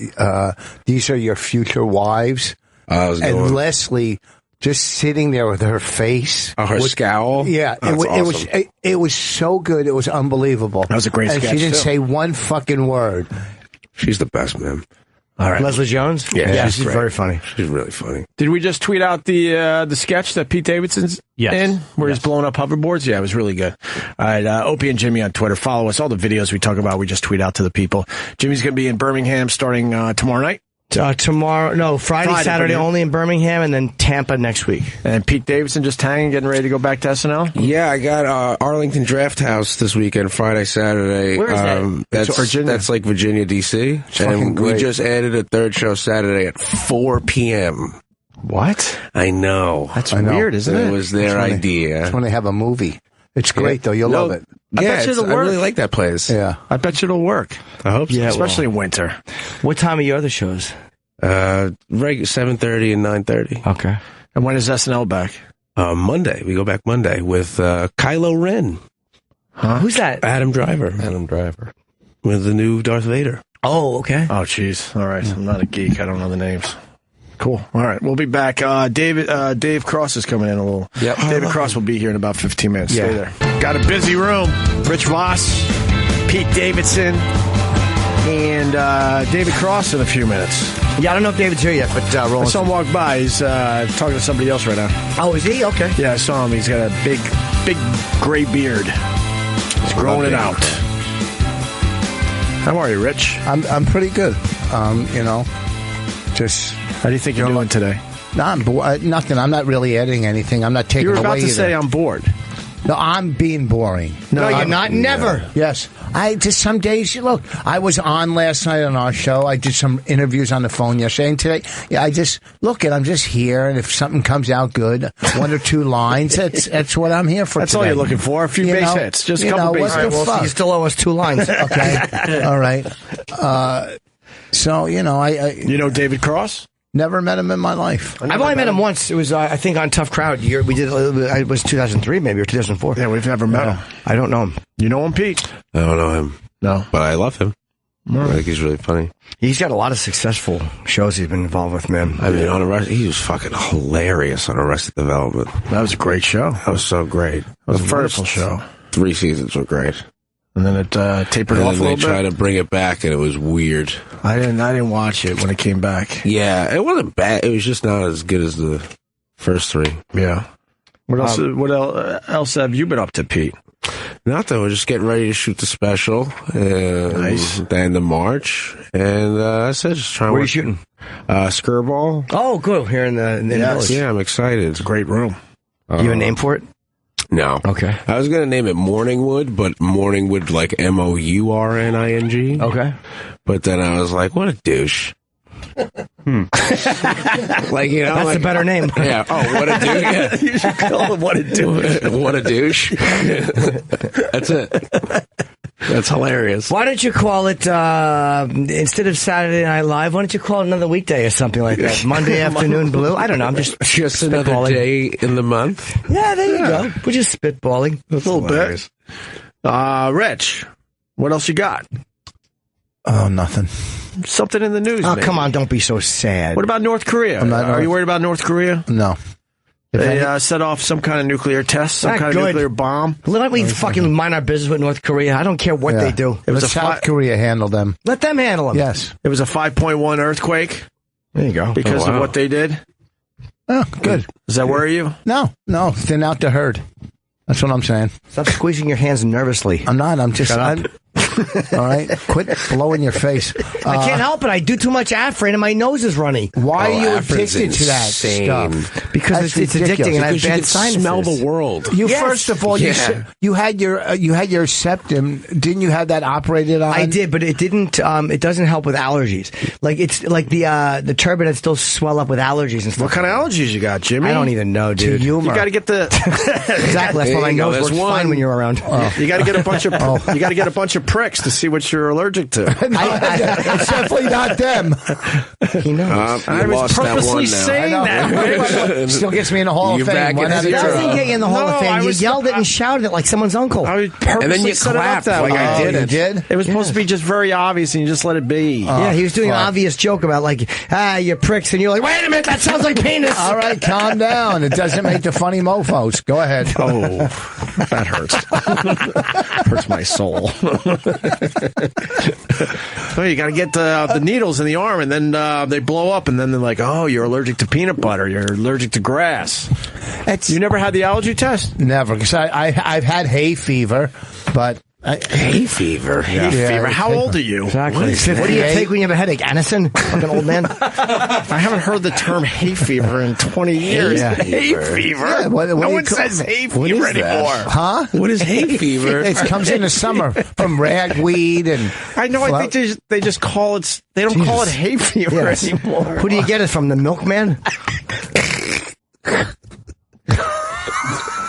these are your future wives. And Leslie just sitting there with her face. Her scowl. Yeah. It was so good. It was unbelievable. That was a great and sketch, she didn't too. say one fucking word. She's the best, man. All right. Leslie Jones? Yeah, she's great. very funny. She's really funny. Did we just tweet out the sketch that Pete Davidson's in, where he's blowing up hoverboards? Yeah, it was really good. All right, Opie and Jimmy on Twitter. Follow us. All the videos we talk about, we just tweet out to the people. Jimmy's going to be in Birmingham starting tomorrow night. Friday, Saturday only in Birmingham, and then Tampa next week. And Pete Davidson just hanging, getting ready to go back to SNL? Yeah, I got Arlington Draft House this weekend, Friday, Saturday. Where is that? That's Virginia. That's like Virginia, D.C. And we just added a third show Saturday at 4 p.m. What? I know. That's weird, isn't it? It was their idea. It's when they have a movie. It's great, though. You'll love it. I bet you I it'll work. really like that place. Yeah. I bet you it'll work. I hope so. Yeah, Especially in winter. What time are your other shows? 7:30 and 9:30. Okay. And when is SNL back? Monday. We go back Monday with Kylo Ren. Huh? Who's that? Adam Driver. With the new Darth Vader. Oh, okay. Oh, jeez. All right. I'm not a geek. I don't know the names. Cool. All right. We'll be back. Dave Cross is coming in a little. Yep. David Cross will be here in about 15 minutes. Yeah. Stay there. Got a busy room. Rich Voss, Pete Davidson, and David Cross in a few minutes. Yeah, I don't know if David's here yet, but I Roland. saw him walk by. He's talking to somebody else right now. Oh, is he? Okay. Yeah, I saw him. He's got a big gray beard. He's growing it out. How are you, Rich? I'm pretty good. Just. How do you think you're doing today? No, nothing. I'm not really editing anything. I'm not taking You were away about to either. say I'm bored. No, I'm being boring. No, you're not. Never. Yes. I just some days, look, I was on last night on our show. I did some interviews on the phone yesterday. And today, I just look and I'm just here. And if something comes out good, one or two lines, that's what I'm here for. That's today. all you're looking for. A few base hits. Just a couple base what hits. the fuck? You still owe us 2 lines. Okay. All right. So, I You know David Cross? never met him in my life. I've only met him once. It was, I think, on Tough Crowd. We did. It was 2003, maybe, or 2004. Yeah, we've never met him. I don't know him. You know him, Pete? I don't know him. No. But I love him. I think he's really funny. He's got a lot of successful shows he's been involved with, man. I mean, he was fucking hilarious on Arrested Development. That was a great show. That was so great. It was a wonderful show. 3 seasons were great. And then it tapered And off a then little they tried bit. to bring it back, and it was weird. I didn't watch it when it came back. Yeah, it wasn't bad. It was just not as good as the first 3. Yeah. What else? What else have you been up to, Pete? Nothing. We're just getting ready to shoot the special. Nice. At the end of March. And I said just trying to Where are you shooting? Skirball. Oh, good. Here in the village. Yeah, I'm excited. It's a great room. You have a name for it? No. Okay. I was going to name it Morningwood, but Morningwood like Mourning. Okay. But then I was like, what a douche. Like, you know, That's like, a better name. Yeah. Oh, what a douche. Yeah. You should call him What a Douche. What a douche. That's it. That's hilarious. Why don't you call it, instead of Saturday Night Live, why don't you call it another weekday or something like that? Monday Afternoon Blue? I don't know. I'm just another spitballing. day in the month. Yeah, there you go. We're just spitballing. A little bit. Rich, what else you got? Oh, nothing. Something in the news. Oh, maybe. come on. Don't be so sad. What about North Korea? Are you worried about North Korea? No. They set off some kind of nuclear test, some kind of nuclear bomb. Let me fucking mind our business with North Korea. I don't care what they do. It was Let South Korea handle them. Let them handle them. Yes. It was a 5.1 earthquake. There you go. Because of what they did. Oh, good. Does that worry you? No. Thin out the herd. That's what I'm saying. Stop squeezing your hands nervously. I'm not. I'm just. Shut up. All right? Quit blowing your face. I can't help it. I do too much Afrin and my nose is runny. Why are you Afrin's addicted to that insane. stuff? Because it's addicting and I have Because you bad can sinuses. smell the world. You Yes. first of all, you had your septum. Didn't you have that operated on? I did, but it didn't. It doesn't help with allergies. Like it's like the turbinates still swell up with allergies and stuff. What kind of allergies you got, Jimmy? I don't even know, dude. You got to get the exactly. That's why my nose works fine when you're around. You got to get a bunch of you got to get a bunch of pricks to see what you're allergic to. It's definitely not them. He knows. I was purposely saying that. Still gets me in the Hall of Fame. It doesn't get you in the Hall of Fame. You yelled it and shouted it like someone's uncle. I purposely And then you set it up clapped that like way. I did You it. did? It was supposed to be just very obvious, and you just let it be. Yeah, he was doing an obvious joke about like, you pricks, and you're like, wait a minute, that sounds like penis. All right, calm down. It doesn't make the funny mofos. Go ahead. Oh, that hurts. Hurts my soul. So you got to get the needles in the arm, and then they blow up, and then they're like, "Oh, you're allergic to peanut butter. You're allergic to grass." You never had the allergy test? Never, because I've had hay fever, but Hay fever. Hay fever. How old are you? Exactly. What do you take when you have a headache? Anacin? Fucking old man. I haven't heard the term hay fever in 20 years. Hay fever? Yeah, what no do one you call- says hay What fever is that? anymore. Huh? What is hay fever? It comes in the summer from ragweed and. I know. I think they just call it. They don't call it hay fever Yes. anymore. Who do you get it from? The milkman?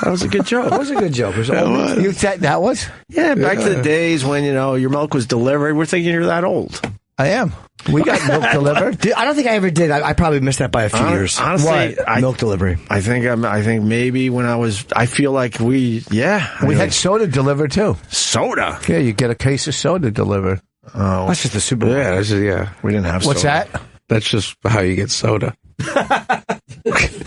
That was a good joke. That was a good joke. You said that was? Yeah, back to the days when your milk was delivered. We're thinking you're that old. I am. We got milk delivered. Dude, I don't think I ever did. I probably missed that by a few years. Honestly, milk delivery. I think maybe when I feel like we had soda delivered too. Soda. Yeah, you get a case of soda delivered. Oh, That's just the Super Bowl. Yeah, we didn't have. What's soda. that? That's just how you get soda.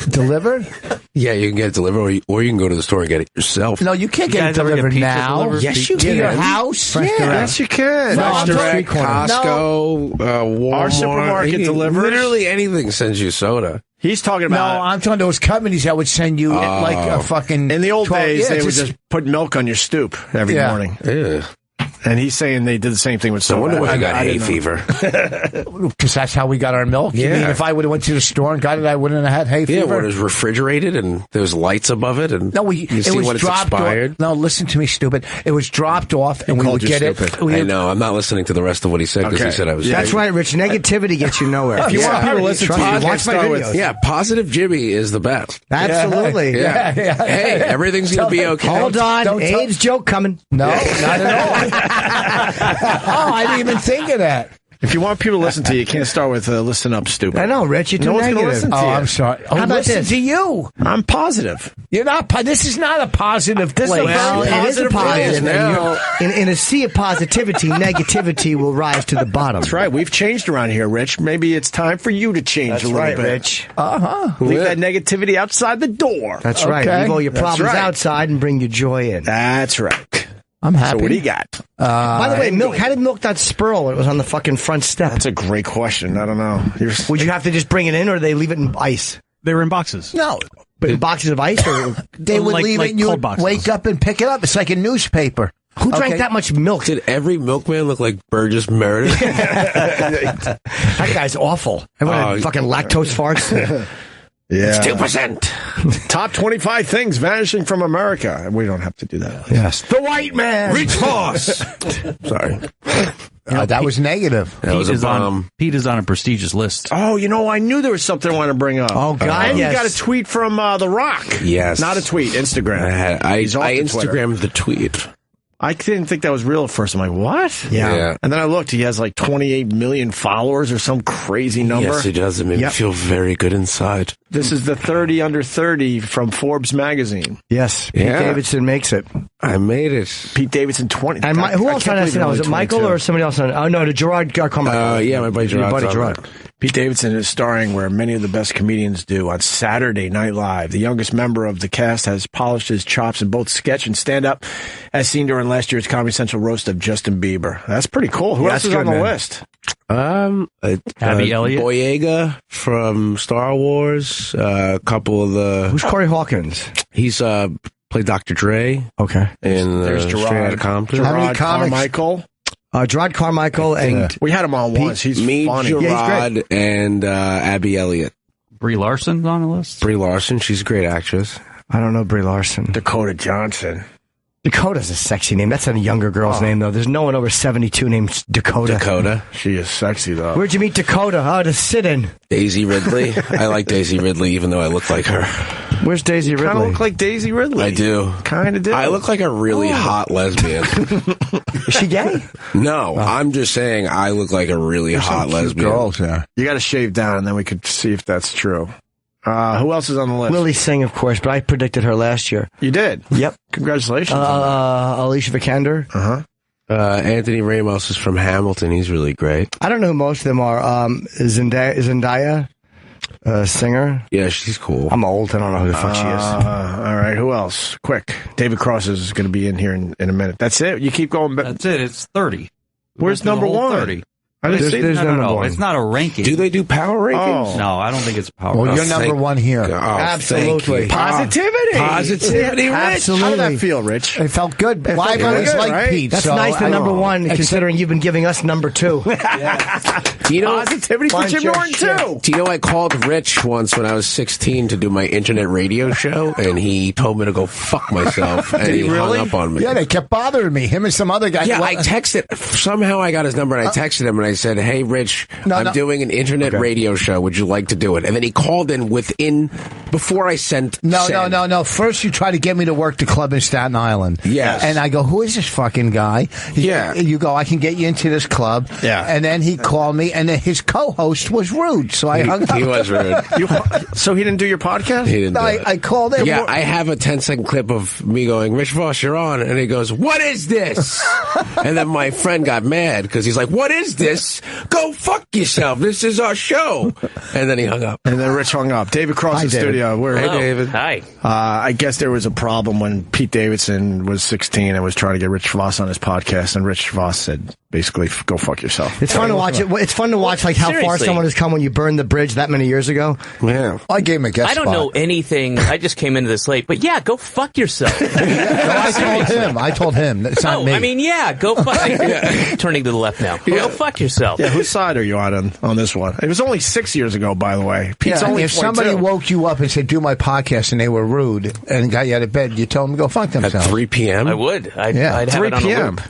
Delivered? Yeah, you can get it delivered, or you can go to the store and get it yourself. No, you can't get it delivered now. Yes, you To can. your house? Fresh Direct. Yes, you can. No, Fresh I'm Direct, Costco, Walmart. Our supermarket delivers. Literally anything sends you soda. He's talking No, about. I'm talking those companies that would send you like a fucking. In the old 12 days, yeah, they would just put milk on your stoop every morning. Yeah. And he's saying they did the same thing with soda. I wonder why I got hay didn't know. fever. Because that's how we got our milk. You Yeah. mean if I would have went to the store and got it, I wouldn't have had hay Yeah, fever? when it was refrigerated and there was lights above it, and No, you it see was when it's dropped expired. off. No, listen to me, stupid. It was dropped off, and we called would you get stupid. it. We I would- know. I'm not listening to the rest of what he said because Okay. he said I was. That's right, Rich. Negativity gets you nowhere. If you want people to listen to you, Watch my start with- videos. Yeah, positive Jimmy is the best. Absolutely. Yeah. Hey, everything's gonna be okay. Hold on. don't tell- AIDS joke coming. No, not at all. Oh, I didn't even think of that. If you want people to listen to you, you can't start with listen up, stupid. I know, Rich. You're too No one's gonna negative. listen to Oh, you. I'm sorry. Oh, How about listen this? to you. I'm positive. You're not. This is not a positive place. Well, it is a positive place positive. now. And in a sea of positivity, negativity will rise to the bottom. That's right. We've changed around here, Rich. Maybe it's time for you to change That's a little right, bit. Rich. Leave that negativity outside the door. That's right. Okay. Leave all your That's problems right. outside and bring your joy in. That's right. I'm happy. So what do you got? By the way, milk. How did milk not spurl when it was on the fucking front step? That's a great question. I don't know. Would you have to just bring it in, or they leave it in ice? They were in boxes. No, But in boxes of ice, or they would Like- leave like it. And you cold would boxes. wake up and pick it up. It's like a newspaper. who drank Okay. that much milk? Did every milkman look like Burgess Meredith? That guy's awful. Everyone had fucking lactose farts. Yeah. 2%. Top 25 things vanishing from America. We don't have to do that. Yes. The white man. Reach Force. Sorry. That was negative. That was a bomb. Pete is on a prestigious list. Oh, I knew there was something I want to bring up. Oh, God, And yes. you got a tweet from The Rock. Yes. Not a tweet, Instagram. I He's off the Twitter. Instagrammed the tweet. I didn't think that was real at first. I'm like, what? Yeah. And then I looked. He has like 28 million followers or some crazy number. Yes, it does. It made me feel very good inside. This is the 30 under 30 from Forbes magazine. Yes. Pete Yeah. Davidson makes it. I made it. Pete Davidson 20. And who else on I that? can't Was it believe Michael only or somebody else? Oh, no, Gerard Carmichael. Yeah, my buddy Your Gerard's buddy on Gerard. that. Pete Davidson is starring where many of the best comedians do on Saturday Night Live. The youngest member of the cast has polished his chops in both sketch and stand-up, as seen during last year's Comedy Central roast of Justin Bieber. That's pretty cool. Who Yeah, else that's is on good, the man. list? Abby Elliott? Boyega from Star Wars. A couple of the. Who's Corey Hawkins? He's played Dr. Dre. Okay. In There's Straight Gerard. Outta Compton. How many Gerard comics? Carmichael. Gerard Carmichael and we had him on once. He's me, funny. Gerard, and Abby Elliott. Brie Larson's on the list. Brie Larson, she's a great actress. I don't know Brie Larson. Dakota Johnson. Dakota's a sexy name. That's a younger girl's name, though. There's no one over 72 named Dakota. Dakota. She is sexy, though. Where'd you meet Dakota? Oh, to sit in. Daisy Ridley. I like Daisy Ridley, even though I look like her. Where's Daisy Ridley? Kind of look like Daisy Ridley. I do. Kind of do. I look like a really hot lesbian. Is she gay? No, I'm just saying I look like a really hot lesbian. Girls, yeah. You got to shave down, and then we could see if that's true. Who else is on the list? Lily Singh, of course, but I predicted her last year. You did? Yep. Congratulations. Alicia Vikander. Anthony Ramos is from Hamilton. He's really great. I don't know who most of them are. Zendaya, singer. Yeah, she's cool. I'm old. I don't know who the fuck she is. All right, who else? Quick. David Cross is going to be in here in a minute. That's it? You keep going back? That's it. It's 30. Where's number one? 30. I didn't see There's no, number one. It's not a ranking. Do they do power rankings? No, I don't think it's power. Well, you're number one here. Absolutely. Positivity. Positivity, Rich. Absolutely. How did that feel, Rich? It felt good. It Live felt on his good, like right? Pete. That's so nice, the number one, Except- considering you've been giving us number two. Do you know, Positivity for Jim Norton, too. do you know I called Rich once when I was 16 to do my internet radio show, and he told me to go fuck myself, and Did he really? hung up on me. Yeah, they kept bothering me. Him and some other guy. Yeah, Well, I texted. Somehow I got his number, and I texted him, and I said, "Hey, Rich, I'm doing an internet radio show. Would you like to do it?" And then he called in before I sent. No. First, you try to get me to work the club in Staten Island. Yes. And I go, who is this fucking guy? You go, I can get you into this club. Yeah. And then he called me, and then his co-host was rude, so I hung up. He was rude. So he didn't do your podcast? He didn't. No, do it. I called him. Yeah, I have a 10-second clip of me going, "Rich Voss, you're on," and he goes, "What is this?" And then my friend got mad because he's like, "What is this? Go fuck yourself. This is our show." And then he hung up. And then Rich hung up. David Cross in studio. Hey, David. Hi. I guess there was a problem when Pete Davidson was 16 and was trying to get Rich Voss on his podcast, and Rich Voss said, basically, go fuck yourself. It's fun to watch it. It's fun to watch like how far seriously. someone has come when you burned the bridge that many years ago. Yeah. I gave him a guest I don't spot. know anything. I just came into this late, but yeah, go fuck yourself. I told him. It's not me. I mean, yeah, go fuck. Turning to the left now. Go fuck yourself. Yeah, whose side are you on this one? It was only 6 years ago, by the way. Pete's only if somebody 22. woke you up and said, do my podcast, and they were rude and got you out of bed, you tell them to go fuck At themselves. 3 p.m.? I would. I'd have 3 it on a p.m. loop.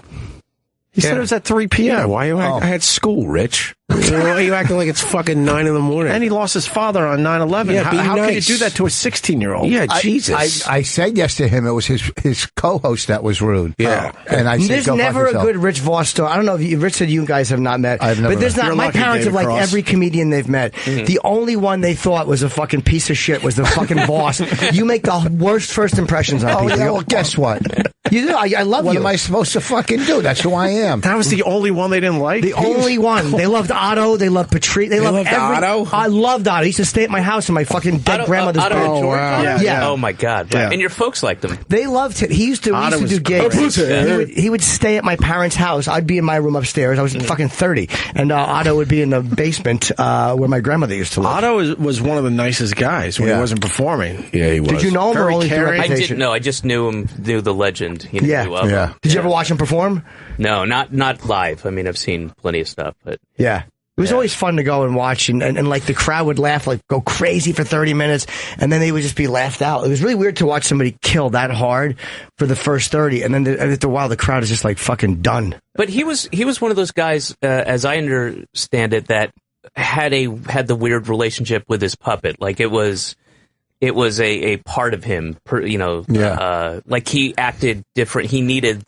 He said it was at 3 p.m. Yeah, why you I had school, Rich. Why are you acting like it's fucking 9 in the morning? And he lost his father on 9/11. Yeah, how be can you nice. do that to a 16-year-old? Yeah, Jesus. I said yes to him. It was his co-host that was rude. Yeah. And I said, There's go never fuck a yourself. good Rich Voss story. I don't know if Rich said you guys have not met. I've never but there's met. not. You're My lucky, parents have David liked Cross. every comedian they've met. The only one they thought was a fucking piece of shit was the fucking Voss. You make the worst first impressions on Oh, people. yeah, well, guess what? You do. I love What you. am I supposed to fucking do? That's who I am. That was the only one they didn't like? The only one. They loved Otto. They loved Patrice. They loved Otto? I loved Otto. He used to stay at my house in my fucking dead grandmother's Otto bed. and George? Yeah. Oh my God. Yeah. And your folks liked them. They loved him. He used to. We Otto used to do was gigs. great. He would stay at my parents' house. I'd be in my room upstairs. I was fucking 30, and Otto would be in the basement where my grandmother used to live. Otto was one of the nicest guys when he Yeah. wasn't performing. Yeah, he was. Did you know him or Very only through caring. I reputation? didn't know. I just knew the legend. You know, Yeah. knew of him. Did you ever watch him perform? No, not live. I mean, I've seen plenty of stuff, but Yeah. It was always fun to go and watch, and like the crowd would laugh, like go crazy for 30 minutes, and then they would just be laughed out. It was really weird to watch somebody kill that hard for the first 30, and then after a while the crowd is just like fucking done. But he was one of those guys, as I understand it, that had the weird relationship with his puppet. Like it was a part of him, like he acted different. He needed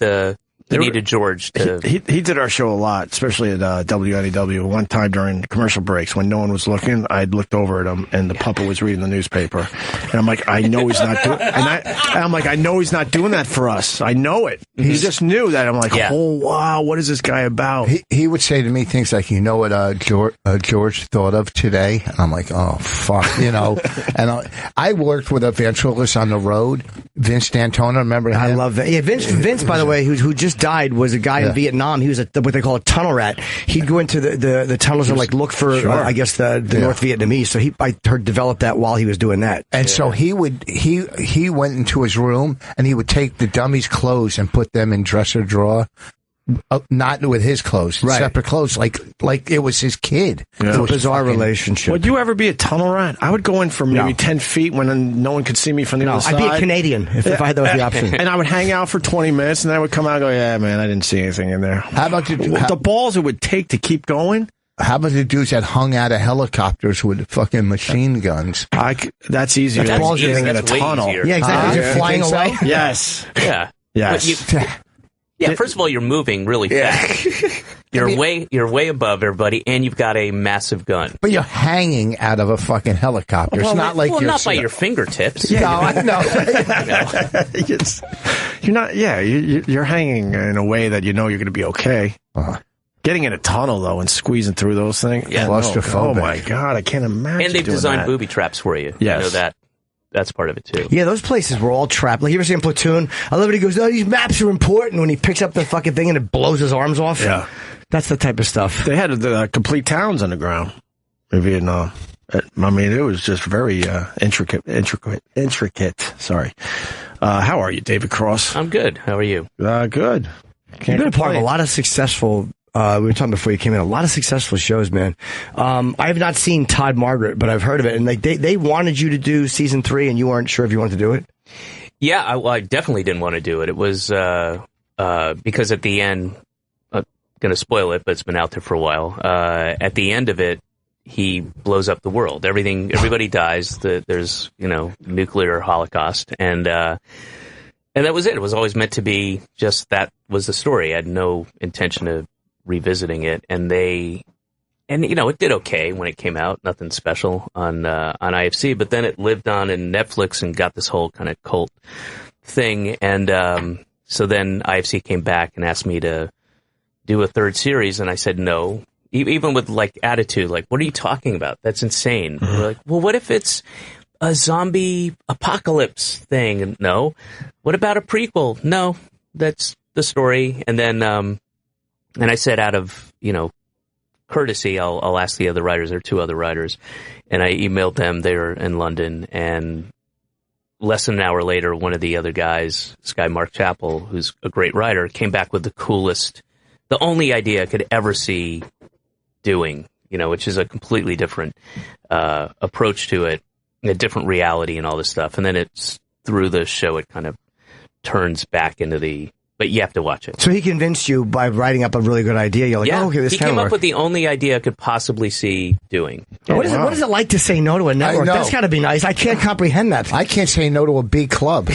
George to. He did our show a lot, especially at WNEW. One time during commercial breaks, when no one was looking, I'd looked over at him, and the puppet was reading the newspaper, and I'm like, I know he's not doing. I know he's not doing that for us. I know it. He just knew that. I'm like, oh wow, what is this guy about? He would say to me things like, you know what George thought of today? And I'm like, oh, fuck, you know. And I worked with a ventriloquist on the road, Vince D'Antona, remember him? I love that. Yeah, Vince, by the way, who just died, was a guy in Vietnam. He was what they call a tunnel rat. He'd go into the tunnels and like look for, I guess, the North Vietnamese. So I heard developed that while he was doing that. And so he went into his room and he would take the dummies' clothes and put them in dresser drawer. not with his clothes, Right. separate clothes, like it was his kid. It's It a was bizarre fucking- relationship. Would you ever be a tunnel rat? I would go in for maybe 10 feet when no one could see me from the other side. I'd be a Canadian if I had the option. And I would hang out for 20 minutes, and then I would come out and go, yeah, man, I didn't see anything in there. How about the balls it would take to keep going? How about the dudes that hung out of helicopters with fucking machine guns? That's easier than getting in a way tunnel. easier. Yeah, exactly. You're flying think so? away. Yes. Yeah. Yes. Yeah, first of all, you're moving really fast. You're way above everybody, and you've got a massive gun. But you're hanging out of a fucking helicopter. It's not like you're not by your fingertips. No, I know. You're not. Yeah, you're hanging in a way that you know you're going to be okay. Getting in a tunnel though and squeezing through those things. Yeah. Claustrophobic. Oh my god, I can't imagine. And they've doing designed that. booby traps for you. Yes. You know that. That's part of it too. Yeah, those places were all trapped. Like you ever see in Platoon? I love it. He goes, "Oh, these maps are important." When he picks up the fucking thing and it blows his arms off. Yeah, that's the type of stuff. They had complete towns underground in Vietnam. I mean, it was just very intricate. Sorry. How are you, David Cross? I'm good. How are you? Good. You've been a part of a lot of successful. We were talking before you came in. A lot of successful shows, man. I have not seen Todd Margaret, but I've heard of it. And like they wanted you to do season 3, and you weren't sure if you wanted to do it. Yeah, I definitely didn't want to do it. It was because at the end, I'm going to spoil it, but it's been out there for a while. At the end of it, he blows up the world. Everybody dies. There's nuclear holocaust, and that was it. It was always meant to be just that was the story. I had no intention of revisiting it, and it did okay when it came out. Nothing special on IFC, but then it lived on in Netflix and got this whole kind of cult thing. And so then IFC came back and asked me to do a third series, and I said no. Even with like attitude, like, what are you talking about? That's insane. Mm-hmm. We're like, well, what if it's a zombie apocalypse thing? And no. What about a prequel? No, that's the story. And then, and I said, out of, courtesy, I'll ask the other writers. There are 2 other writers. And I emailed them. They were in London. And less than an hour later, one of the other guys, this guy, Mark Chappell, who's a great writer, came back with the only idea I could ever see doing, which is a completely different approach to it, a different reality and all this stuff. And then it's through the show, it kind of turns back into but you have to watch it. So he convinced you by writing up a really good idea. You're like, yeah, oh, okay, this he can came work. up with the only idea I could possibly see doing. What is it like to say no to a network? know. That's got to be nice. I can't comprehend that. I can't say no to a big club.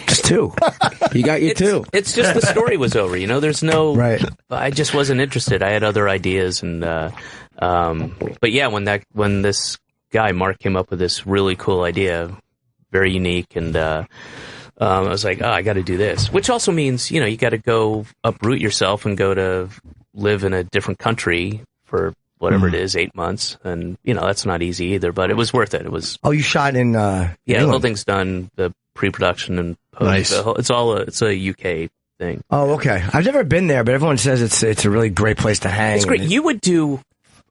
Just 2. You got your 2. It's just the story was over. There's no. Right. I just wasn't interested. I had other ideas, and but yeah, when this guy Mark came up with this really cool idea, very unique, and I was like, I got to do this. Which also means you got to go uproot yourself and go to live in a different country for whatever it is, 8 months, and that's not easy either. But it was worth it. It was. Oh, you shot in. The whole thing's done. The pre-production and post. Nice. It's a UK thing. Oh, okay. I've never been there, but everyone says it's a really great place to hang. It's great. You would do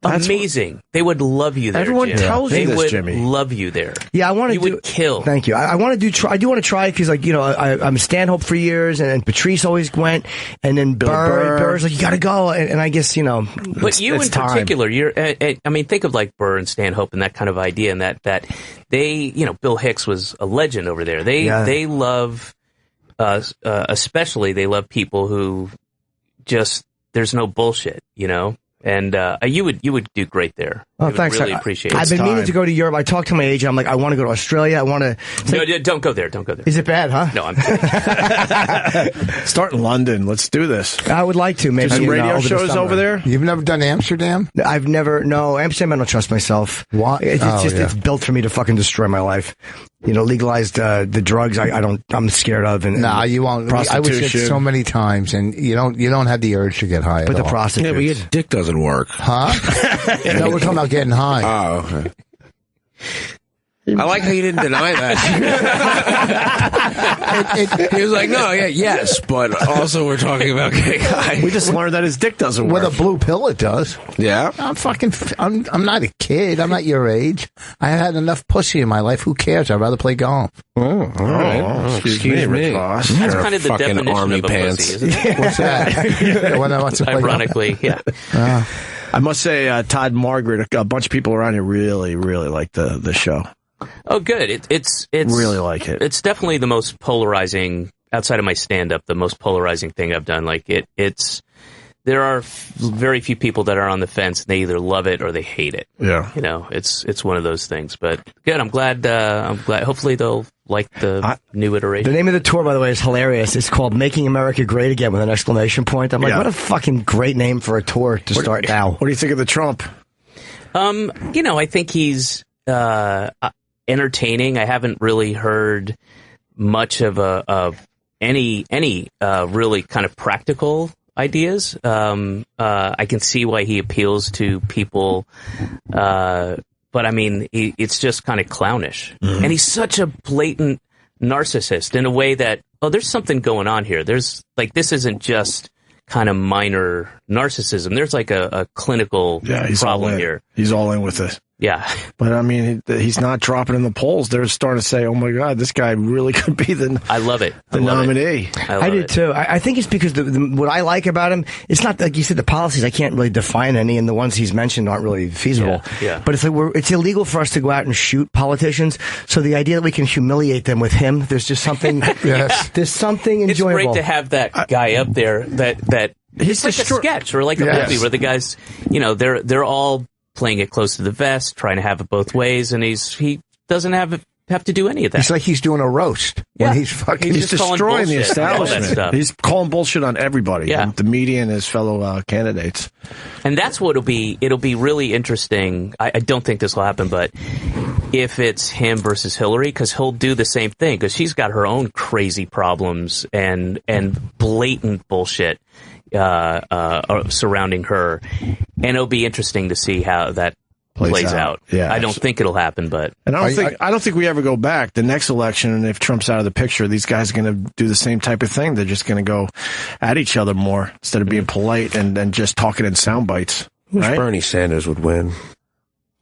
amazing. They would love you there. Everyone Jim. tells they you this, would Jimmy. love you there. Yeah, I want to. You would kill. Thank you. I want to do. I do want to try it because, I'm Stanhope for years, and Patrice always went, and then Burr's like, you got to go, and I guess But you in particular, you're. Think of like Burr and Stanhope and that kind of idea, and that they, Bill Hicks was a legend over there. They love, especially they love people who just there's no bullshit, And you would do great there. Oh, I would thanks. really appreciate it. I've been meaning to go to Europe. I talked to my agent. I'm like, I want to go to Australia. I want to. No, don't go there. Don't go there. Is it bad, huh? No, I'm kidding. Start in London. Let's do this. I would like to. Maybe do some radio over the shows summer. over there. You've never done Amsterdam? I've never. No, Amsterdam. I don't trust myself. Why? It's built for me to fucking destroy my life. Legalized the drugs. I'm scared of. And you won't. I was there so many times, and you don't have the urge to get high. But at the all. prostitutes. Yeah, but your dick doesn't work. Huh? No, we're talking about getting high. Oh, okay. I like how you didn't deny that. He was like, no, yes, but also we're talking about gay guy. We just learned that his dick doesn't work. With a blue pill, it does. Yeah. I'm not a kid. I'm not your age. I had enough pussy in my life. Who cares? I'd rather play golf. Oh, all right. Excuse me, Rich Voss. That's kind of the fucking definition army of a pants. pussy, isn't it? What's that? When I want to play golf? Ironically, yeah. I must say, Todd Margaret, a bunch of people around here really, really like the show. Oh, good. It's really like it. It's definitely the most polarizing, outside of my stand-up, the most polarizing thing I've done. Like there are very few people that are on the fence. They either love it or they hate it. Yeah. You know, it's one of those things. But good. I'm glad. Hopefully they'll like the new iteration. The name of the tour, by the way, is hilarious. It's called "Making America Great Again" with an exclamation point. I'm like, what a fucking great name for a tour to start now. What do you think of the Trump? You know, I think he's entertaining. I haven't really heard much of any really kind of practical ideas. I can see why he appeals to people, but I mean, it's just kind of clownish. And he's such a blatant narcissist in a way that, there's something going on here. There's like, this isn't just kind of minor narcissism. There's like a clinical problem here. He's all in with it. Yeah. But I mean, he's not dropping in the polls. They're starting to say, oh my God, this guy really could be I love it. The nominee. I do too. I think it's because what I like about him, it's not like you said, the policies, I can't really define any, and the ones he's mentioned aren't really feasible. Yeah. But it's like it's illegal for us to go out and shoot politicians. So the idea that we can humiliate them with him, there's just something, there's something enjoyable. It's great to have that guy up there that it's like a sketch or like a movie where the guys, you know, they're all playing it close to the vest, trying to have it both ways, and he doesn't have to do any of that. It's like he's doing a roast. When he's destroying the establishment. He's calling bullshit on everybody, the media and his fellow candidates. And that's what it'll be really interesting. I don't think this will happen, but if it's him versus Hillary, because he'll do the same thing, because she's got her own crazy problems and blatant bullshit surrounding her, and it'll be interesting to see how that plays out. Yeah, I don't think it'll happen, but and I don't think we ever go back the next election. And if Trump's out of the picture, these guys are going to do the same type of thing. They're just going to go at each other more instead of being polite and just talking in sound bites. Right? Bernie Sanders would win.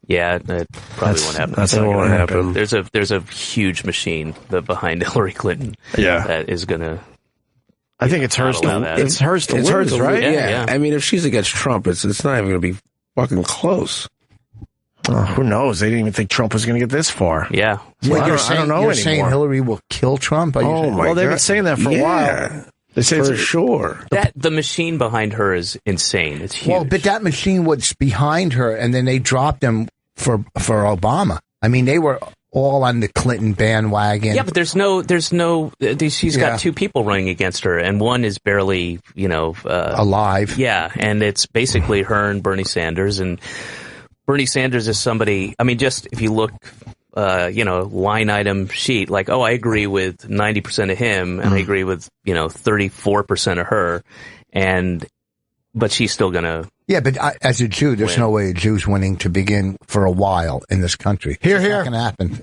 Yeah, that probably won't happen. That's not going to happen. There's a huge machine behind Hillary Clinton. That is going to. I think it's hers. It's hers to lose, right? Yeah. I mean, if she's against Trump, it's not even going to be fucking close. Oh, who knows? They didn't even think Trump was going to get this far. Yeah. Well, You're I don't know you're anymore. saying Hillary will kill Trump? Well, they've been saying that for a while. They say for sure. The machine behind her is insane. It's huge. Well, but that machine was behind her, and then they dropped him for Obama. I mean, they were all on the Clinton bandwagon. Yeah, but she's got two people running against her, and one is barely, alive. Yeah, and it's basically her and Bernie Sanders, and Bernie Sanders is somebody, I mean, just if you look, line item sheet, like, I agree with 90% of him, and I agree with, 34% of her, but she's still gonna. Yeah, but as a Jew, there's no way a Jew's winning to begin for a while in this country. It's not going to happen.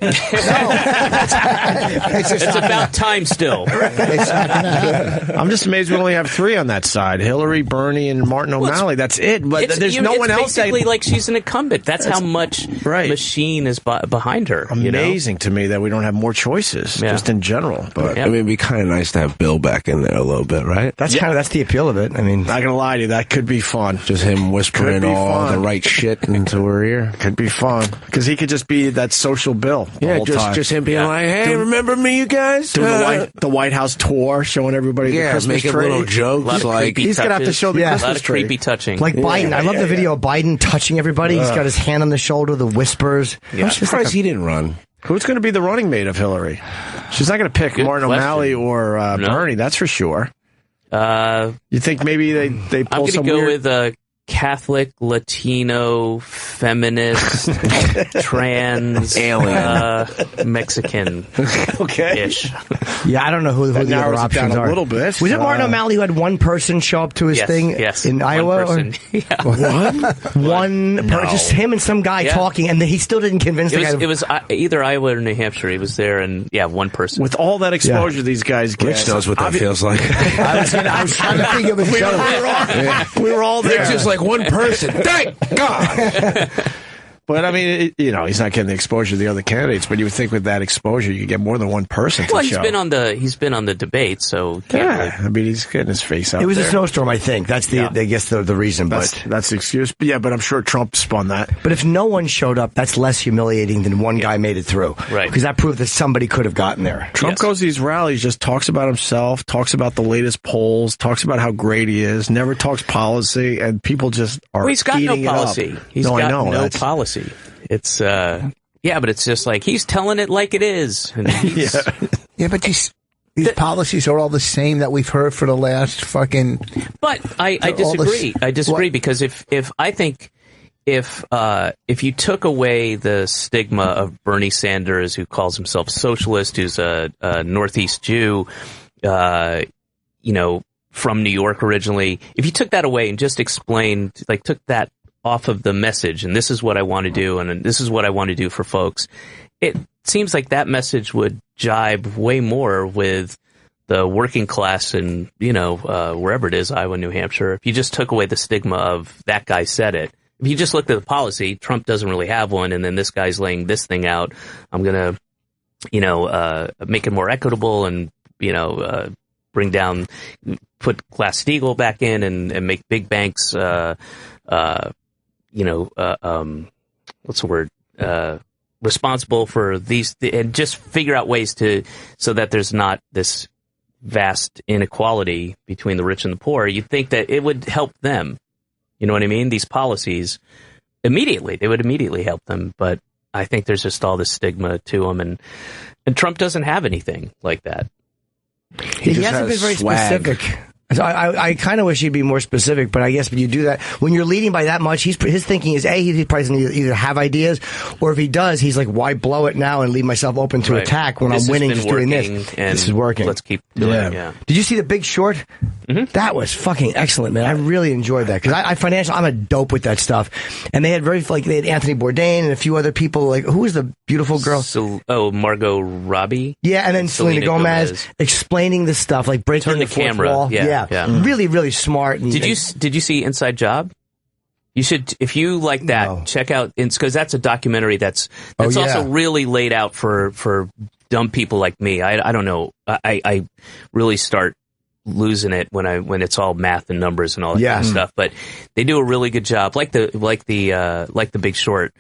It's about time still. It's not going to happen. I'm just amazed we only have three on that side: Hillary, Bernie, and Martin O'Malley. That's it. But there's no one else. Basically, like she's an incumbent. That's how much machine is behind her. Amazing to me that we don't have more choices, just in general. But I mean, it'd be kind of nice to have Bill back in there a little bit, right? That's the appeal of it. I mean, not gonna lie to you, that could be fun. Just him whispering all the right shit into her ear. Could be fun because he could just be that social Bill. Yeah, just him being like, "Hey, remember me, you guys?" Doing the White House tour, showing everybody the Christmas making tree. little jokes. Like he's gonna have to show the Christmas a lot of tree. creepy touching. Like Biden. I love the video of Biden touching everybody. He's got his hand on the shoulder, the whispers. I'm surprised he didn't run. Who's going to be the running mate of Hillary? She's not going to pick Martin O'Malley or Bernie, that's for sure. You think maybe they pull some I'm going to go weird... with Catholic, Latino, feminist, trans, alien, Mexican, ish. Yeah, I don't know who the other narrows it options down a are. little bit. Was it Martin O'Malley who had one person show up to his thing in Iowa? One person. One person, just him and some guy talking, and he still didn't convince the guy. It was either Iowa or New Hampshire. He was there, and one person. With all that exposure these guys get. Rich knows what that feels like. I was trying to think of it. We were all there. Rich is like one person. Thank God. But I mean, he's not getting the exposure of the other candidates. But you would think with that exposure, you get more than one person. Well, to show. he's been on the debate, so I mean, he's getting his face out. It was there. a snowstorm, I think. That's I guess the reason. That's the excuse. But yeah, but I'm sure Trump spun that. But if no one showed up, that's less humiliating than one guy made it through. Right. Because that proved that somebody could have gotten there. Trump goes to these rallies, just talks about himself, talks about the latest polls, talks about how great he is, never talks policy, and people just are. Well, he's got no eating it policy. up. He's got no That's- policy. It's but it's just like he's telling it like it is. And Yeah, but these policies are all the same that we've heard for the last fucking. But I disagree. I disagree because if you took away the stigma of Bernie Sanders, who calls himself socialist, who's a Northeast Jew, from New York originally, if you took that away and just explained, took that off of the message, and this is what I want to do, and this is what I want to do for folks, it seems like that message would jibe way more with the working class and, wherever it is, Iowa, New Hampshire. If you just took away the stigma of that guy said it. If you just looked at the policy, Trump doesn't really have one, and then this guy's laying this thing out. I'm going to, make it more equitable and, bring down, put Glass-Steagall back in and make big banks, what's the word? Responsible for these, and just figure out ways so that there's not this vast inequality between the rich and the poor. You'd think that it would help them. You know what I mean? These policies they would immediately help them. But I think there's just all this stigma to them, and Trump doesn't have anything like that. He hasn't been very specific. So I kind of wish he'd be more specific, but I guess when you do that, when you're leading by that much, his thinking is, he probably doesn't either have ideas, or if he does, he's like, why blow it now and leave myself open to attack when I'm winning just doing this? This is working. Let's keep doing it, yeah. Did you see The Big Short? Mm-hmm. That was fucking excellent, man. I really enjoyed that, because I'm a dope with that stuff. And they had they had Anthony Bourdain and a few other people, who was the beautiful girl? Margot Robbie? Yeah, and then Selena Gomez explaining the stuff, breaking the camera. Wall. Yeah. Really, really smart. Did you see Inside Job? You should, if you like that, check out, because that's a documentary that's also really laid out for dumb people like me. I don't know. I really start losing it when it's all math and numbers and all that kind of stuff. But they do a really good job, like the Big Short.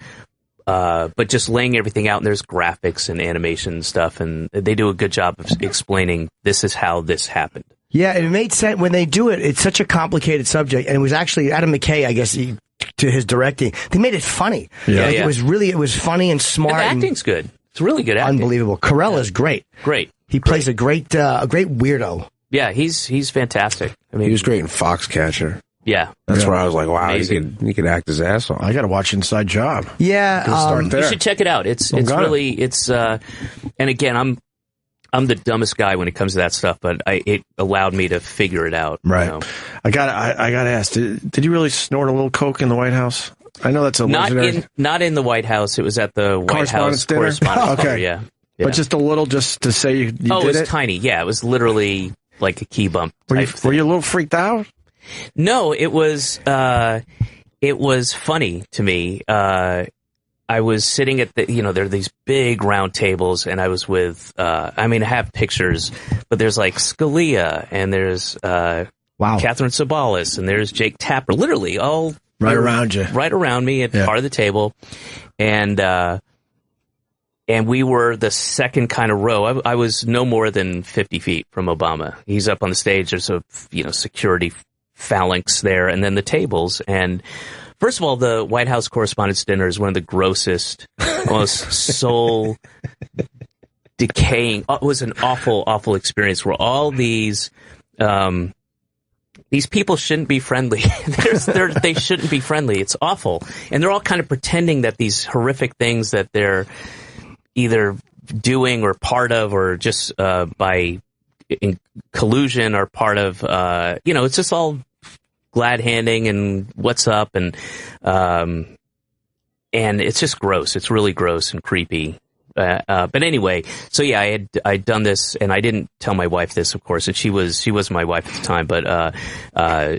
But just laying everything out, and there's graphics and animation and stuff, and they do a good job of explaining this is how this happened. Yeah, it made sense when they do it. It's such a complicated subject, and it was actually Adam McKay, I guess, to his directing. They made it funny. Yeah, it was funny and smart. And the acting's good. It's really good acting. Unbelievable. Carell is great. Great. He plays a great weirdo. Yeah, he's fantastic. I mean, he was great in Foxcatcher. Yeah, that's where I was like, wow, he could act his ass off. I got to watch Inside Job. Yeah, start there. You should check it out. It's really and again, I'm the dumbest guy when it comes to that stuff, but it allowed me to figure it out. Right. I got to ask, did you really snort a little coke in the White House? I know that's a not in the White House. It was at the White House Correspondents' Dinner. Yeah. But just a little, just to say you did it? Oh, it was tiny. Yeah, it was literally like a key bump. Were you a little freaked out? No, it was funny to me. I was sitting at there are these big round tables, and I was with, I have pictures, but there's Scalia, and there's, Catherine Sabalis, and there's Jake Tapper, literally all right around you, right around me at part of the table. And we were the second kind of row. I was no more than 50 feet from Obama. He's up on the stage. There's a, security phalanx there, and then the tables. And first of all, the White House Correspondents' Dinner is one of the grossest, most soul decaying. It was an awful, awful experience where all these these people shouldn't be friendly. They shouldn't be friendly. It's awful. And they're all kind of pretending that these horrific things that they're either doing or part of or just by collusion or part of, it's just all glad handing and what's up. And it's just gross. It's really gross and creepy. But anyway, so yeah, I'd done this, and I didn't tell my wife this, of course, and she was my wife at the time, but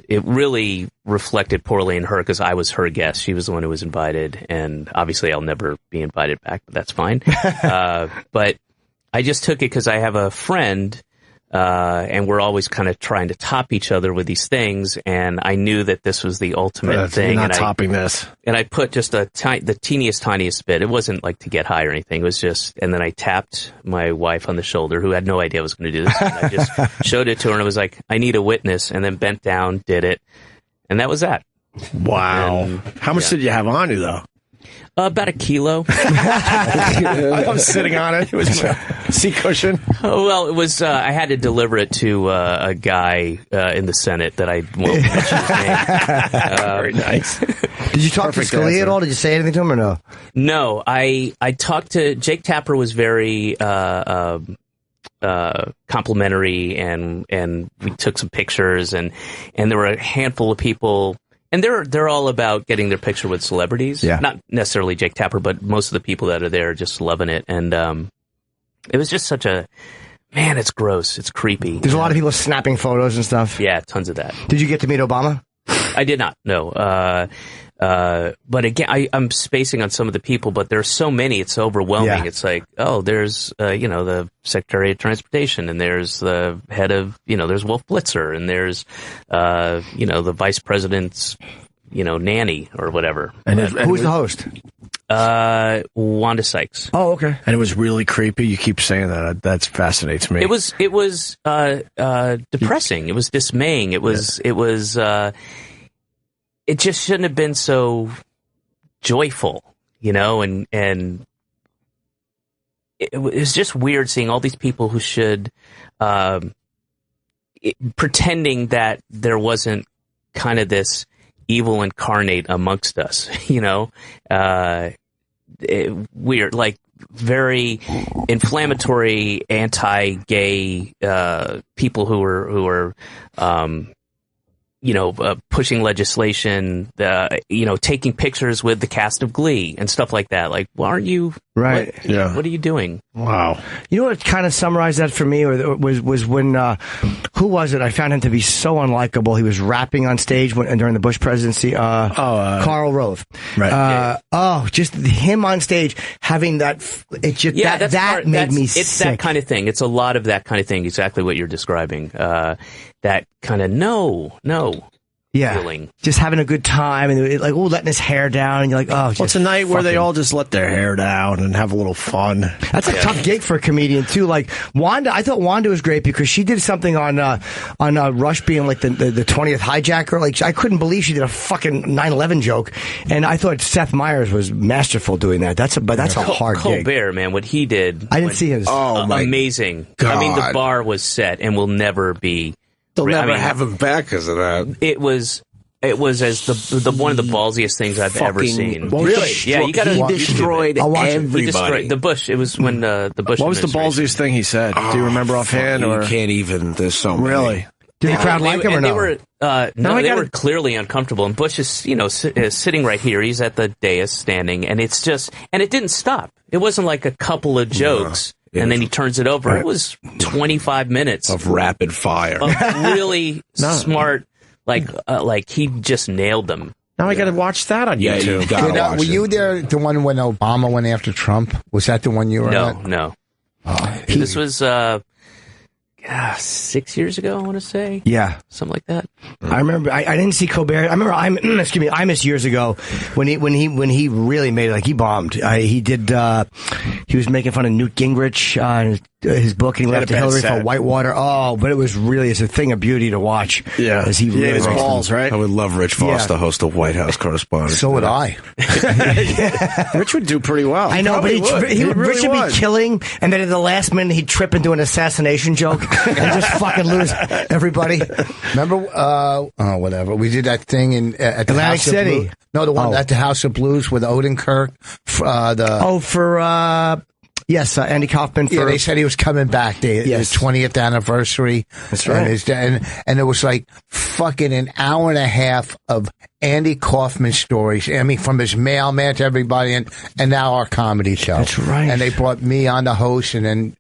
it really reflected poorly in her because I was her guest. She was the one who was invited, and obviously I'll never be invited back, but that's fine. But I just took it because I have a friend, and we're always kind of trying to top each other with these things, and I knew that this was the ultimate thing. You're not topping this. And I put just the tiniest bit. It wasn't like to get high or anything. It was just, and then I tapped my wife on the shoulder, who had no idea I was going to do this. And I just showed it to her, and I was like, I need a witness, and then bent down, did it, and that was that. Wow. And, how much did you have on you, though? About 1 kilo. I was sitting on it. It was a seat cushion. Oh, well, it was. I had to deliver it to a guy in the Senate that I won't mention his name. Very nice. Did you talk to Scalia at all? Did you say anything to him or no? No, I talked to Jake Tapper. Was very complimentary, and we took some pictures, and there were a handful of people. And they're all about getting their picture with celebrities. Yeah. Not necessarily Jake Tapper, but most of the people that are there are just loving it. And it was just such a... Man, it's gross. It's creepy. There's a lot of people snapping photos and stuff. Yeah, tons of that. Did you get to meet Obama? I did not, no. But again, I'm spacing on some of the people, but there's so many, it's overwhelming. Yeah. It's like, there's, the Secretary of Transportation, and there's the head of, there's Wolf Blitzer, and there's, the Vice President's, nanny or whatever. And who's the host? Wanda Sykes. Oh, okay. And it was really creepy. You keep saying that. That fascinates me. It was depressing. It was dismaying. It was, it just shouldn't have been so joyful, and it was just weird seeing all these people who should, pretending that there wasn't kind of this evil incarnate amongst us, weird, like very inflammatory, anti-gay, people who were pushing legislation, taking pictures with the cast of Glee and stuff like that. Like, well, aren't you right? What are you doing? Wow. You know what kind of summarized that for me was when who was it? I found him to be so unlikable. He was rapping on stage during the Bush presidency. Karl Rove. Right. Just him on stage having that. It just that made me sick. It's that kind of thing. It's a lot of that kind of thing. Exactly what you're describing. That kind of no. Feeling. Just having a good time and like letting his hair down, and you're like, well, it's a night where they all just let their hair down and have a little fun. That's a tough gig for a comedian too. Like Wanda, I thought Wanda was great because she did something on Rush being like the 20th hijacker. Like I couldn't believe she did a fucking 9/11 joke, and I thought Seth Meyers was masterful doing that. That's a hard gig. Colbert, man, what he did. I didn't see his. Amazing. God. I mean, the bar was set and will never be. They'll never have him back because of that. It was as the one of the ballsiest things I've ever seen. Really? Yeah, you got to. He destroyed everybody. He destroyed the Bush. It was when the Bush. What was the ballsiest thing he said? Do you remember offhand? You can't even. There's so many. Really? Did the crowd like him or no? They were clearly uncomfortable. And Bush is, sitting right here. He's at the dais standing, and it didn't stop. It wasn't like a couple of jokes. And then he turns it over. It was 25 minutes of rapid fire. Of really smart, like he just nailed them. Now I got to watch that on YouTube. Were you there, the one when Obama went after Trump? Was that the one you were at? No. This was 6 years ago, I want to say. Yeah. Something like that. I remember, I didn't see Colbert. I remember, I Miss years ago when he really made it, like he bombed. He was making fun of Newt Gingrich, his book, and he left to Hillary for Whitewater. Oh, but it's a thing of beauty to watch. Yeah, as he ate his balls, right? I would love Rich Voss to host a White House correspondent. So would I. Rich would do pretty well. I know, but Rich would be killing, and then at the last minute he'd trip into an assassination joke and just fucking lose everybody. Remember, whatever. We did that thing at the Atlantic House City. of Blues. No, the one at the House of Blues with Odenkirk. Yes, Andy Kaufman. Yeah, they said he was coming back. His 20th anniversary. That's right. And it was like fucking an hour and a half of Andy Kaufman stories. I mean, from his mailman to everybody, and now our comedy show. That's right. And they brought me on the host, and then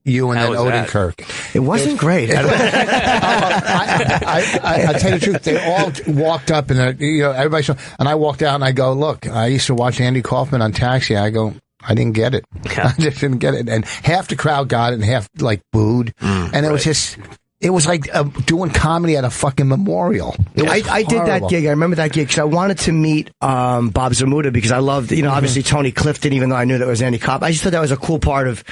you and then Odenkirk. It wasn't great. I tell you the truth. They all walked up, and everybody saw. And I walked out, and I go, "Look, I used to watch Andy Kaufman on Taxi." I go, I didn't get it. I just didn't get it. And half the crowd got it and half booed. And it was just, it was like doing comedy at a fucking memorial. I did that gig. I remember that gig because I wanted to meet Bob Zamuda because I loved, obviously Tony Clifton, even though I knew that was Andy Kaufman. I just thought that was a cool part of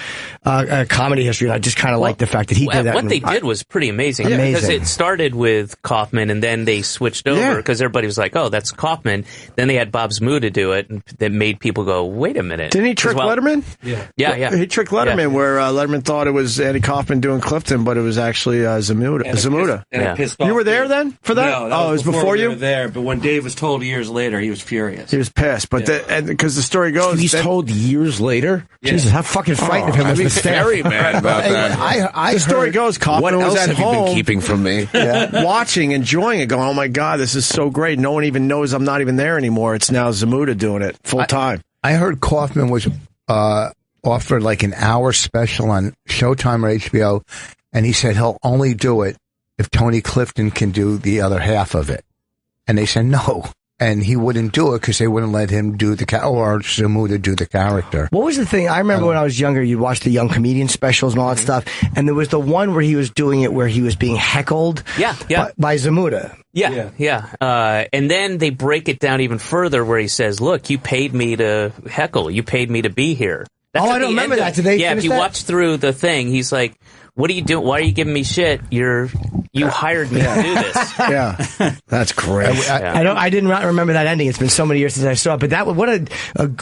comedy history. And I just kind of liked the fact that he did that. What they did was pretty amazing. Because it started with Kaufman and then they switched over because everybody was like, oh, that's Kaufman. Then they had Bob Zamuda do it and that made people go, wait a minute. Didn't he trick Letterman? Yeah. He tricked Letterman where Letterman thought it was Andy Kaufman doing Clifton, but it was actually Zamuda. You were there then for that? No, it was before you were there. But when Dave was told years later, he was furious. He was pissed, but because the story goes, he's told years later. Jesus, how fucking frightened of him was the staff. Very mad about that. The story goes, Kaufman was at home. What else have you been keeping from me? Watching, enjoying it, going, oh my God, this is so great. No one even knows I'm not even there anymore. It's now Zamuda doing it full time. I heard Kaufman was offered like an hour special on Showtime or HBO, and he said he'll only do it if Tony Clifton can do the other half of it. And they said no. And he wouldn't do it because they wouldn't let him do or Zamuda do the character. What was the thing? I remember when I was younger, you'd watch the Young Comedian specials and all that stuff. And there was the one where he was doing it where he was being heckled by Zamuda. Yeah. And then they break it down even further where he says, look, you paid me to heckle. You paid me to be here. That's I don't remember that. Did they if you watch through the thing, he's like, what are you doing? Why are you giving me shit? You hired me to do this. Yeah. That's great. I didn't remember that ending. It's been so many years since I saw it. But that what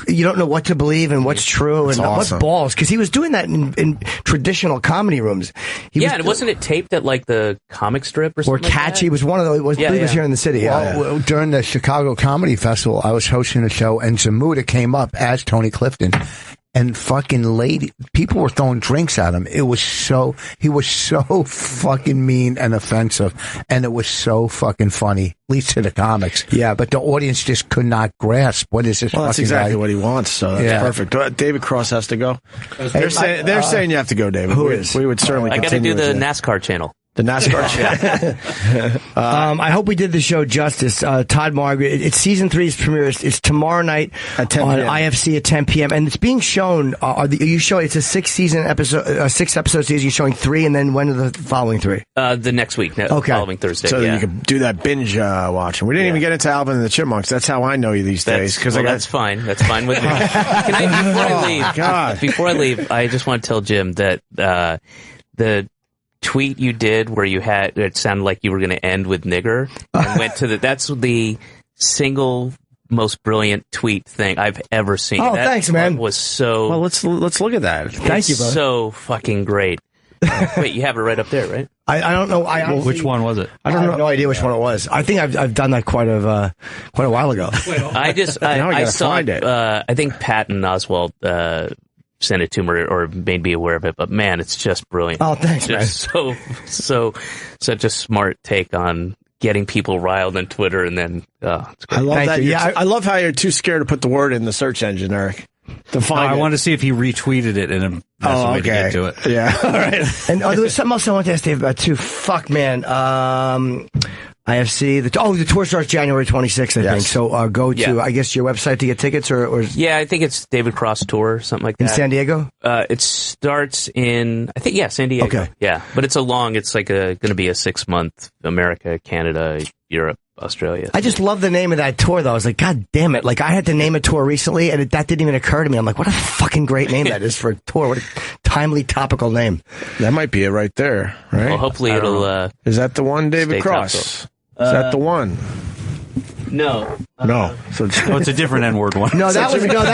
you don't know what to believe and what's true and awesome. what balls. Because he was doing that in traditional comedy rooms. And wasn't it taped at like the comic strip or something? Or Catchy was one of those. I believe it was here in the city. Well, during the Chicago Comedy Festival, I was hosting a show and Zamuda came up as Tony Clifton. And fucking people were throwing drinks at him. He was so fucking mean and offensive. And it was so fucking funny, at least to the comics. Yeah, but the audience just could not grasp what is this. Well, that's exactly what he wants, so that's perfect. David Cross has to go. They're saying you have to go, David. Who is? We would certainly I got to do the NASCAR channel. The NASCAR channel. I hope we did the show justice. Todd Margaret. It's season 3's premiere. It's tomorrow night at 10 on p.m. IFC at 10 p.m. And it's being shown. It's a 6 episode season. You're showing 3, and then when are the following 3? The next week. Following Thursday. So you can do that binge watching. We didn't even get into Alvin and the Chipmunks. That's how I know you these days. That's fine. That's fine with me. Before I leave, I just want to tell Jim that the tweet you did where it sounded like you were going to end with nigger and went to that's the single most brilliant tweet thing I've ever seen. Thanks, man. Was so well. Let's look at that. Thank you, brother. So fucking great. Wait, you have it right up there, right? I don't know. Which one was it? I have no idea which one it was. I think I've done that quite a while ago. I saw it. I think Pat and Oswald sent it to me or made me aware of it, but man, it's just brilliant. Oh, thanks, man. Such a smart take on getting people riled on Twitter, and then it's great. I love that. I love how you're too scared to put the word in the search engine, Eric. I want to see if he retweeted it in a way to get to it. Yeah. All right. And there was something else I wanted to ask Dave about too. Fuck, man. IFC. The tour starts January 26th, I think. So go to, I guess, your website to get tickets, or yeah, I think it's David Cross Tour, something like that. In San Diego? It starts in, I think, San Diego. Okay. Yeah, but it's like going to be a 6-month America, Canada, Europe, Australia. I just love the name of that tour, though. I was like, God damn it. Like, I had to name a tour recently, and that didn't even occur to me. I'm like, what a fucking great name that is for a tour. What a timely, topical name. That might be it right there, right? Well, hopefully it'll... is that the one, David stay Cross? topical. Is that the one? No. No. So it's a different N-word one. No, that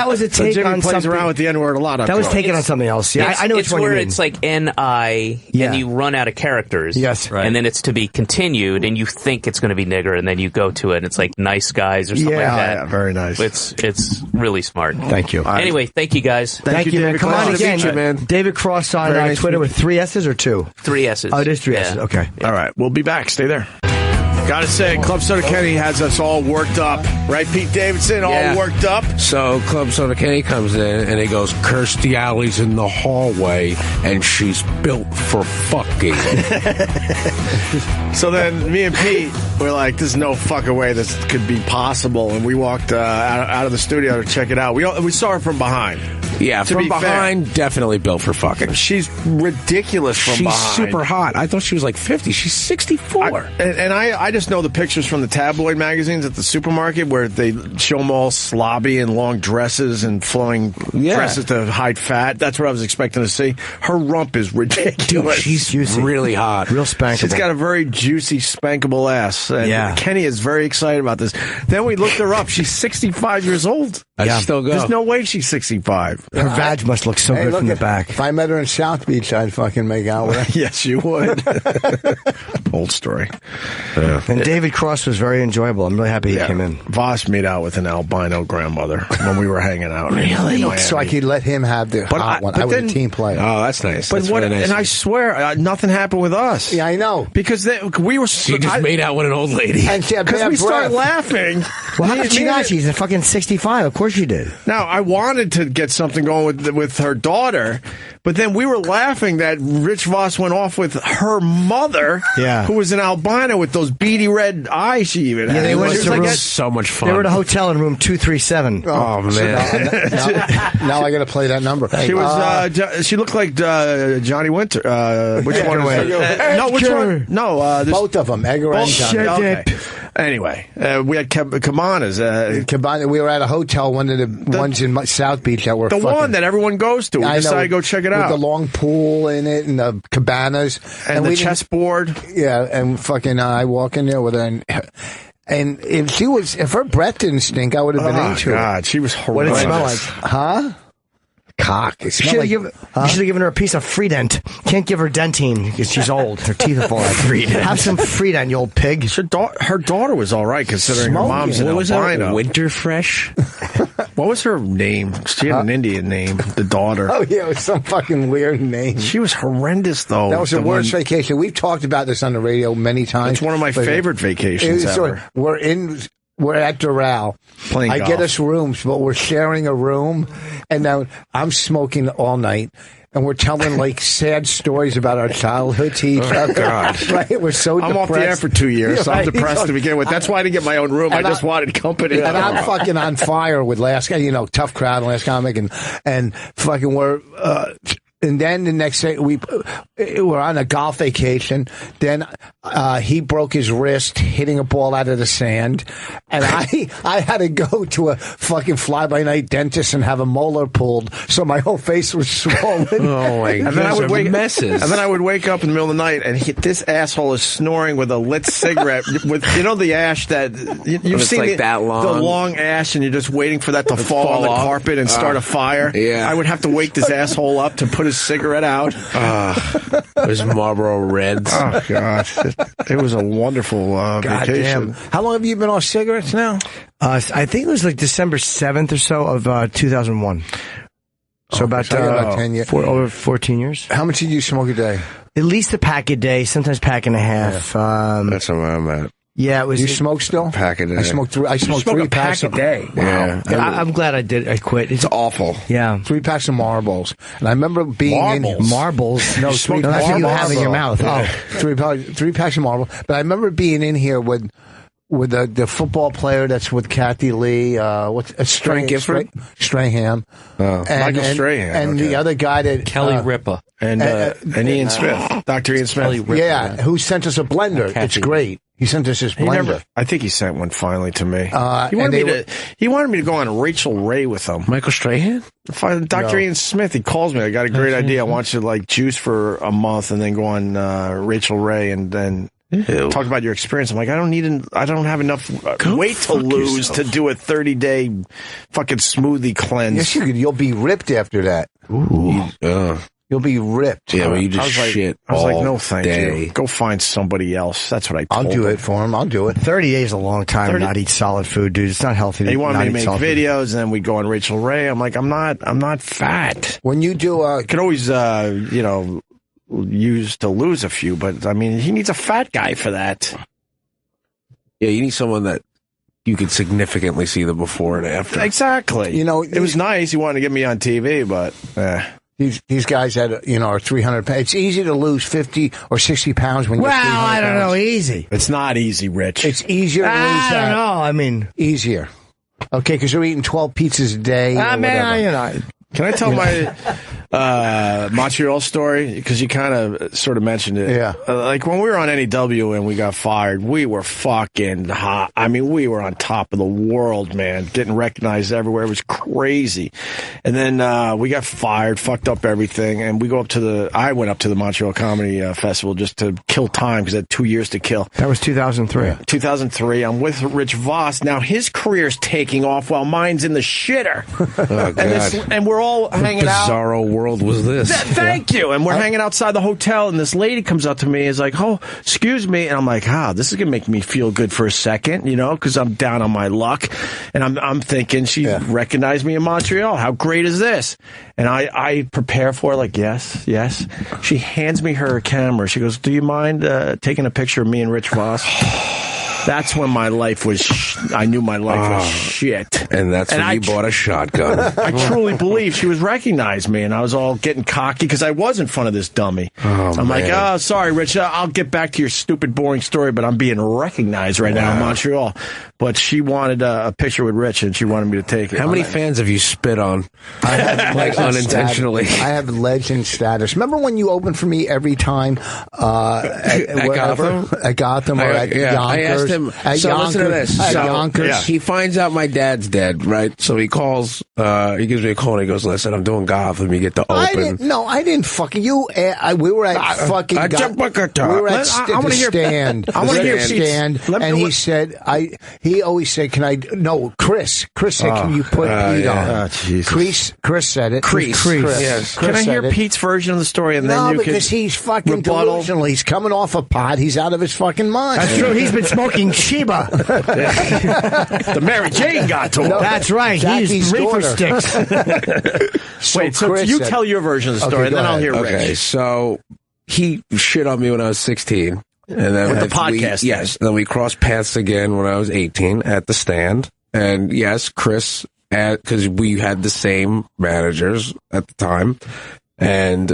was a take Jimmy on plays something. around with the N-word a lot. That was taken on something else. Yeah, I know which it's one you where mean. it's like N-I, and you run out of characters. Yes. Right. And then it's to be continued, and you think it's going to be nigger, and then you go to it, and it's like nice guys or something like that. Yeah, very nice. It's really smart. Thank you. Anyway, thank you guys. Thank you, man. David Come Cross. on Nice to again. meet you, man. David Cross on Very nice Twitter to meet with 3 S's or 2? 3 S's. Oh, it is 3 S's. Yeah. Okay. All right, we'll be back. Stay there. Gotta say, Club Soda Kenny has us all worked up. Right, Pete Davidson, all worked up? So Club Soda Kenny comes in and he goes, Kirstie Alley's in the hallway and she's built for fucking. So then me and Pete were like, there's no fucking way this could be possible. And we walked out of the studio to check it out. We saw her from behind. Yeah, To from be behind, fair. definitely built for fucking. She's ridiculous from She's behind. super hot. I thought she was like 50. She's 64. I just know the pictures from the tabloid magazines at the supermarket where they show them all slobby and long dresses and flowing dresses to hide fat. That's what I was expecting to see. Her rump is ridiculous. Dude, she's juicy. Really hot. Real spankable. She's got a very juicy, spankable ass. And Kenny is very excited about this. Then we looked her up. She's 65 years old. I still go. There's no way she's 65. Her vag must look so good from the back. If I met her in South Beach, I'd fucking make out with her. Yes, you would. Old story. And David Cross was very enjoyable. I'm really happy he came in. Voss made out with an albino grandmother when we were hanging out. Really? So I could let him have the hot one. I was a team player. Oh, that's nice. But That's what? really nice. And I swear, nothing happened with us. Yeah, I know. Because we were. She just made out with an old lady. And she had Because bad we started breath. laughing. Well, how did she not? She's a fucking 65. Of course she did. Now, I wanted to get something going with her daughter, but then we were laughing that Rich Voss went off with her mother, who was an albino with those beady red eyes she even had. Yeah, they went to room, so much fun. They were at a hotel in room 237. Oh, man. Now I got to play that number. She was. She looked like Johnny Winter. Which one was it? No, which one? No, both of them. Edgar and Johnny. Okay. Anyway, we had Cabanas. Cabana. We were at a hotel, one of the ones in South Beach that were the one that everyone goes to. We decided to go check it out. With the long pool in it and the cabanas and the chessboard. Yeah, and fucking I walk in there with her and if her breath didn't stink, I would have been into God, it. she was horrible. What did it smell like? Huh? Cock. It You smelled should like, have given her a piece of Freedent. Can't give her Dentine because she's old. Her teeth are falling out. Freedent. Have some Freedent, you old pig. Her daughter was all right considering her mom's an albino. Winter Fresh? What was her name? She had an Indian name, the daughter. Oh, yeah, it was some fucking weird name. She was horrendous, though. That was the worst vacation. We've talked about this on the radio many times. It's one of my favorite vacations ever. We're at Doral. Playing golf. Get us rooms, but we're sharing a room. And now I'm smoking all night. And we're telling like sad stories about our childhood to each other. God. Right? We're so I'm depressed. off the air for 2 years, so I'm depressed to begin with. That's why I didn't get my own room. I just wanted company. And I'm fucking on fire with last guy, tough crowd, last comic, and fucking we're. And then the next day, we're on a golf vacation. Then he broke his wrist hitting a ball out of the sand. And I had to go to a fucking fly-by-night dentist and have a molar pulled, so my whole face was swollen. Oh, my God. And then I would messes. And then I would wake up in the middle of the night and this asshole is snoring with a lit cigarette with the ash that you've seen like that long. the long ash, and you're just waiting for that to fall on the carpet and start a fire. Yeah. I would have to wake this asshole up to put his cigarette out. It was Marlboro Reds. Oh God, it was a wonderful vacation. How long have you been off cigarettes now? I think it was like December 7th or so of 2001. So about 10 years. Over 14 years. How much did you smoke a day? At least a pack a day, sometimes pack and a half. That's where I'm at. Yeah, it was. You smoke still? Pack a day. I smoked 3 packs a day. Yeah. I'm glad I did. I quit. It's awful. Yeah. 3 packs of marbles. And I remember being in marbles. No, That's what you have in your mouth. Oh, 3 packs of marbles. But I remember being in here with the football player that's with Kathy Lee, Strahan. Michael Strahan. And the other guy that Kelly Ripa. And Ian Smith, Dr. Ian Smith. Yeah, who sent us a blender. It's great. He sent us his blender. I think he sent one finally to me. He wanted me to go on Rachel Ray with him. Michael Strahan? Dr. Ian Smith, he calls me. I got a great idea. I want you to like juice for a month and then go on Rachel Ray and then talk about your experience. I'm like, I don't have enough weight to lose to do a 30-day fucking smoothie cleanse. Yes, you could. You'll be ripped after that. Ooh. You'll be ripped. Yeah, but you just shit I was like, all no, thank day. you. Go find somebody else. That's what I told I'll do him. it for him. I'll do it. 30 days is a long time to not eat solid food, dude. It's not healthy. He wanted not me to eat make solid food. videos, and then we go on Rachel Ray. I'm like, I'm not fat. When you do, I could always, use to lose a few, but I mean, he needs a fat guy for that. Yeah, you need someone that you could significantly see the before and after. Exactly. You know, it was nice. He wanted to get me on TV, but these guys that are 300 pounds. It's easy to lose 50 or 60 pounds when you're 300 pounds. I don't know. Easy. It's not easy, Rich. It's easier to lose that. I don't know. I mean, easier. Okay, because you're eating 12 pizzas a day. Can I tell my Montreal story? Because you kind of sort of mentioned it. Yeah. Like when we were on NEW and we got fired, we were fucking hot. I mean, we were on top of the world, man. Getting recognized everywhere. It was crazy. And then we got fired, fucked up everything. And I went up to the Montreal Comedy Festival just to kill time because I had 2 years to kill. That was 2003. 2003. I'm with Rich Voss. Now his career's taking off while mine's in the shitter. Oh, God. And we're all hanging out. What bizarro world was this? Thank you. And we're hanging outside the hotel, and this lady comes up to me and is like, oh, excuse me. And I'm like, this is going to make me feel good for a second, because I'm down on my luck. And I'm thinking she recognized me in Montreal. How great is this? And I prepare for her, like, yes. She hands me her camera. She goes, do you mind taking a picture of me and Rich Voss? That's when my life was, I knew my life was shit. And that's when you bought a shotgun. I truly believe she was recognized me, and I was all getting cocky because I was in front of this dummy. I'm like, sorry, Rich, I'll get back to your stupid, boring story, but I'm being recognized right now in Montreal. But she wanted a picture with Rich, and she wanted me to take it. How many fans have you spit on? I have like unintentionally. I have legend status. Remember when you opened for me every time at Gotham or at Yonkers? I asked him. Listen to this. At Yonkers. He finds out my dad's dead, right? So he calls. He gives me a call and he goes, "Listen, I'm doing Gotham. You get to open." I didn't fucking you. We were at fucking. We were at the stand. I want to hear stand. And he said, He always said, "Can I?" No, Chris said, "Can you put Pete on?" Chris said it. Chris. Yes. Can I hear Pete's version of the story, and then you can because he's fucking delusional. He's coming off a pot. He's out of his fucking mind. That's true. He's been smoking Sheba. The Mary Jane got to him. That's right. He's reefer sticks. Wait, so you tell your version of the story, and then I'll hear Rich. Okay, so he shit on me when I was 16. And then with the podcast. Yes. Then we crossed paths again when I was 18 at the stand. And yes, Chris, because we had the same managers at the time. And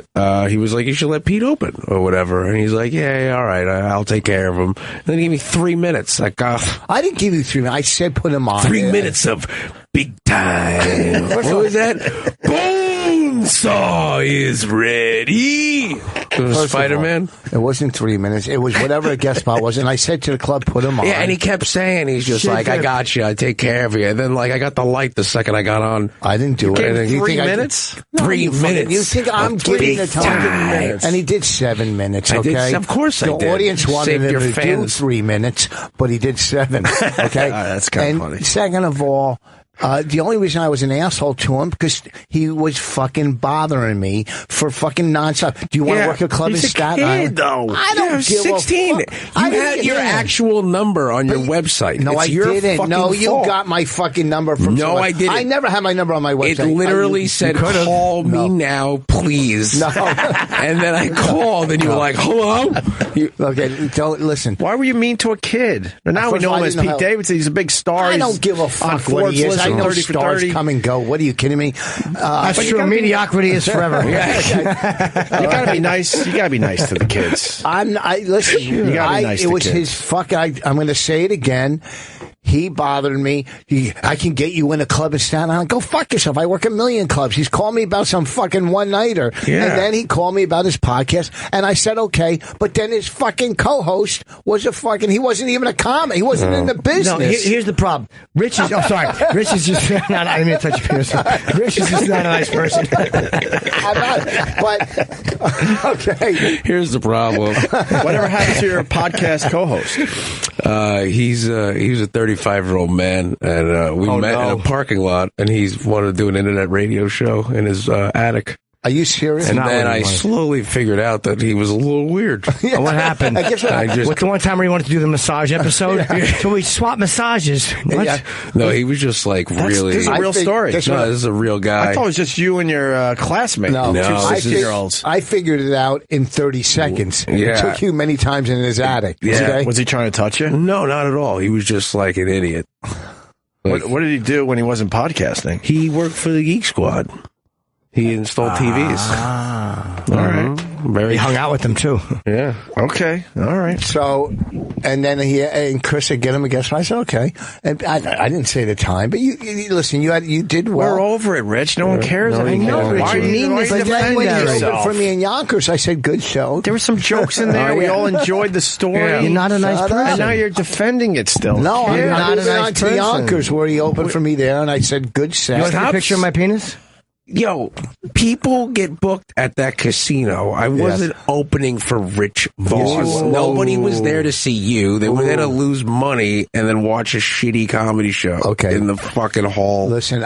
he was like, you should let Pete open or whatever. And he's like, yeah, all right, I'll take care of him. And then he gave me 3 minutes. Like, I didn't give you 3 minutes. I said put him on. 3 minutes of big time. What was that? Bonesaw is ready. It was Spider-Man. It wasn't 3 minutes. It was whatever a guest spot was. And I said to the club, put him on. Yeah, and he kept saying, he's just like, I got you. I take care of you. And then, I got the light the second I got on. I didn't do it. 3 minutes? 3 minutes. You think I'm giving the time? And he did 7 minutes, okay? Of course I did. The audience wanted him to do 3 minutes, but he did 7, okay? That's kind of funny. Second of all, the only reason I was an asshole to him because he was fucking bothering me for fucking nonstop. Do you want to work a club in Staten Island? Though. I don't give 16. a fuck. You had your actual number on your website. No, I didn't. No, you got my fucking number from someone. I didn't. I never had my number on my website. It literally said, call me now, please. No. And then I called and you were like, hello? Okay, don't listen. Why were you mean to a kid? And now we know him as Pete Davidson. He's a big star. I don't give a fuck what he is. I know stars come and go. What are you kidding me? That's true. Mediocrity is forever. You gotta be nice. You gotta be nice to the kids. Listen. You gotta be nice it to was kids. his fuck. I'm going to say it again. He bothered me. I can get you in a club in Staten Island. Go fuck yourself. I work a million clubs. He's called me about some fucking one-nighter. Yeah. And then he called me about his podcast. And I said, okay. But then his fucking co-host was he wasn't even a comic. He wasn't in the business. No, here's the problem. Rich is, Rich is just not, I didn't mean to touch your penis. Rich is just not a nice person. I'm not, but, okay. Here's the problem. Whatever happened to your podcast co-host? He was a 35-year-old man, and we met in a parking lot, and he's wanted to do an internet radio show in his attic. Are you serious? And then I slowly figured out that he was a little weird. Yeah. What happened? What's the one time where you wanted to do the massage episode? So we swapped massages. What? Yeah. No, he was just like really. This is a real story. No, this is a real guy. I thought it was just you and your classmate. No, two 16-year-olds. I figured it out in 30 seconds. Yeah. It took you many times in his attic. Yeah. Okay? Was he trying to touch you? No, not at all. He was just like an idiot. What did he do when he wasn't podcasting? He worked for the Geek Squad. He installed TVs. All right. He hung out with them too. Yeah. Okay. All right. So, and then Chris said, get him a guest. I said, okay. And I didn't say the time, but you listen, you did well. We're over it, Rich. No one cares No, anymore. no, Rich, Why you are mean why this are you like that defending when you yourself? For me in Yonkers, I said, good show. There were some jokes in there. We all enjoyed the story. Yeah. You're not a nice person. And now you're defending it still. No, You're I'm not not a nice on to person. Yonkers where he opened for me there, and I said, good set. You want to take a picture of my penis? Yo, people get booked at that casino. I wasn't opening for Rich Voss. Nobody was there to see you. They were there to lose money and then watch a shitty comedy show in the fucking hall. Listen,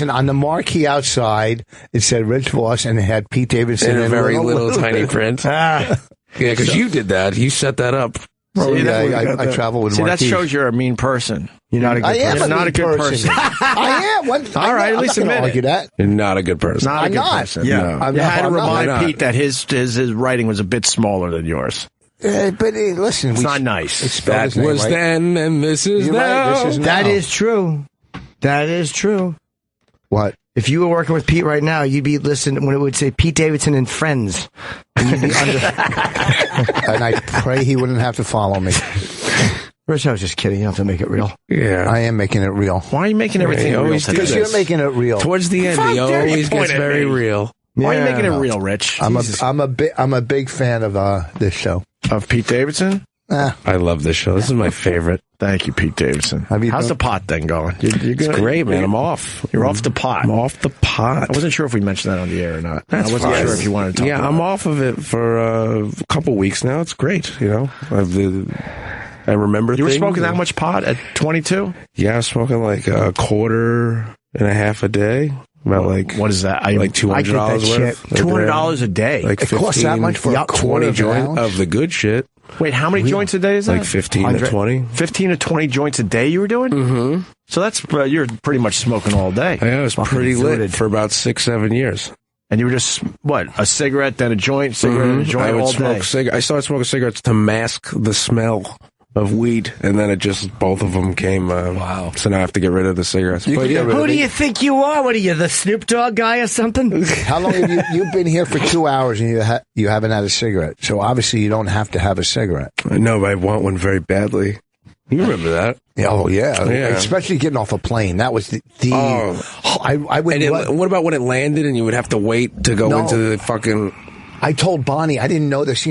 on the marquee outside, it said Rich Voss, and it had Pete Davidson In a very little bit. tiny print. Yeah, because you did that. You set that up. I travel with See, that marquees. shows you're a mean person. You're not a good I am person. a Not a mean good person. person. I am. All right, at least I'm not admit gonna it. argue that. You're not a good person. Not a I'm good not. person. Yeah. No. You had to remind Pete that his writing was a bit smaller than yours. But listen, It's not nice. That was then, and this is You're now. right, this is now. That is true. That is true. What? If you were working with Pete right now, you'd be listening when it would say Pete Davidson and Friends. And you'd be under. And I pray he wouldn't have to follow me. Rich, I was just kidding. You don't have to make it real. Yeah. I am making it real. Why are you making everything real today? Because you're making it real. Towards the end, he always gets very real. Why are you making it real, Rich? I'm a big fan of this show. Of Pete Davidson? I love this show. This is my favorite. Thank you, Pete Davidson. How's the pot thing going? It's great, man. I'm off. You're off the pot. I'm off the pot. I wasn't sure if we mentioned that on the air or not. That's I wasn't fine. sure if you wanted to talk about I'm off of it for a couple weeks now. It's great, you know. I remember You were things. smoking that much pot at 22? Yeah, I was smoking like a quarter and a half a day. About like what is that? Like $200 worth. $200 a day. Like It costs that much for a quarter 20 of an joint ounce? of the good shit. Wait, how many joints a day is that? Like 15 to 20. 15 to 20 joints a day you were doing? Mm-hmm. So that's you're pretty much smoking all day. I was pretty lit for about 6-7 years. And you were just, a cigarette, then a joint, cigarette, and a joint I would all smoke day? I started smoking cigarettes to mask the smell of weed, and then it just, both of them came. Wow. So now I have to get rid of the cigarettes. Who do you think you are? What are you, the Snoop Dogg guy or something? How long have you've been here for 2 hours and you haven't had a cigarette? So obviously you don't have to have a cigarette. No, but I want one very badly. You remember that? Oh, yeah. Especially getting off a plane. That was I would. And what about when it landed and you would have to wait to go into the fucking... I told Bonnie, I didn't know this,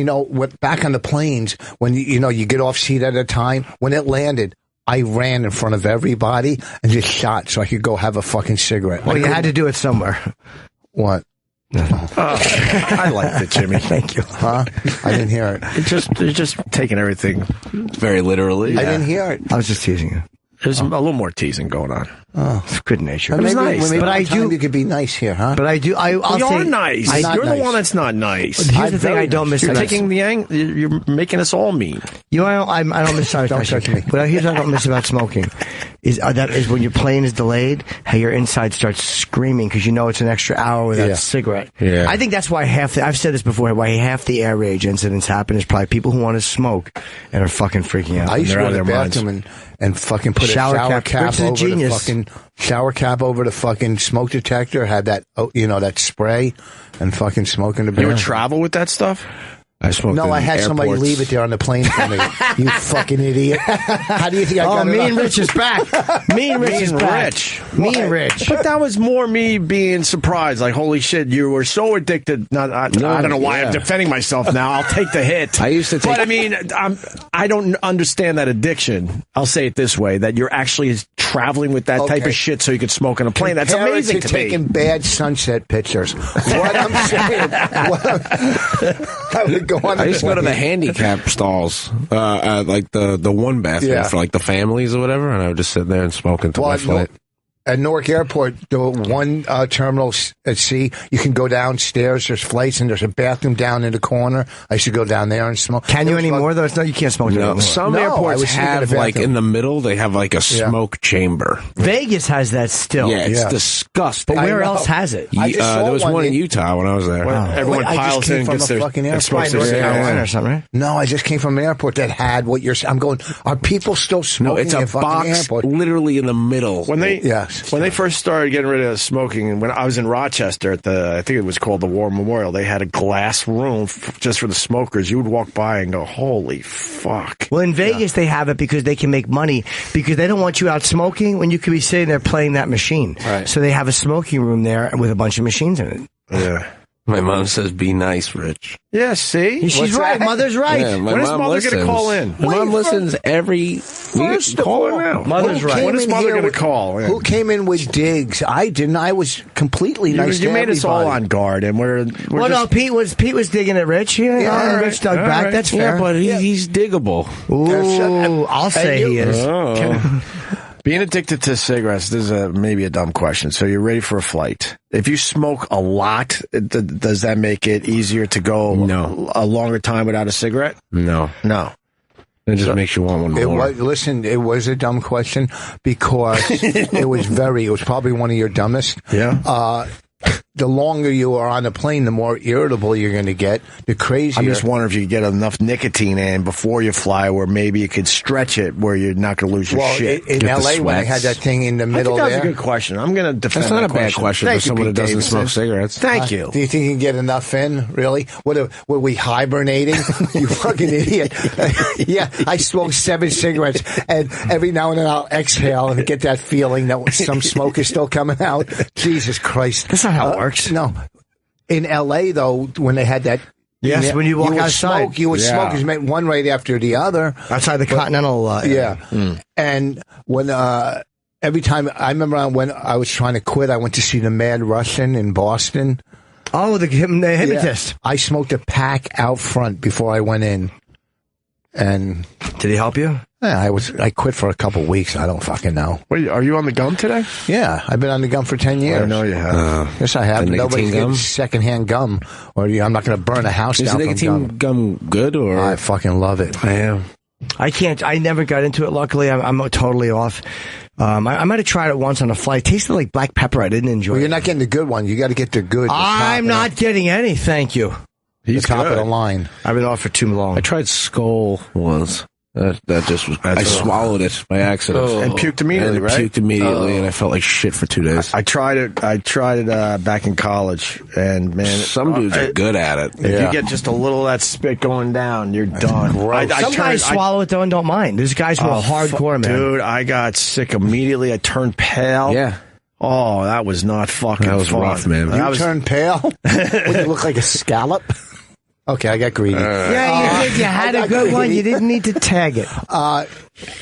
back on the planes, when you get off seat at a time, when it landed, I ran in front of everybody and just shot so I could go have a fucking cigarette. Well, you had to do it somewhere. What? I liked it, Jimmy. Thank you. Huh? I didn't hear it. You're just taking everything very literally. I didn't hear it. I was just teasing you. There's a little more teasing going on. Oh, it's good nature. It was nice. But I do. You could be nice here, huh? But I do. I'll You're say, nice. You're the one that's not nice. Here's the thing I don't miss. You're taking you're making us all mean. I don't miss. Sorry, Don't touch me. But here's what I don't miss about smoking is when your plane is delayed, how your inside starts screaming because you know it's an extra hour without a cigarette. Yeah. I think that's why I've said this before. Why half the air rage incidents happen is probably people who want to smoke and are fucking freaking out. I used to go to the bathroom and fucking put Shower a cap over genius. the fucking shower cap over the fucking smoke detector. Had that that spray and fucking smoke in the You bathroom. would travel with that stuff? I smoked. No, in I had somebody airports. leave it there on the plane for me. You fucking idiot. How do you think I got it? Mean Rich is back. Mean Rich is back. Mean Rich. But that was more me being surprised. Like, holy shit, you were so addicted. I don't know why I'm defending myself now. I'll take the hit. I used to take. But I mean, I don't understand that addiction. I'll say it this way: that you're actually traveling with that type of shit so you could smoke on a plane. That's Compare it amazing to to me. taking bad sunset pictures. What I'm saying. I would go on. I used to go to the handicap stalls, like the one bathroom for like the families or whatever, and I would just sit there and smoke until my flight. At Newark Airport, the one terminal at sea, you can go downstairs. There's flights, and there's a bathroom down in the corner. I used to go down there and smoke. Can you anymore, though? You can't smoke there anymore. Some airports have, like, in the middle, they have, like, a smoke chamber. Vegas has that still. Yeah, it's disgusting. But where else has it? There was one in Utah when I was there. Everyone piles in, gets their and smokes their Carolina or something, right? No, I just came from an airport that had what you're saying. I'm going, are people still smoking? No, it's a box airport? literally in the middle. When they first started getting rid of smoking, and when I was in Rochester at I think it was called the War Memorial, they had a glass room just for the smokers. You would walk by and go, holy fuck. Well, in Vegas, they have it because they can make money because they don't want you out smoking when you could be sitting there playing that machine. Right. So they have a smoking room there with a bunch of machines in it. Yeah. My mom says, "Be nice, Rich." Yeah, see? She's right. Mother's right. Yeah, my when is mom Mother listens. going to call in? My mom listens every... First of call all, her now. Mother's right. When is Mother going to call? Who came in with digs? I didn't. I was completely nice You to made us all everybody. on guard, and we're Well, no, Pete was digging at Rich. Rich dug back. right. That's fair. Yeah, but he's diggable. Ooh, I'll say he is. Oh. Being addicted to cigarettes, this is maybe a dumb question. So you're ready for a flight. If you smoke a lot, does that make it easier to go a longer time without a cigarette? No. It just makes you want one more. It was a dumb question because it was probably one of your dumbest. Yeah. The longer you are on the plane, the more irritable you're going to get. The crazier. I'm just wondering if you could get enough nicotine in before you fly, where maybe you could stretch it where you're not going to lose your shit. In L.A., when I had that thing in the middle I think there. that's a good question. I'm going to defend That's not that a bad question Thank for you, someone who Pete doesn't Davidson. smoke cigarettes. Thank you. Do you think you can get enough in, really? Were we hibernating? You fucking idiot. Yeah, I smoke 7 cigarettes, and every now and then I'll exhale and get that feeling that some smoke is still coming out. Jesus Christ. That's not how it works. No. In L.A., though, when they had that... Yes, when you walk would outside. You would smoke. You meant one right after the other. Outside the Continental area. Yeah. And when... every time... I remember when I was trying to quit, I went to see the Mad Russian in Boston. Oh, the hypnotist. I smoked a pack out front before I went in. And... Did he help you? Yeah, I quit for a couple weeks. I don't fucking know. Wait, are you on the gum today? Yeah, I've been on the gum for 10 years. I know you have. Yes, I have. The Nobody nicotine gum? gets secondhand gum. I'm not going to burn a house Is down from nicotine gum good or? I fucking love it. I am. I can't. I never got into it. Luckily, I'm totally off. I might have tried it once on a flight. It tasted like black pepper. I didn't enjoy Well, it. you're not getting the good one. You got to get the good. I'm not getting any. Thank you. He's top of the line. I've been off for too long. I tried Skull once. That just was. I swallowed it by accident and puked immediately. And puked immediately, and I felt like shit for 2 days. I tried it back in college, and man, some dudes are good at it. If you get just a little of that spit going down, you're done. Some guys swallow it though and don't mind. There's guys who are hardcore, man. Dude, I got sick immediately. I turned pale. Yeah. Oh, that was not fucking. That was fun. rough, man. You turned pale? When you look like a scallop? Okay, I got greedy. Yeah, you did. You had a good one. You didn't need to tag it. I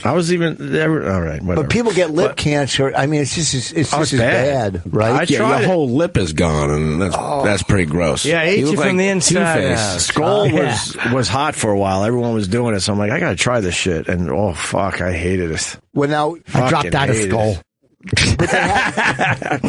was even there. All right, whatever. But people get lip cancer. I mean, it's just as bad, right? Your whole lip is gone, and that's pretty gross. Yeah, it ate you from the inside. Yeah. Skull was hot for a while. Everyone was doing it, so I'm like, I gotta try this shit. And oh fuck, I hated it. Well, now I dropped out of Skull. But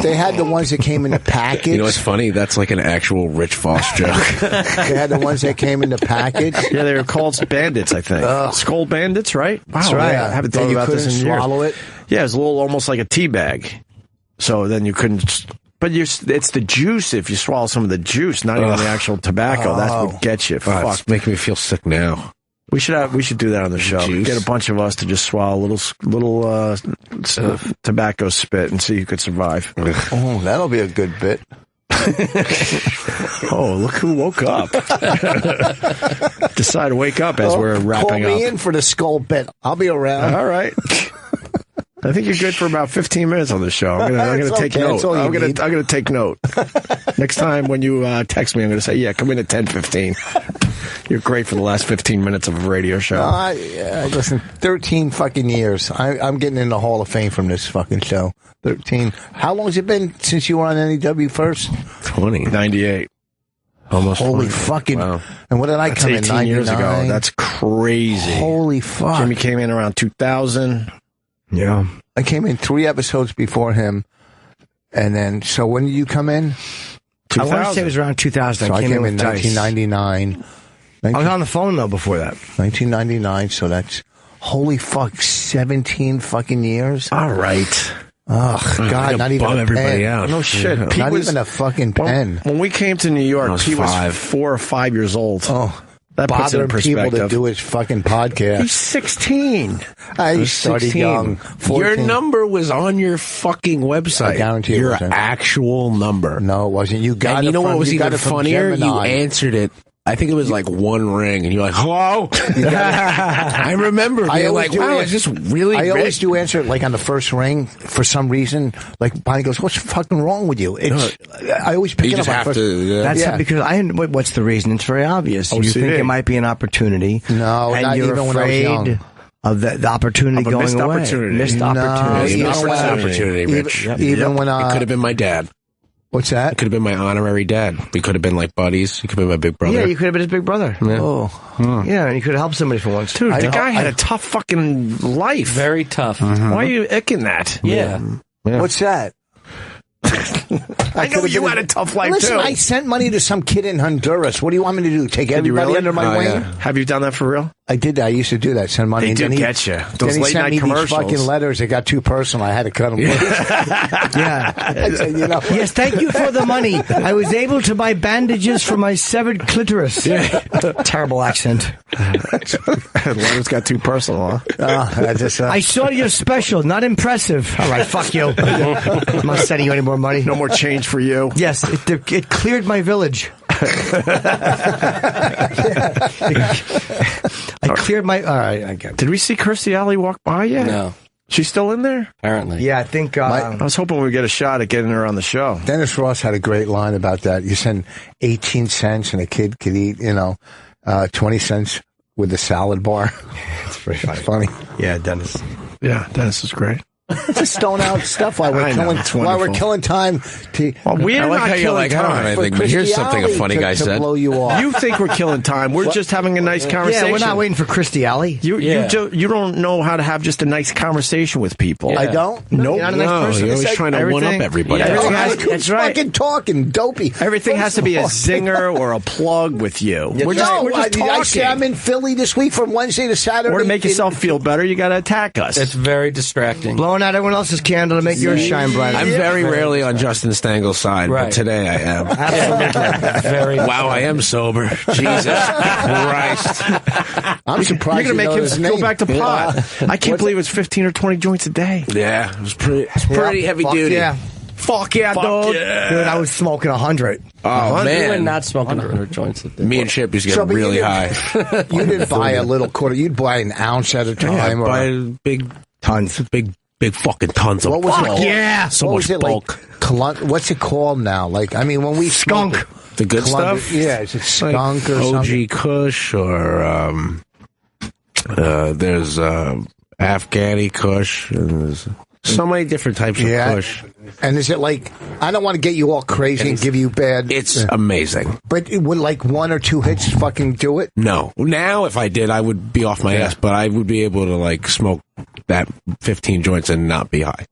they had the ones that came in the package. You know what's funny? That's like an actual Rich Voss joke. They had the ones that came in the package. Yeah, they were called bandits, I think. Skull bandits, right? Wow, That's right. I haven't thought you about this in years. swallow it. Yeah, it's a little almost like a tea bag. So then you couldn't. But it's the juice. If you swallow some of the juice, not even the actual tobacco, that's what gets you. Fuck, it's making me feel sick now. We should do that on the show. Juice. Get a bunch of us to just swallow a little tobacco spit and see who could survive. Oh, that'll be a good bit. Oh, look who woke up. Decided to wake up as we're wrapping Call me up. in for the skull bit. I'll be around. All right. I think you're good for about 15 minutes on the show. I'm gonna take okay. note. That's all you I'm need. gonna take note. Next time when you text me, I'm gonna say, yeah, come in at 10:15. You're great for the last 15 minutes of a radio show. Listen, 13 fucking years. I'm getting in the Hall of Fame from this fucking show. 13. How long has it been since you were on NEW first? 98. Almost. Holy 20. fucking. Wow. And what did I That's come in? 18 99? years ago. That's crazy. Holy fuck. Jimmy came in around 2000. Yeah. I came in 3 episodes before him. And then, so when did you come in? I want to say it was around 2000. So I came in with Dice. 1999. I was on the phone, though, before that. 1999, so that's, holy fuck, 17 fucking years? All right. Oh, God, not even bum a everybody pen. out. No shit. Pete Not was, even a fucking pen. when we came to New York, Pete was 4 or 5 years old. Oh, that puts it in bothering people to perspective. do his fucking podcast. He's 16. I started 16. young. 14. Your number was on your fucking website. I guarantee it your wasn't. actual number. No, it wasn't. You got And you it know from, what was you got even it from funnier? You Gemini. answered it. I think it was like one ring, and you're like, "Hello." I remember being like, "Wow, is this really?" I always Rich? do answer it like on the first ring for some reason. Like Bonnie goes, "What's fucking wrong with you?" It's I always pick You it just up. on have first- to. Yeah. That's because what's the reason? It's very obvious. You OCD. think it might be an opportunity. No, and not you're even when I was afraid young. of the opportunity Of a going missed away. opportunity. Missed No, opportunity. you know Missed what? opportunity, Rich. Even when It could have been my dad. what's It that? could have been my honorary dad. We could have been like buddies. He could have been my big brother. Yeah, you could have been his big brother. Yeah. Oh, Yeah, and you could have helped somebody for once. Dude, the guy had a tough fucking life. Very tough. Mm-hmm. Why are you icking that? Yeah. what's that? I know you had a tough life, Listen, too. I sent money to some kid in Honduras. What do you want me to do? Take Did you everybody really? under my Oh, wing? yeah. Have you done that for real? I did that. I used to do that. Send money. They and do then he, get you. Then Those he late sent night me these commercials. fucking letters. It got too personal. I had to cut them. Yeah. I said, you know, Yes, thank you for the money. I was able to buy bandages for my severed clitoris. Terrible accent. Letters got too personal, huh? I just, I saw your special. Not impressive. All right, fuck you. I'm not sending you any more money. No more change for you. Yes, it cleared my village. I cleared my. All right, I get it. Did we see Kirstie Alley walk by yet? No, She's still in there? apparently. Yeah, I think. I was hoping we'd get a shot at getting her on the show. Dennis Ross had a great line about that. You send 18 cents and a kid could eat, 20 cents with the salad bar. It's pretty funny. Yeah, Dennis. Yeah, Dennis is great. Just throwing out stuff while I know, it's wonderful. killing time. Well, we're I like not how you're killing like, I don't time. have for anything, but here's Kirstie something a Alley funny to, guy to said. blow you off. You think we're killing time. We're just having a nice conversation. Yeah, we're not waiting for Kirstie Alley. You don't know how to have just a nice conversation with people. I don't? Nope. You're not a nice person. You're always trying to one-up everybody. Everything I has, was that's right. fucking talking, dopey. Everything has to be a zinger or a plug with you. We're just I talking. say I'm in Philly this week from Wednesday to Saturday. Or to make yourself feel better, you got to attack us. It's very distracting. Blowing out everyone else's candle to make yours shine brighter. I'm very rarely on Justin Stangel's side, Right. but today I am. Absolutely. Very. Wow, I am sober. Jesus Christ. I'm surprised You're going to make him go back to pot. I can't believe it's 15 or 20 joints a day. Yeah, it was pretty heavy Fuck duty. Yeah. Fuck yeah, dog. yeah. Dude, I was smoking 100. Oh, We were man. not smoking 100 joints a day. Me and Chip used to So, get but you really didn't- high. You didn't buy a little quarter. You'd buy an ounce at a time. Buy or big Tons. big fucking tons of What was bulk. it? Yeah. So what much was it bulk. like? What's it called now? Like, I mean, when we Skunk. smoked The good Columbia- stuff? Yeah, is it skunk or OG something? Kush or there's Afghani Kush. And there's so many different types of Kush. And is it like, I don't want to get you all crazy and give you bad. It's amazing. But it would like 1 or 2 hits fucking do it? No. Now, if I did, I would be off my ass, but I would be able to like smoke that 15 joints and not be high.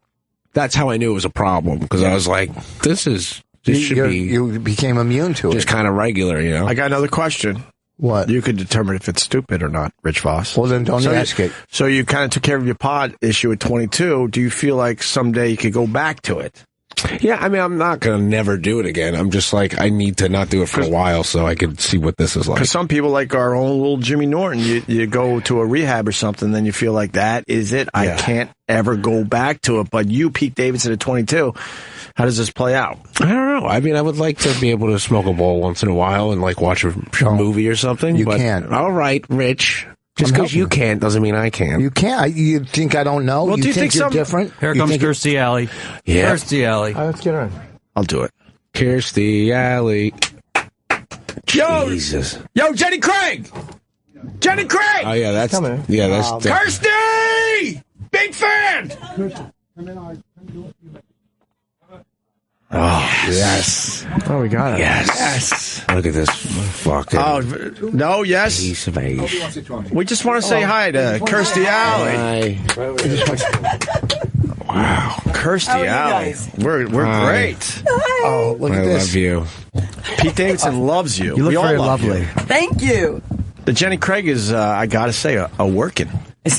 That's how I knew it was a problem, because I was like, this should be. You became immune to it. Just kind of regular, you know? I got another question. What? You could determine if it's stupid or not, Rich Voss. Well, then don't ask it. So you kind of took care of your pod issue at 22. Do you feel like someday you could go back to it? Yeah, I mean, I'm not going to never do it again. I'm just like, I need to not do it for a while so I can see what this is like. Because some people, like our own little Jimmy Norton, you go to a rehab or something, then you feel like that is it. I can't ever go back to it. But you, Pete Davidson at 22, how does this play out? I don't know. I mean, I would like to be able to smoke a bowl once in a while and like watch a movie or something. You but, can't. All right, Rich. Just because you can't doesn't mean I can. You can't. You think I don't know? Well, you do you think you're some- different? Here comes Kirstie Alley. Yeah. Kirstie Alley. Let's get on. I'll do it. Kirstie Alley. Jesus. Yo, Jenny Craig! Jenny Craig! Oh, yeah, that's... Yeah, that's... Kirstie! Big fan! Oh, yes. Oh, we got it. Yes. Look at this fucking no, yes. piece of ace. We just want to say hi to Kirstie Alley. Wow. Kirstie Alley. We're great. Oh, look I at this. love you. Pete Davidson loves you. You look We all very love lovely. you. Thank you. The Jenny Craig is, I gotta say, a working.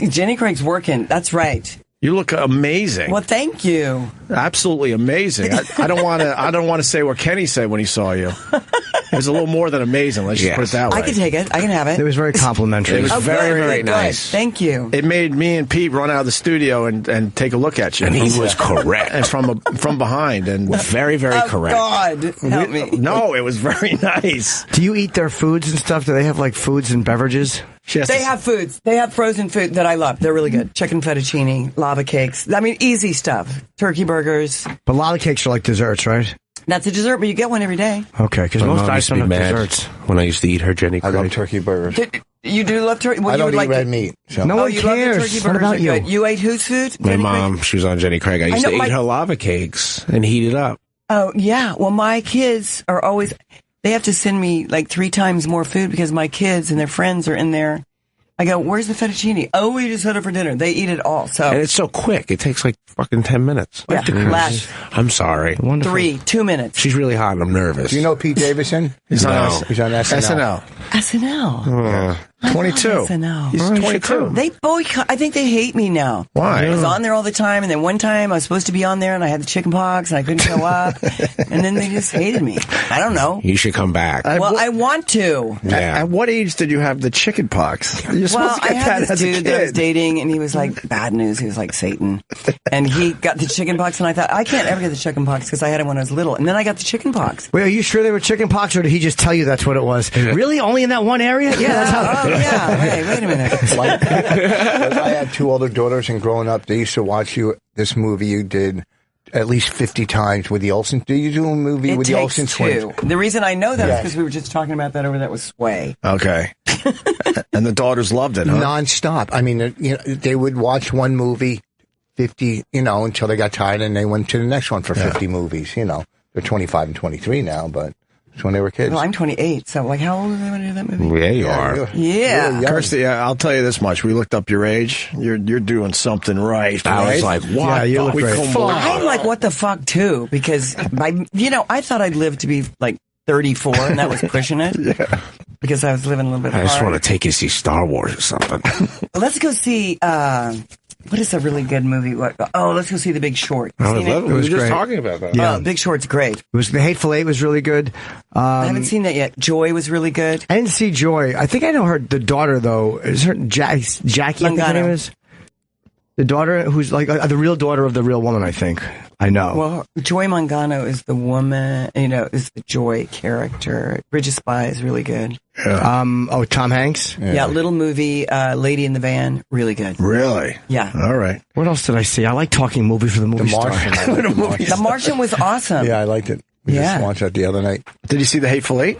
Jenny Craig's working. That's right. You look amazing. Well, thank you. Absolutely amazing. I don't want to say what Kenny said when he saw you. It was a little more than amazing. Let's just put it that way. I can take it. I can have it. It was very complimentary. It was very good. nice. Thank you. It made me and Pete run out of the studio and take a look at you. And he was correct. And from behind. And very, very correct. God, help me. No, it was very nice. Do you eat their foods and stuff? Do they have like foods and beverages? They have foods. They have frozen food that I love. They're really good. Chicken fettuccine, lava cakes. I mean, easy stuff. Turkey burgers. But lava cakes are like desserts, right? That's a dessert, but you get one every day. Okay, because My most mom I used to don't be have mad desserts. when I used to eat her Jenny Craig. I love turkey burgers. You do love turkey? Well, I you don't would eat like red meat. So. No one you love your cares. turkey What burgers. about are you? good. You ate whose food? My Jenny mom, Craig? she was on Jenny Craig. I used know, to my- eat her lava cakes and heat it up. Oh, yeah. Well, my kids are always, they have to send me like 3 times more food because my kids and their friends are in there. I go, where's the fettuccine? Oh, we just had it for dinner. They eat it all. So And it's so quick. It takes like fucking 10 minutes. Yeah, last I'm sorry. 2 minutes. She's really hot and I'm nervous. Do you know Pete Davidson? He's on SNL. SNL. 22. SNL. He's 22. They boycott. I think they hate me now. Why? I was on there all the time, and then one time I was supposed to be on there, and I had the chicken pox, and I couldn't show up, and then they just hated me. I don't know. You should come back. Well, I want to. Yeah. At what age did you have the chicken pox? You're Well, supposed to I get had that this as a dude that I was kid. dating, and he was like bad news. He was like Satan, and he got the chicken pox, and I thought I can't ever get the chicken pox because I had it when I was little, and then I got the chicken pox. Wait, are you sure they were chicken pox, or did he just tell you that's what it was? Really? Only in that one area? Yeah, that's how. Oh yeah. Hey, wait a minute. I had 2 older daughters, and growing up, they used to watch this movie you did at least 50 times with the Olsen. Do you do a movie It with the takes Olsen 2. twins? The reason I know that is Yes. because we were just talking about that over there with Sway. Okay. And the daughters loved it, huh? Non-stop. I mean, they would watch one movie 50, until they got tired, and they went to the next one for 50 movies, They're 25 and 23 now, but it's when they were kids. Well, I'm 28, so like, how old are they when they do that movie? Yeah, you are. Yeah. Kirstie, I'll tell you this much. We looked up your age. You're doing something right. I was right? like, what? Yeah, you look great. I'm like, what the fuck, too? Because, I thought I'd live to be like 34, and that was pushing it. Yeah. Because I was living a little bit I just hard. want to take you to see Star Wars or something. Let's go see, what is a really good movie? Let's go see The Big Short. I Seen love it. it? We were was just great. talking about that. Yeah. Oh, Big Short's great. It was the Hateful Eight was really good. I haven't seen that yet. Joy was really good. I didn't see Joy. I think I know her. The daughter though is her Jackie. I think her Mangano. name is. The daughter who's like the real daughter of the real woman. I think I know. Well, Joy Mangano is the woman, is the Joy character. Bridge of Spies, really good. Tom Hanks. Yeah, little movie, Lady in the Van, really good. Really? Yeah. All right. What else did I see? I like talking movies for the movie star. Martian. I like The Martian. The Martian was awesome. Yeah, I liked it. We just watched that the other night. Did you see The Hateful Eight?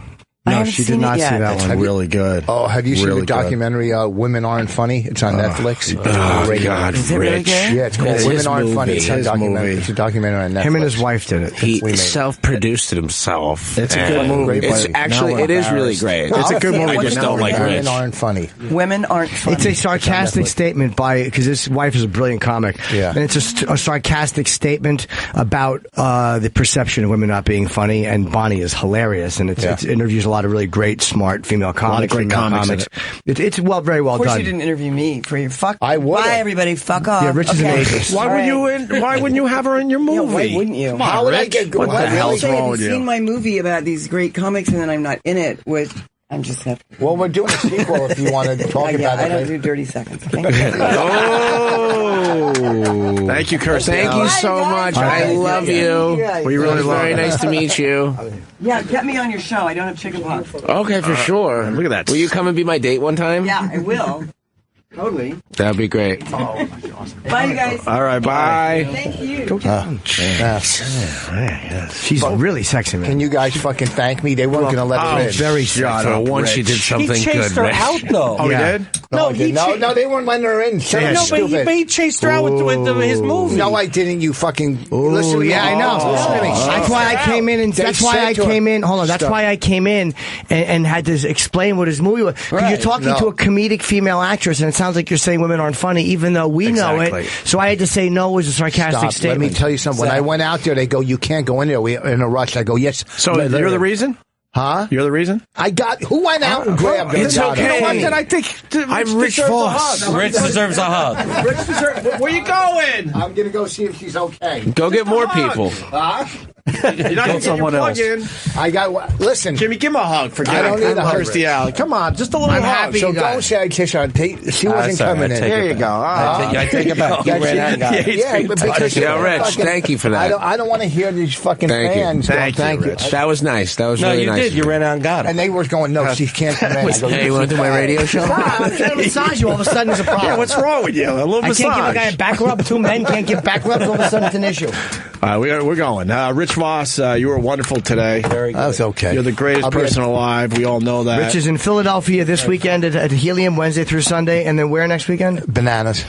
I No, haven't she seen did not it yet. see that one. It's really good. Oh, have you seen Really the good. documentary Women Aren't Funny? It's on Netflix. Oh, Great. God, Is it really Rich. good? Yeah, it's called It's Women his Aren't Funny. movie. It's a His documentary. movie. It's a documentary on Netflix. Him and his wife did it. He We made it. self-produced it himself. It's a good and movie, It's but actually, now we're it is really embarrassed. great. It's a good movie. I What's just it don't called like again? Women Rich. Aren't Funny. Women aren't funny. It's a sarcastic Netflix. statement because his wife is a brilliant comic. Yeah. And it's a sarcastic statement about the perception of women not being funny. And Bonnie is hilarious, and it interviews a lot lot of really great, smart female comics. A lot of great female comics. It's very well Of course, done. you didn't interview me for your fuck. I would. Bye, everybody. Fuck off. Yeah, Rich is an ageist. Why wouldn't you have her in your movie? Yeah, why wouldn't you? Come on, How would I Rich. get- What what the the hell's Say, wrong have with you seen you? my movie about these great comics and then I'm not in it? I'm just happy. Well, we're doing a sequel if you want to talk Yeah, about I it. don't do dirty seconds. Okay? Oh, thank you, Kirstie. Thank you so much. I love you. We really love Very it. nice to meet you. Yeah, get me on your show. I don't have chicken pox. Okay, for sure. Look at that. Will you come and be my date one time? Yeah, I will. Totally. That'd be great. Bye, you guys. All right, bye. Thank you. She's really sexy, man. Can you guys fucking thank me? They weren't going to let her in. Very For sexy. once, she did something He chased good, her Rich. out, though. Oh, Yeah. he did? No, they weren't letting her in. So No, stupid. but he chased her out with his movie. No, I didn't. You fucking listen to me. Yeah, I know. Listen to me. That's why I came in, and They that's why said I to her- came in. Hold on, that's Stop. why I came in and had to explain what his movie was. 'Cause you're talking No. to a comedic female actress, and it sounds like you're saying women aren't funny, even though we know Exactly. it. So I had to say no was a sarcastic Stop. statement. Let me tell you something. When I went out there, they go, "You can't go in there. We're in a rush." I go, "Yes." So Let her you're the in." reason? Huh? You're the reason? I got who went out and grabbed her. It's okay. You know what? Then I think I'm Rich deserves a Voss. hug. Rich deserves a hug. Rich deserves. Where you going? I'm gonna go see if she's okay. Go get more people. Huh? You're not gonna get someone your else. plug in. I got. Listen. Jimmy, give him a hug for I don't need a hug, Kirstie Alley. Come on, just a little I'm hug. happy So you got don't it. say I kiss her. She wasn't sorry, coming I in. take There you go. I take it back. You ran out and got it. Yeah, but because Yeah, Rich, thank you for that. I don't want to hear these fucking Thank you. fans. Thank you, Rich. That was nice. That was No, really you nice. did. You ran out and got it. And they were going, "No, she can't come in." I go, Hey, you want to do my radio show? I'm trying to massage you. All of a sudden, there's a problem. Yeah, what's wrong with you? A little I massage. can't give a guy a back rub. Two men can't give back rubs. All of a sudden, it's an issue. We're going. Rich Voss, you were wonderful today. That was okay. You're the greatest person alive. We all know that. Rich is in Philadelphia this weekend at Helium Wednesday through Sunday, and then where next weekend? Bananas.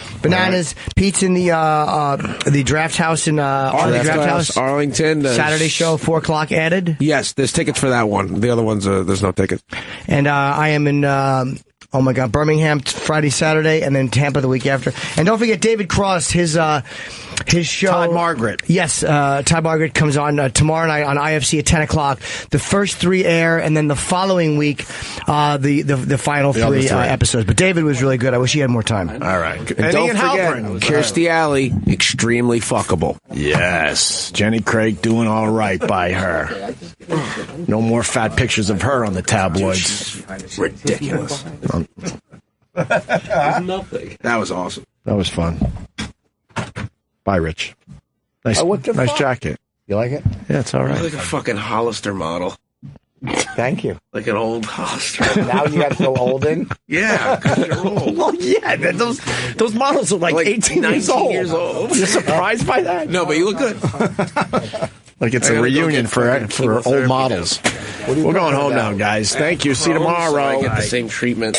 Pete's in the Draft House in Arlington. Saturday show, 4:00 added. Yes, there's tickets for that one. The other ones, there's no tickets. And I am in Birmingham Friday, Saturday, and then Tampa the week after. And don't forget David Cross, his show. Todd Margaret. Yes, Todd Margaret comes on tomorrow night on IFC at 10 o'clock. The first 3 air, and then the following week, the final The other 3 three. episodes. But David was really good. I wish he had more time. All right. And don't forget, Kirstie Alley, extremely fuckable. Yes. Jenny Craig doing all right by her. No more fat pictures of her on the tabloids. Ridiculous. Nothing. That was awesome. That was fun. Bye, Rich. Nice, what the nice fuck? jacket. You like it? Yeah, it's all right. Like a fucking Hollister model. Thank you. Like an old Hollister. Now you got to go old in? Yeah, because you're old. Well, yeah, those models are like 18 years 19 old. years old. You're surprised by that? No, but you look good. Like it's I a gotta go reunion get for fucking old chemotherapy models. We're going home now, guys. Thank you. See you Home, so I tomorrow. get the same treatment.